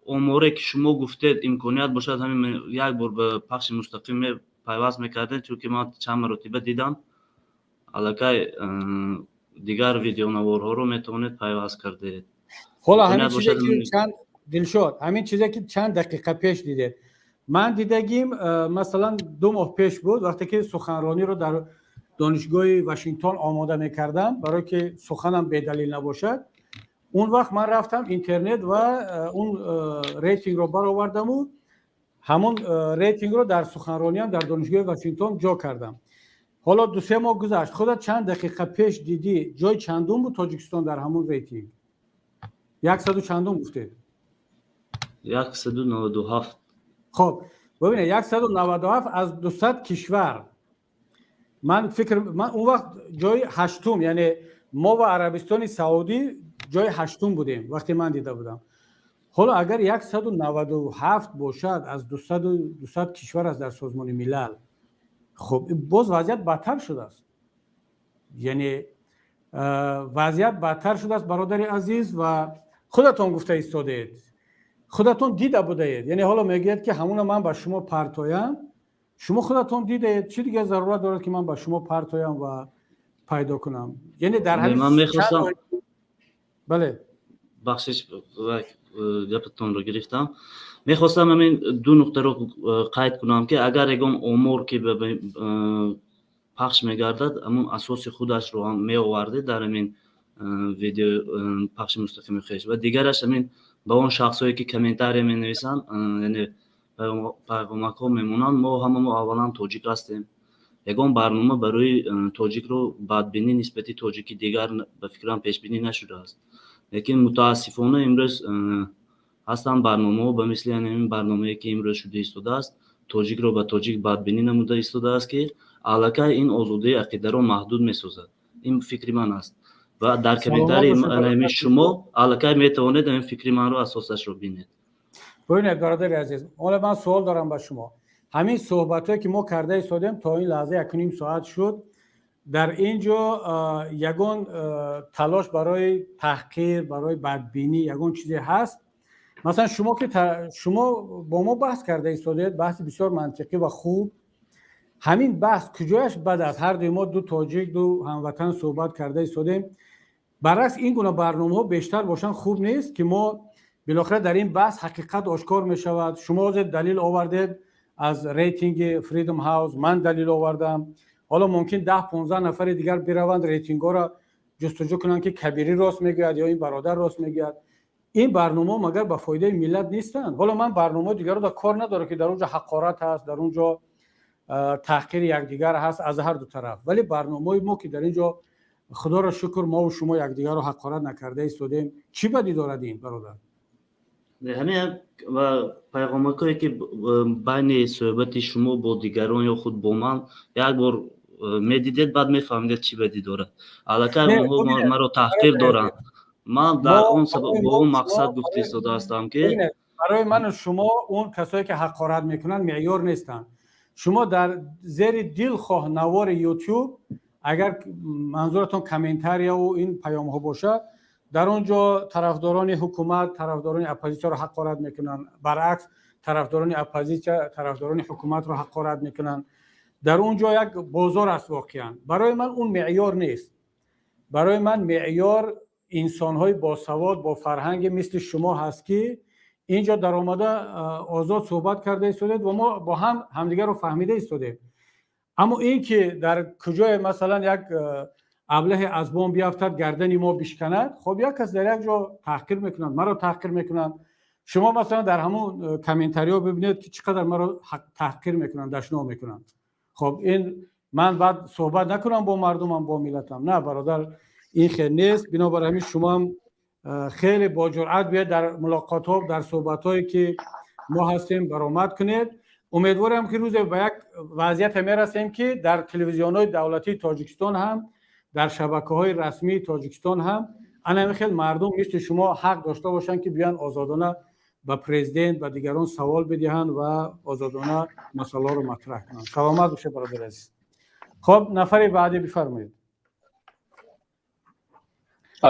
оморе ки шумо гуфтед имконият бошад ҳамин як бор ба пахши мустақим пайваст мекардед, чунки ман чанд маротиба дидам аллакай дигар видеонаворҳоро метавонед пайваст кардед. хола ҳамин чизе ки чанд Дилшод ҳамин чизе ки чанд дақиқа пеш дидед, ман дидагим масалан 2 моҳ пеш буд вақте ки суханрониро дар донишгоҳи Вашингтон омода мекардам барое ки суханам бедалил набошад. اون وقت من رفتم اینترنت و اون ریتینگ رو برآوردم و همون ریتینگ رو در سخنرانیم در دانشگاه واشنگتن جا کردم. حالا 2-3 ماه گذشت، خودت چند دقیقه پیش دیدی جای چندم بود تاجیکستان در همون ریتینگ؟ 100 چندم گفته؟ 197. خب ببینید 197 از 200 کشور. من اون وقت جای 8م، یعنی ما و عربستان سعودی جای 8م بودیم وقتی من دیده بودم. حالا اگر 197 باشد از 200 کشور است در سازمان ملل، خب باز وضعیت بدتر شده است. یعنی وضعیت بدتر شده است برادر عزیز و خودتون گفته ایستادید، خودتون دیده بودید. یعنی حالا میگید که همون من با شما پرتایم، شما خودتون دیدید، چی دیگه ضرورت داره که من با شما پرتایم و پیدا کنم؟ یعنی در همین من میخواستم بله بخشش گپتون رو گرفتم. میخواستم همین 2 نقطه رو قید کنم که اگر یکم امور که پخش میگردد همون اساس خودش رو هم می آورده در همین ویدیو پخش مستقیم خیش و دیگرش همین با اون شخصایی که کامنتاری می نویسن، یعنی پیغامک ها میمونن ما همون اولا تاجیک هستیم. یگان برنامه برای تاجیک رو بدبینی نسبتی تاجیکی دیگر به فکرم پیش بینی نشده است. لیکن متاسفانه امروز هستن برنامه به مثل این برنامه‌ای که امروز شده ایستاده است، تاجیک رو به تاجیک بدبینی نموده ایستاده است که الکای این آزادی عقیده رو محدود می‌سازد. این فکر من است و در کامنتاری شما الکای میتوانید این فکر من رو اساسش رو ببینید. ببینید برادر عزیز، حالا من سوال دارم با شما. همین صحبتایی که ما کرده ایستادیم تا این لحظه 1.5 ساعت شد، در اینجا یگان تلاش برای تحقیر، برای بدبینی یگان چیزی هست؟ مثلا شما با ما بحث کرده ایستادید، بحث بسیار منطقی و خوب. همین بحث کجایش بد است؟ هر دوی ما 2 تاجیک 2 هموطن صحبت کرده ایستادیم. برعکس این گونه برنامه‌ها بیشتر باشن خوب نیست که ما بالاخره در این بحث حقیقت آشکار می شود. شما دلیل آوردید از ریتینگ فریدم هاوس، من دلیل آوردم. حالا ممکن 10-15 نفر دیگر بروند ریتینگ ها را جستجو کنند که کبیری راست میگوید یا این برادر راست میگوید. این برنامه مگر به فایده ملت نیستند؟ حالا من برنامه دیگر رو کار نداره که در اونجا حقارت هست، در اونجا تحقیر یکدیگر هست از هر دو طرف، ولی برنامه ما که در اینجا خدا را شکر ما و شما یکدیگر رو حقارت نکرده ایستادیم، چی بدی دارد این برادر؟ همین و پیغامکایی که بین صحبت شما با دیگران یا خود با من یک بار میدیدید بعد میفهمیدید چی بدی دارد. الکای اونها مرا تحقیر دارن. من در اون سبب با اون مقصد گفته ایستاده هستم که برای من و شما اون کسایی که حقارت میکنن معیار نیستن. شما در زیر دلخواه نوار یوتیوب اگر منظورتون کامنتاری و این پیام ها باشه، дар он ҷо тарафдорони ҳукумат тарафдорони оппозитсияро ҳақорат мекунанд, баръакс тарафдорони оппозитсия тарафдорони ҳукуматро ҳақорат мекунанд. дар он ҷо як бозор аст воқеан. барои ман он меъёр нест. барои ман меъёр инсонҳои босавод бо фарҳанге мисли шумо ҳаст ки инҷо даромада озод суҳбат карда истодед ва мо бо ҳам ҳамдигарро фаҳмида истодем. аммо ин ки дар куҷое масалан як аблаҳе аз бом биафтад гардани мо бишканад, хоб як кас дар як ҷо таҳқир мекунад, маро таҳқир мекунанд. шумо масалан дар ҳамон комментариҳо бибинед ки чӣ қадар маро таҳқир мекунанд, дашно мекунанд. хоб ин ман баъд суҳбат накунам бо мардумам, бо миллатам. Не бародар, ин хел нест. бинобар ҳамин шумо ҳам хеле боҷуръат биед дар мулоқотҳо, дар суҳбатҳое ки мо ҳастем баромад кунед. умедворам ки рӯзе ба як вазъияте мерасем ки дар телевизионҳои давлатии Тоҷикистон ҳам, дар шабакаҳои расмии Тоҷикистон ҳам ана ҳамин хел мардум мисли шумо ҳақ дошта бошанд ки биёянд озодона ба президент ба дигарон савол бидиҳанд ва озодона масъалаҳоро матраҳ кунанд. саломат бошед бародари азиз. хоб, нафари баъдӣ бифармоед.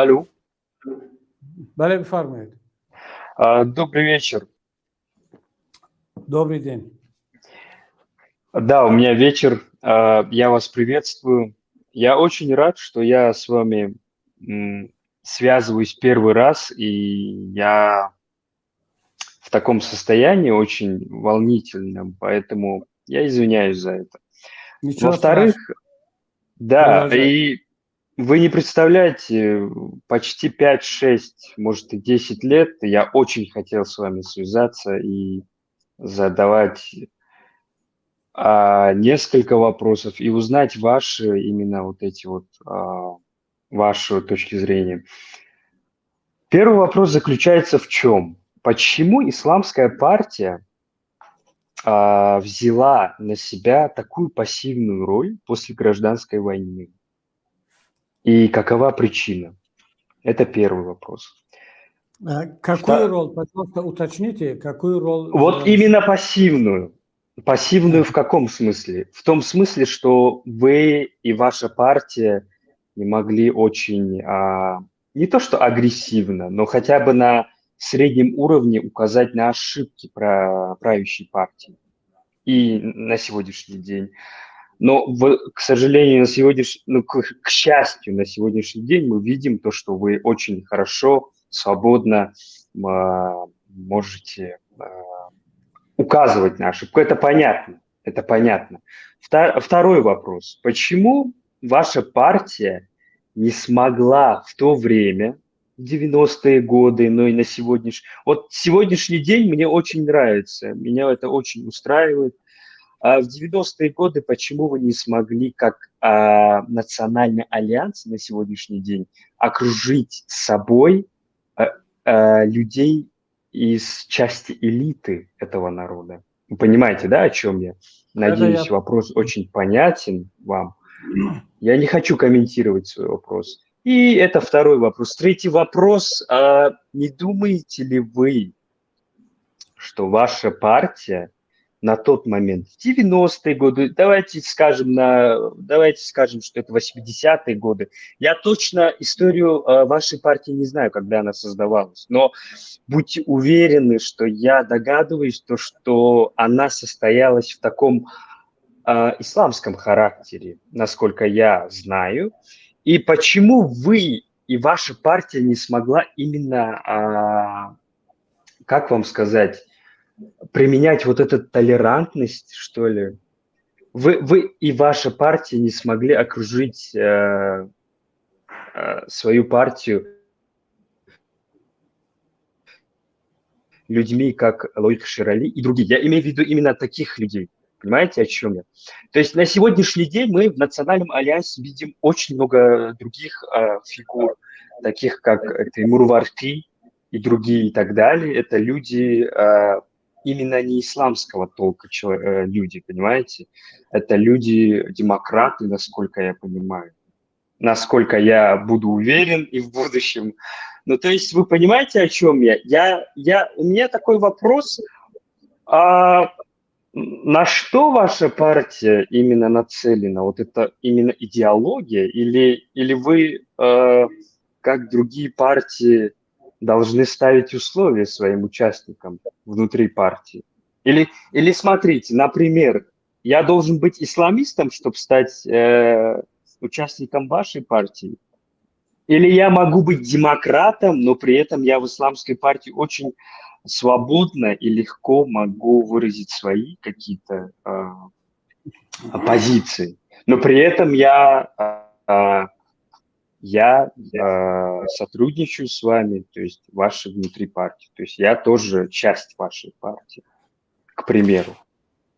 Алло. Бале, бифармоед. Добрый вечер. Добрый день. Да, у меня вечер. Я вас приветствую. Я очень рад, что я с вами связываюсь первый раз, и я в таком состоянии очень волнительном, поэтому я извиняюсь за это. Во-вторых, да, и вы не представляете, почти 5-6, может и 10 лет я очень хотел с вами связаться и задавать несколько вопросов и узнать ваши, именно вот эти вот, ваши точки зрения. Первый вопрос заключается в чем? Почему исламская партия взяла на себя такую пассивную роль после гражданской войны? И какова причина? Это первый вопрос. Какую роль, пожалуйста, уточните, какую роль? Вот именно пассивную. Пассивную в каком смысле? В том смысле, что вы и ваша партия не могли очень, не то что агрессивно, но хотя бы на среднем уровне указать на ошибки правящей партии. И на сегодняшний день. Но, к сожалению, к счастью, на сегодняшний день мы видим то, что вы очень хорошо, свободно можете указывать на ошибку. Это понятно. Это понятно. Второй вопрос. Почему ваша партия не смогла в то время, в 90-е годы, но и на сегодняшний... Вот сегодняшний день мне очень нравится, меня это очень устраивает. А в 90-е годы почему вы не смогли, как национальный альянс на сегодняшний день, окружить собой людей из части элиты этого народа? Вы понимаете, да, о чем я? Надеюсь, вопрос очень понятен вам. Я не хочу комментировать свой вопрос. И это второй вопрос. Третий вопрос. Не думаете ли вы, что ваша партия на тот момент, в 90-е годы, давайте скажем, что это 80-е годы. Я точно историю вашей партии не знаю, когда она создавалась, но будьте уверены, что я догадываюсь, что она состоялась в таком исламском характере, насколько я знаю. И почему вы и ваша партия не смогла именно, как вам сказать, применять вот эту толерантность, что ли? Вы и ваша партия не смогли окружить свою партию людьми, как Лоик Ширали и другие. Я имею в виду именно таких людей. Понимаете, о чем я? То есть на сегодняшний день мы в Национальном альянсе видим очень много других фигур, таких как Теймур Варти и другие и так далее. Это люди... именно не исламского толка люди, понимаете? Это люди-демократы, насколько я понимаю. Насколько я буду уверен и в будущем. Ну, то есть вы понимаете, о чем я? У меня такой вопрос. На что ваша партия именно нацелена? Вот это именно идеология? Или вы как другие партии должны ставить условия своим участникам внутри партии. Или смотрите, например, я должен быть исламистом, чтобы стать участником вашей партии? Или я могу быть демократом, но при этом я в исламской партии очень свободно и легко могу выразить свои какие-то позиции. Но при этом я сотрудничаю с вами, то есть вашей внутри партии. То есть я тоже часть вашей партии, к примеру.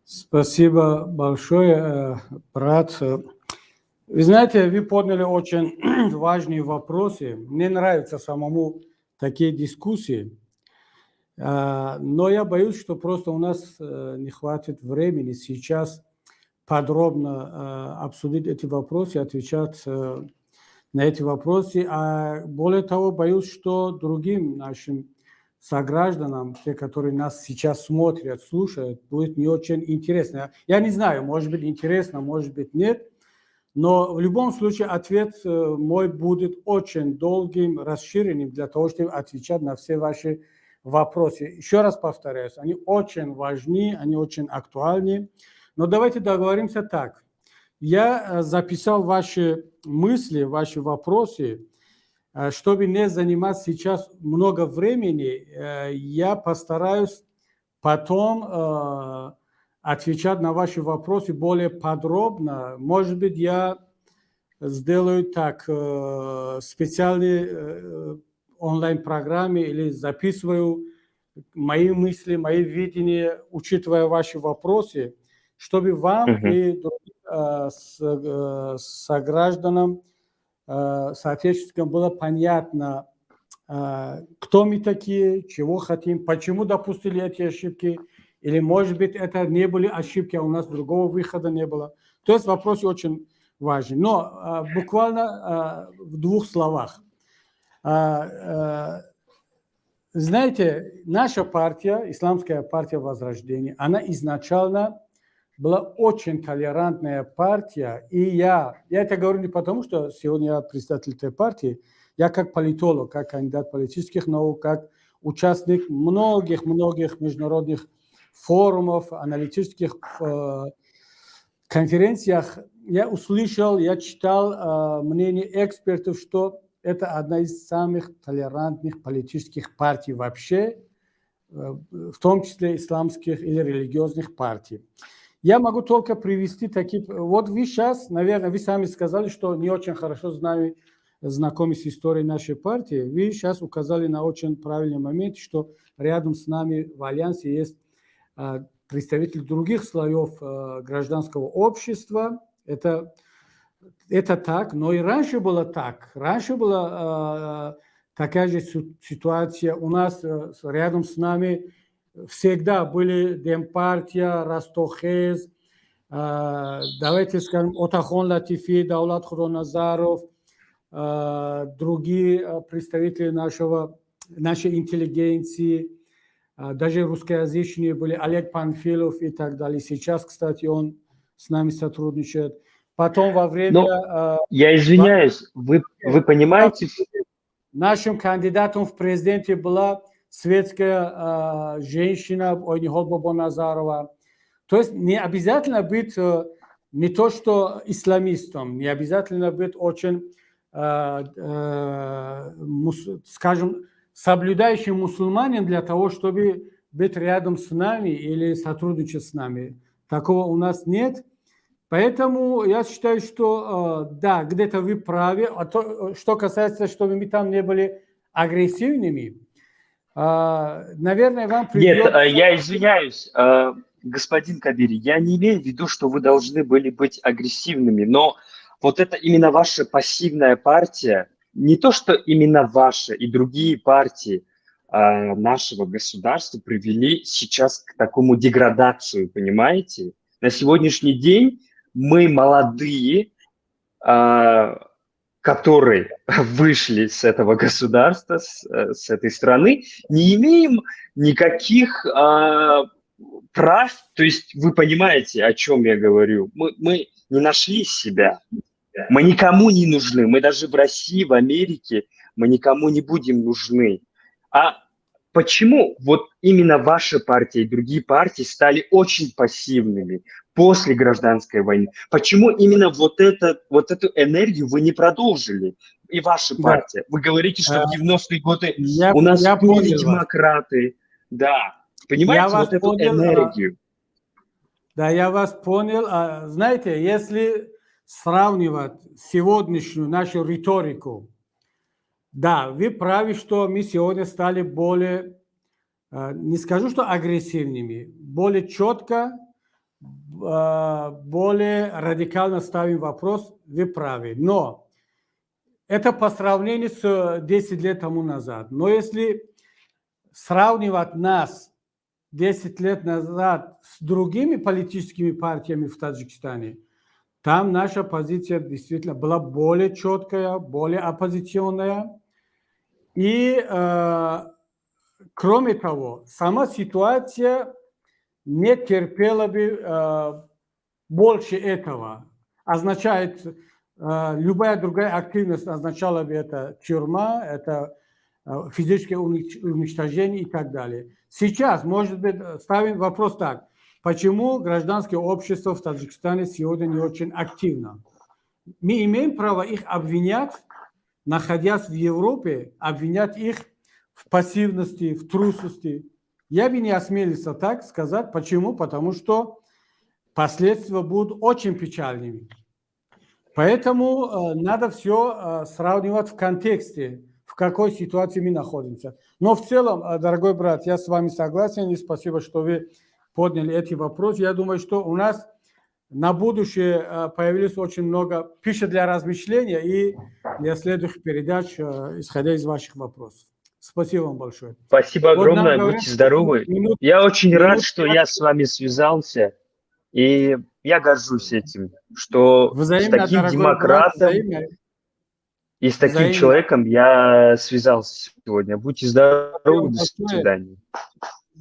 Спасибо большое, брат. Вы знаете, вы подняли очень важные вопросы. Мне нравятся самому такие дискуссии. Но я боюсь, что просто у нас не хватит времени сейчас подробно обсудить эти вопросы, отвечать на эти вопросы. А более того, боюсь, что другим нашим согражданам, те, которые нас сейчас смотрят, слушают, будет не очень интересно. Я не знаю, может быть интересно, может быть нет. Но в любом случае ответ мой будет очень долгим, расширенным для того, чтобы отвечать на все ваши вопросы. Еще раз повторяюсь, они очень важны, они очень актуальны. Но давайте договоримся так. Я записал ваши мысли, ваши вопросы, чтобы не занимать сейчас много времени. Я постараюсь потом отвечать на ваши вопросы более подробно. Может быть, я сделаю так, специальные онлайн-программы или записываю мои мысли, мои видения, учитывая ваши вопросы, чтобы вам и другим согражданам, соотечественникам было понятно, кто мы такие, чего хотим, почему допустили эти ошибки, или, может быть, это не были ошибки, а у нас другого выхода не было. То есть вопрос очень важен. Но буквально в двух словах. Знаете, наша партия, Исламская партия Возрождения, она изначально была очень толерантная партия. И я это говорю не потому, что сегодня я представитель этой партии, я как политолог, как кандидат политических наук, как участник многих международных форумов, аналитических конференциях, я услышал, я читал мнение экспертов, что это одна из самых толерантных политических партий вообще, в том числе исламских или религиозных партий. Я могу только привести такие... Вот вы сейчас, наверное, вы сами сказали, что не очень хорошо знакомы с историей нашей партии. Вы сейчас указали на очень правильный момент, что рядом с нами в Альянсе есть представители других слоев гражданского общества. Это так, но и раньше было так. Раньше была такая же ситуация. У нас рядом с нами всегда были Демпартия, Растохез, давайте скажем, Отахон Латифи, Даулат Худоназаров, другие представители нашей интеллигенции, даже русскоязычные были, Олег Панфилов и так далее. Сейчас, кстати, он с нами сотрудничает. Потом во время... я извиняюсь, вы понимаете... Нашим кандидатом в президенты была светская женщина Ойнихол Бабоназарова. То есть не обязательно быть не то что исламистом, не обязательно быть очень, скажем, соблюдающим мусульманин для того, чтобы быть рядом с нами или сотрудничать с нами. Такого у нас нет. Поэтому я считаю, что да, где-то вы правы. А то, что касается, чтобы мы там не были агрессивными, наверное, вам придется... Нет, я извиняюсь, господин Кабири, я не имею в виду, что вы должны были быть агрессивными, но вот это именно ваша пассивная партия, не то, что именно ваша и другие партии нашего государства привели сейчас к такому деградацию, понимаете? На сегодняшний день мы молодые, которые вышли с этого государства, с этой страны, не имеем никаких прав. То есть вы понимаете, о чем я говорю. Мы не нашли себя. Мы никому не нужны. Мы даже в России, в Америке, мы никому не будем нужны. А почему вот именно ваша партия и другие партии стали очень пассивными после гражданской войны? Почему именно вот эту энергию вы не продолжили? И ваша партия. Вы говорите, что в 90-е годы у нас были демократы. Да. Понимаете, вот эту энергию. Да, я вас понял. Знаете, если сравнивать сегодняшнюю нашу риторику, да, вы правы, что мы сегодня стали более, не скажу, что агрессивными, более четко, более радикально ставим вопрос, вы правы. Но это по сравнению с 10 лет тому назад. Но если сравнивать нас 10 лет назад с другими политическими партиями в Таджикистане, там наша позиция действительно была более четкая, более оппозиционная. И, кроме того, сама ситуация не терпела бы больше этого. Означает, любая другая активность означала бы это тюрьма, это физическое уничтожение и так далее. Сейчас, может быть, ставим вопрос так. Почему гражданское общество в Таджикистане сегодня не очень активно? Мы имеем право их обвинять, находясь в Европе, обвинять их в пассивности, в трусости. Я бы не осмелился так сказать. Почему? Потому что последствия будут очень печальными. Поэтому надо все сравнивать в контексте, в какой ситуации мы находимся. Но в целом, дорогой брат, я с вами согласен, и спасибо, что вы подняли эти вопросы. Я думаю, что у нас на будущее появилось очень много пищи для размышления и для следующих передач, исходя из ваших вопросов. Спасибо вам большое. Спасибо огромное, будьте здоровы. Я очень рад, что я с вами связался, и я горжусь этим, что с таким демократом и с таким человеком я связался сегодня. Будьте здоровы, до свидания.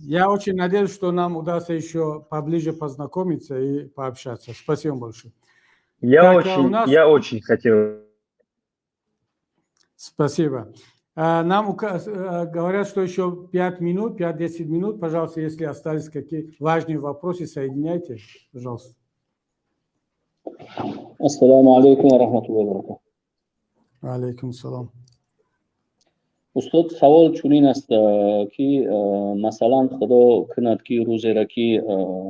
Я очень надеюсь, что нам удастся еще поближе познакомиться и пообщаться. Спасибо большое. Я очень хотел. Спасибо. Нам говорят, что еще 5 минут, 5-10 минут. Пожалуйста, если остались какие важные вопросы, соединяйте. Пожалуйста. Ассаламу алейкум ва рахматуллахи ва баракатуху. Алейкум салам. устод савол чунин аст ки масалан худо кунад ки рӯзеро ки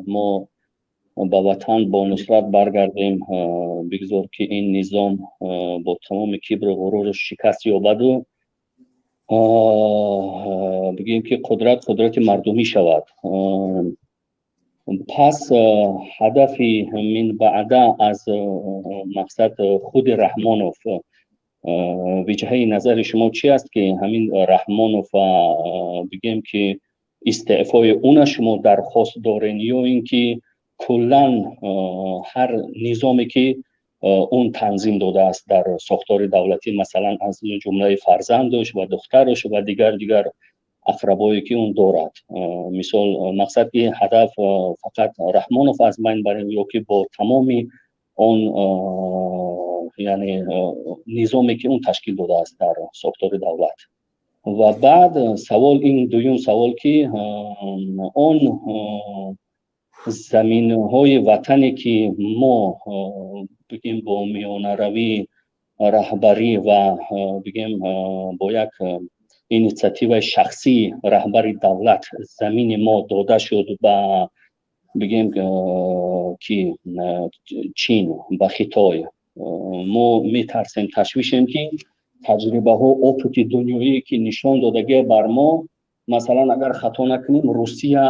мо ба ватан бо нусрат баргардем бигзор ки ин низом бо тамоми кибру ғурур шикаст ёбаду бигем ки қудрати мардумӣ шавад. пас ҳадафи мин баъда аз мақсад худи раҳмонов виҷҳаи назари шумо чи аст ки ҳамин раҳмонов бигем ки истеъфои уна шумо дархост дорен ё ин ки куллан ҳар низоме ки он танзим додааст дар сохтори давлатӣ масалан аз ҷумлаи фарзандош ва духтарош ва дигар ақрабое ки он дорад. Мисол мақсад ки ҳадаф фақат раҳмонов аз байн барем ё ки бо тамоми он яъне низоме ки он ташкил додааст дар сохтори давлат. Ва баъд савол ин дуюм савол ки он заминҳои ватане ки мо бигем бо миёнаравӣ раҳбарӣ ва бигем бо як инициативаи шахсии раҳбари давлат замини мо дода шуд ба бигем ки чин ба Хитой. мо метарсем ташвишем ки таҷрибаҳо опити дунёӣ ки нишон додагӣ бар мо масалан агар хато накунем Русия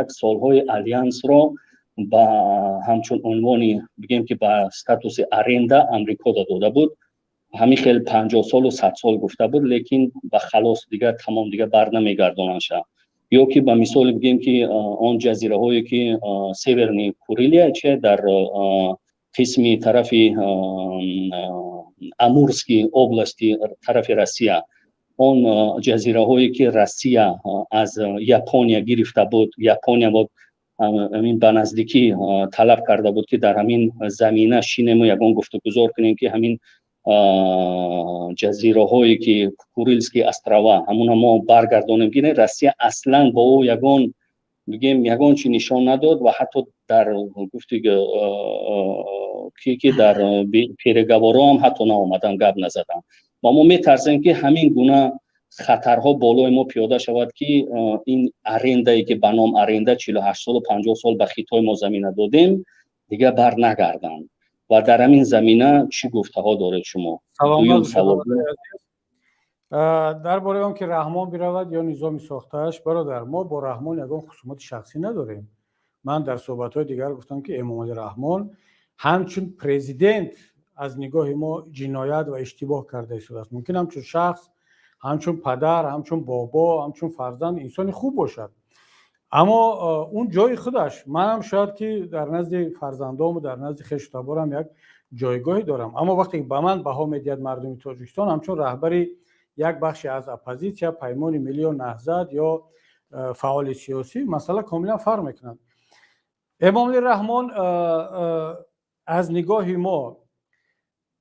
як солҳои альянсро ба ҳамчун унвони бигем ки ба статуси аренда амрико дода буд. ҳамин хел 50 солу 100 сол гуфта буд, лекин ба халос дигар тамом дигар барнамегардонанша. ё ки ба мисоли бигем ки он ҷазираҳое ки Северни Курилия че дар қисми тарафи Амурский области тарафи Россия, он ҷазираҳое ки Россия аз Япония гирифта буд, Япония буд ҳамин ба наздикӣ талаб карда буд ки дар ҳамин замина шинему ягон гуфтугузор кунем ки ҳамин جزیره هایی که کوریلسکی استروا همون ما برگردانیم که روسیه اصلا با او یگان بگیم یگان چی نشان نداد و حتی در گفتی که در پیرگوارا هم حتی نآمدن گپ نزدن. ما میترسیم که همین گونه خطرها بالای ما پیاده شود که این ارنده که به نام ارنده 48 سال و 50 سال به خطای ما زمینه دادیم دیگه بر نگردند. و در همین زمینه چی گفته ها دارید شما؟ دویم سوال درباره اون که رحمان برود یا نظامی ساختهش، برادر ما با رحمان یگان خصومت شخصی نداریم. من در صحبت‌های دیگر گفتم که امام علی رحمان همچون پرزیدنت از نگاه ما جنایت و اشتباه کرده است. ممکن همچون شخص، همچون پدر، همچون بابا، همچون فرزند انسان خوب باشد، اما اون جای خودش، من هم شاید که در نزد فرزندام و در نزد خویشتبارم یک جایگاهی دارم، اما وقتی به من بها میدهد مردم تاجیکستان همچون رهبری یک بخشی از اپوزیسیا، پیمان ملی و نهضت یا فعال سیاسی، مسئله کاملا فرق میکند. امام علی رحمان از نگاه ما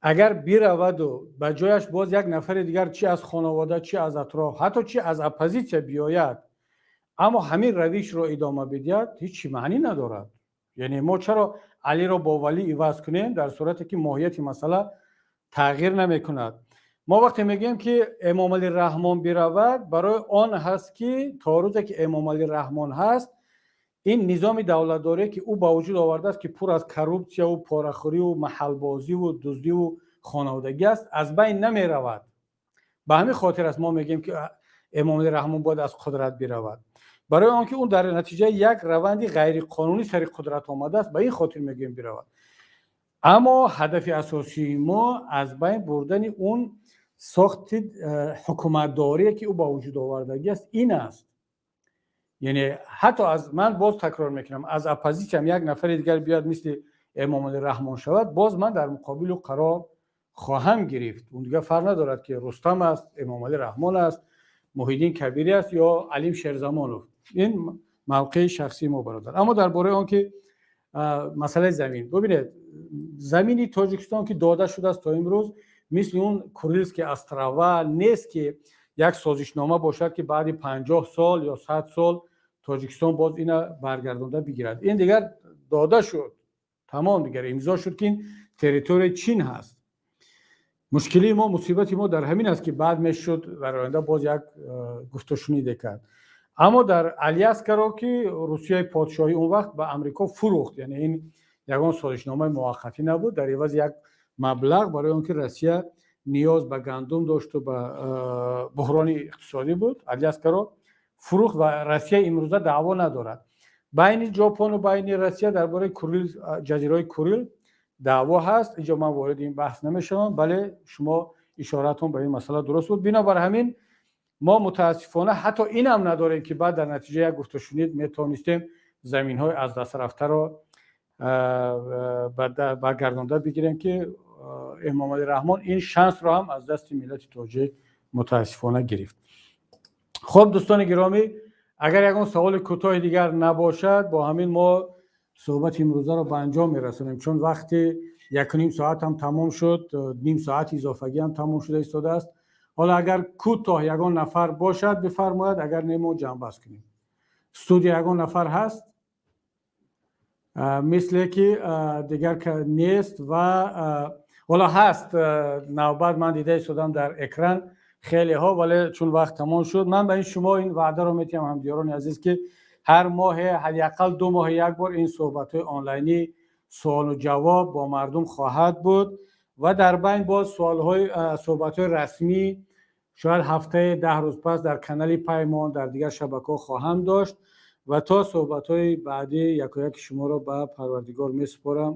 اگر برود و به جایش باز یک نفر دیگر چی از خانواده، چی از اطراف، حتی چی از اپوزیسیا بیاید، اما همین روش رو ادامه بدهد، هیچ معنی ندارد. یعنی ما چرا علی را با ولی عوض کنیم در صورتی که ماهیت مسئله تغییر نمیکند؟ ما وقتی میگیم که امام علی رحمان برود، برای آن هست که تا روزی که امام علی رحمان هست، این نظام دولتداری که او با وجود آورده است که پر از کروپسیا و پاره‌خوری و محل‌بازی و دزدی و خانوادگی است، از بین نمی رود. به همین خاطر است ما میگیم که امام علی رحمان باید از قدرت برود، برای آنکه اون در نتیجه یک روند غیر قانونی سر قدرت آمده است، به این خاطر میگیم برود. اما هدف اساسی ما از بین بردن اون ساخت حکومتداری که او با وجود آوردگی است این است. یعنی حتی از من باز تکرار میکنم، از اپوزیسیا هم یک نفر دیگر بیاد مثل امام علی رحمان شود، باز من در مقابل او قرار خواهم گرفت. اون دیگه فرق ندارد که رستم است، امام علی رحمان است، محیدین کبیری است یا علیم شیرزمانوف. این موقع شخصی ما برادر. اما درباره آن که مسئله زمین، ببینید زمینی تاجیکستان که داده شده است تا امروز مثل اون کوریلسکی استروا نیست که یک سازشنامه باشد که بعد 50 سال یا 100 سال تاجیکستان باز اینا برگردونده بگیرد. این دیگر داده شد، تمام دیگر امضا شد که این تریتوری چین هست. مشکلی ما، مصیبتی ما در همین است که بعد میشد در آینده باز یک گفتشنیده کرد. اما در الیاسکا که روسیه پادشاهی اون وقت به امریکا فروخت، یعنی این یگان سازشنامه موقتی نبود، در عوض یک مبلغ برای اون که روسیه نیاز به گندم داشت و به بحران اقتصادی بود، الیاسکا را فروخت و روسیه امروزه دعوا ندارد. بین ژاپن و بین روسیه درباره کوریل، جزیره کوریل دعوا هست. اینجا من وارد این بحث نمیشم، بله شما اشارتون به این مسئله درست بود. بنابر همین ما متاسفانه حتی این هم نداریم که بعد در نتیجه یک گفتشنید میتونستیم زمین های از دست رفته را برگردانده بگیریم که امام علی رحمان این شانس را هم از دست ملت تاجیک متاسفانه گرفت. خب دوستان گرامی، اگر یکان سوال کوتاه دیگر نباشد، با همین ما صحبت امروزه را به انجام میرسونیم، چون وقتی 1.5 ساعت هم تمام شد، نیم ساعت اضافگی هم تمام شده ایستاده است. حالا اگر کوتاه یگان نفر باشد بفرماید، اگر نمو جمع بست کنیم. استودیو یگان نفر هست؟ مثل که دیگر که نیست و حالا هست. نوبت من دیده ایستادم در اکران خیلی ها، ولی چون وقت تمام شد من به شما این وعده رو میتونم همدیاران عزیز که هر ماه حداقل 2 ماه یک بار این صحبت های آنلاینی سوال و جواب با مردم خواهد بود و در بین باز صحبت های رسمی شاید هفته 10 روز پس در کانال پیمان در دیگر شبکه‌ها خواهم داشت و تا صحبت های بعدی یک شما را به پروردگار میسپارم.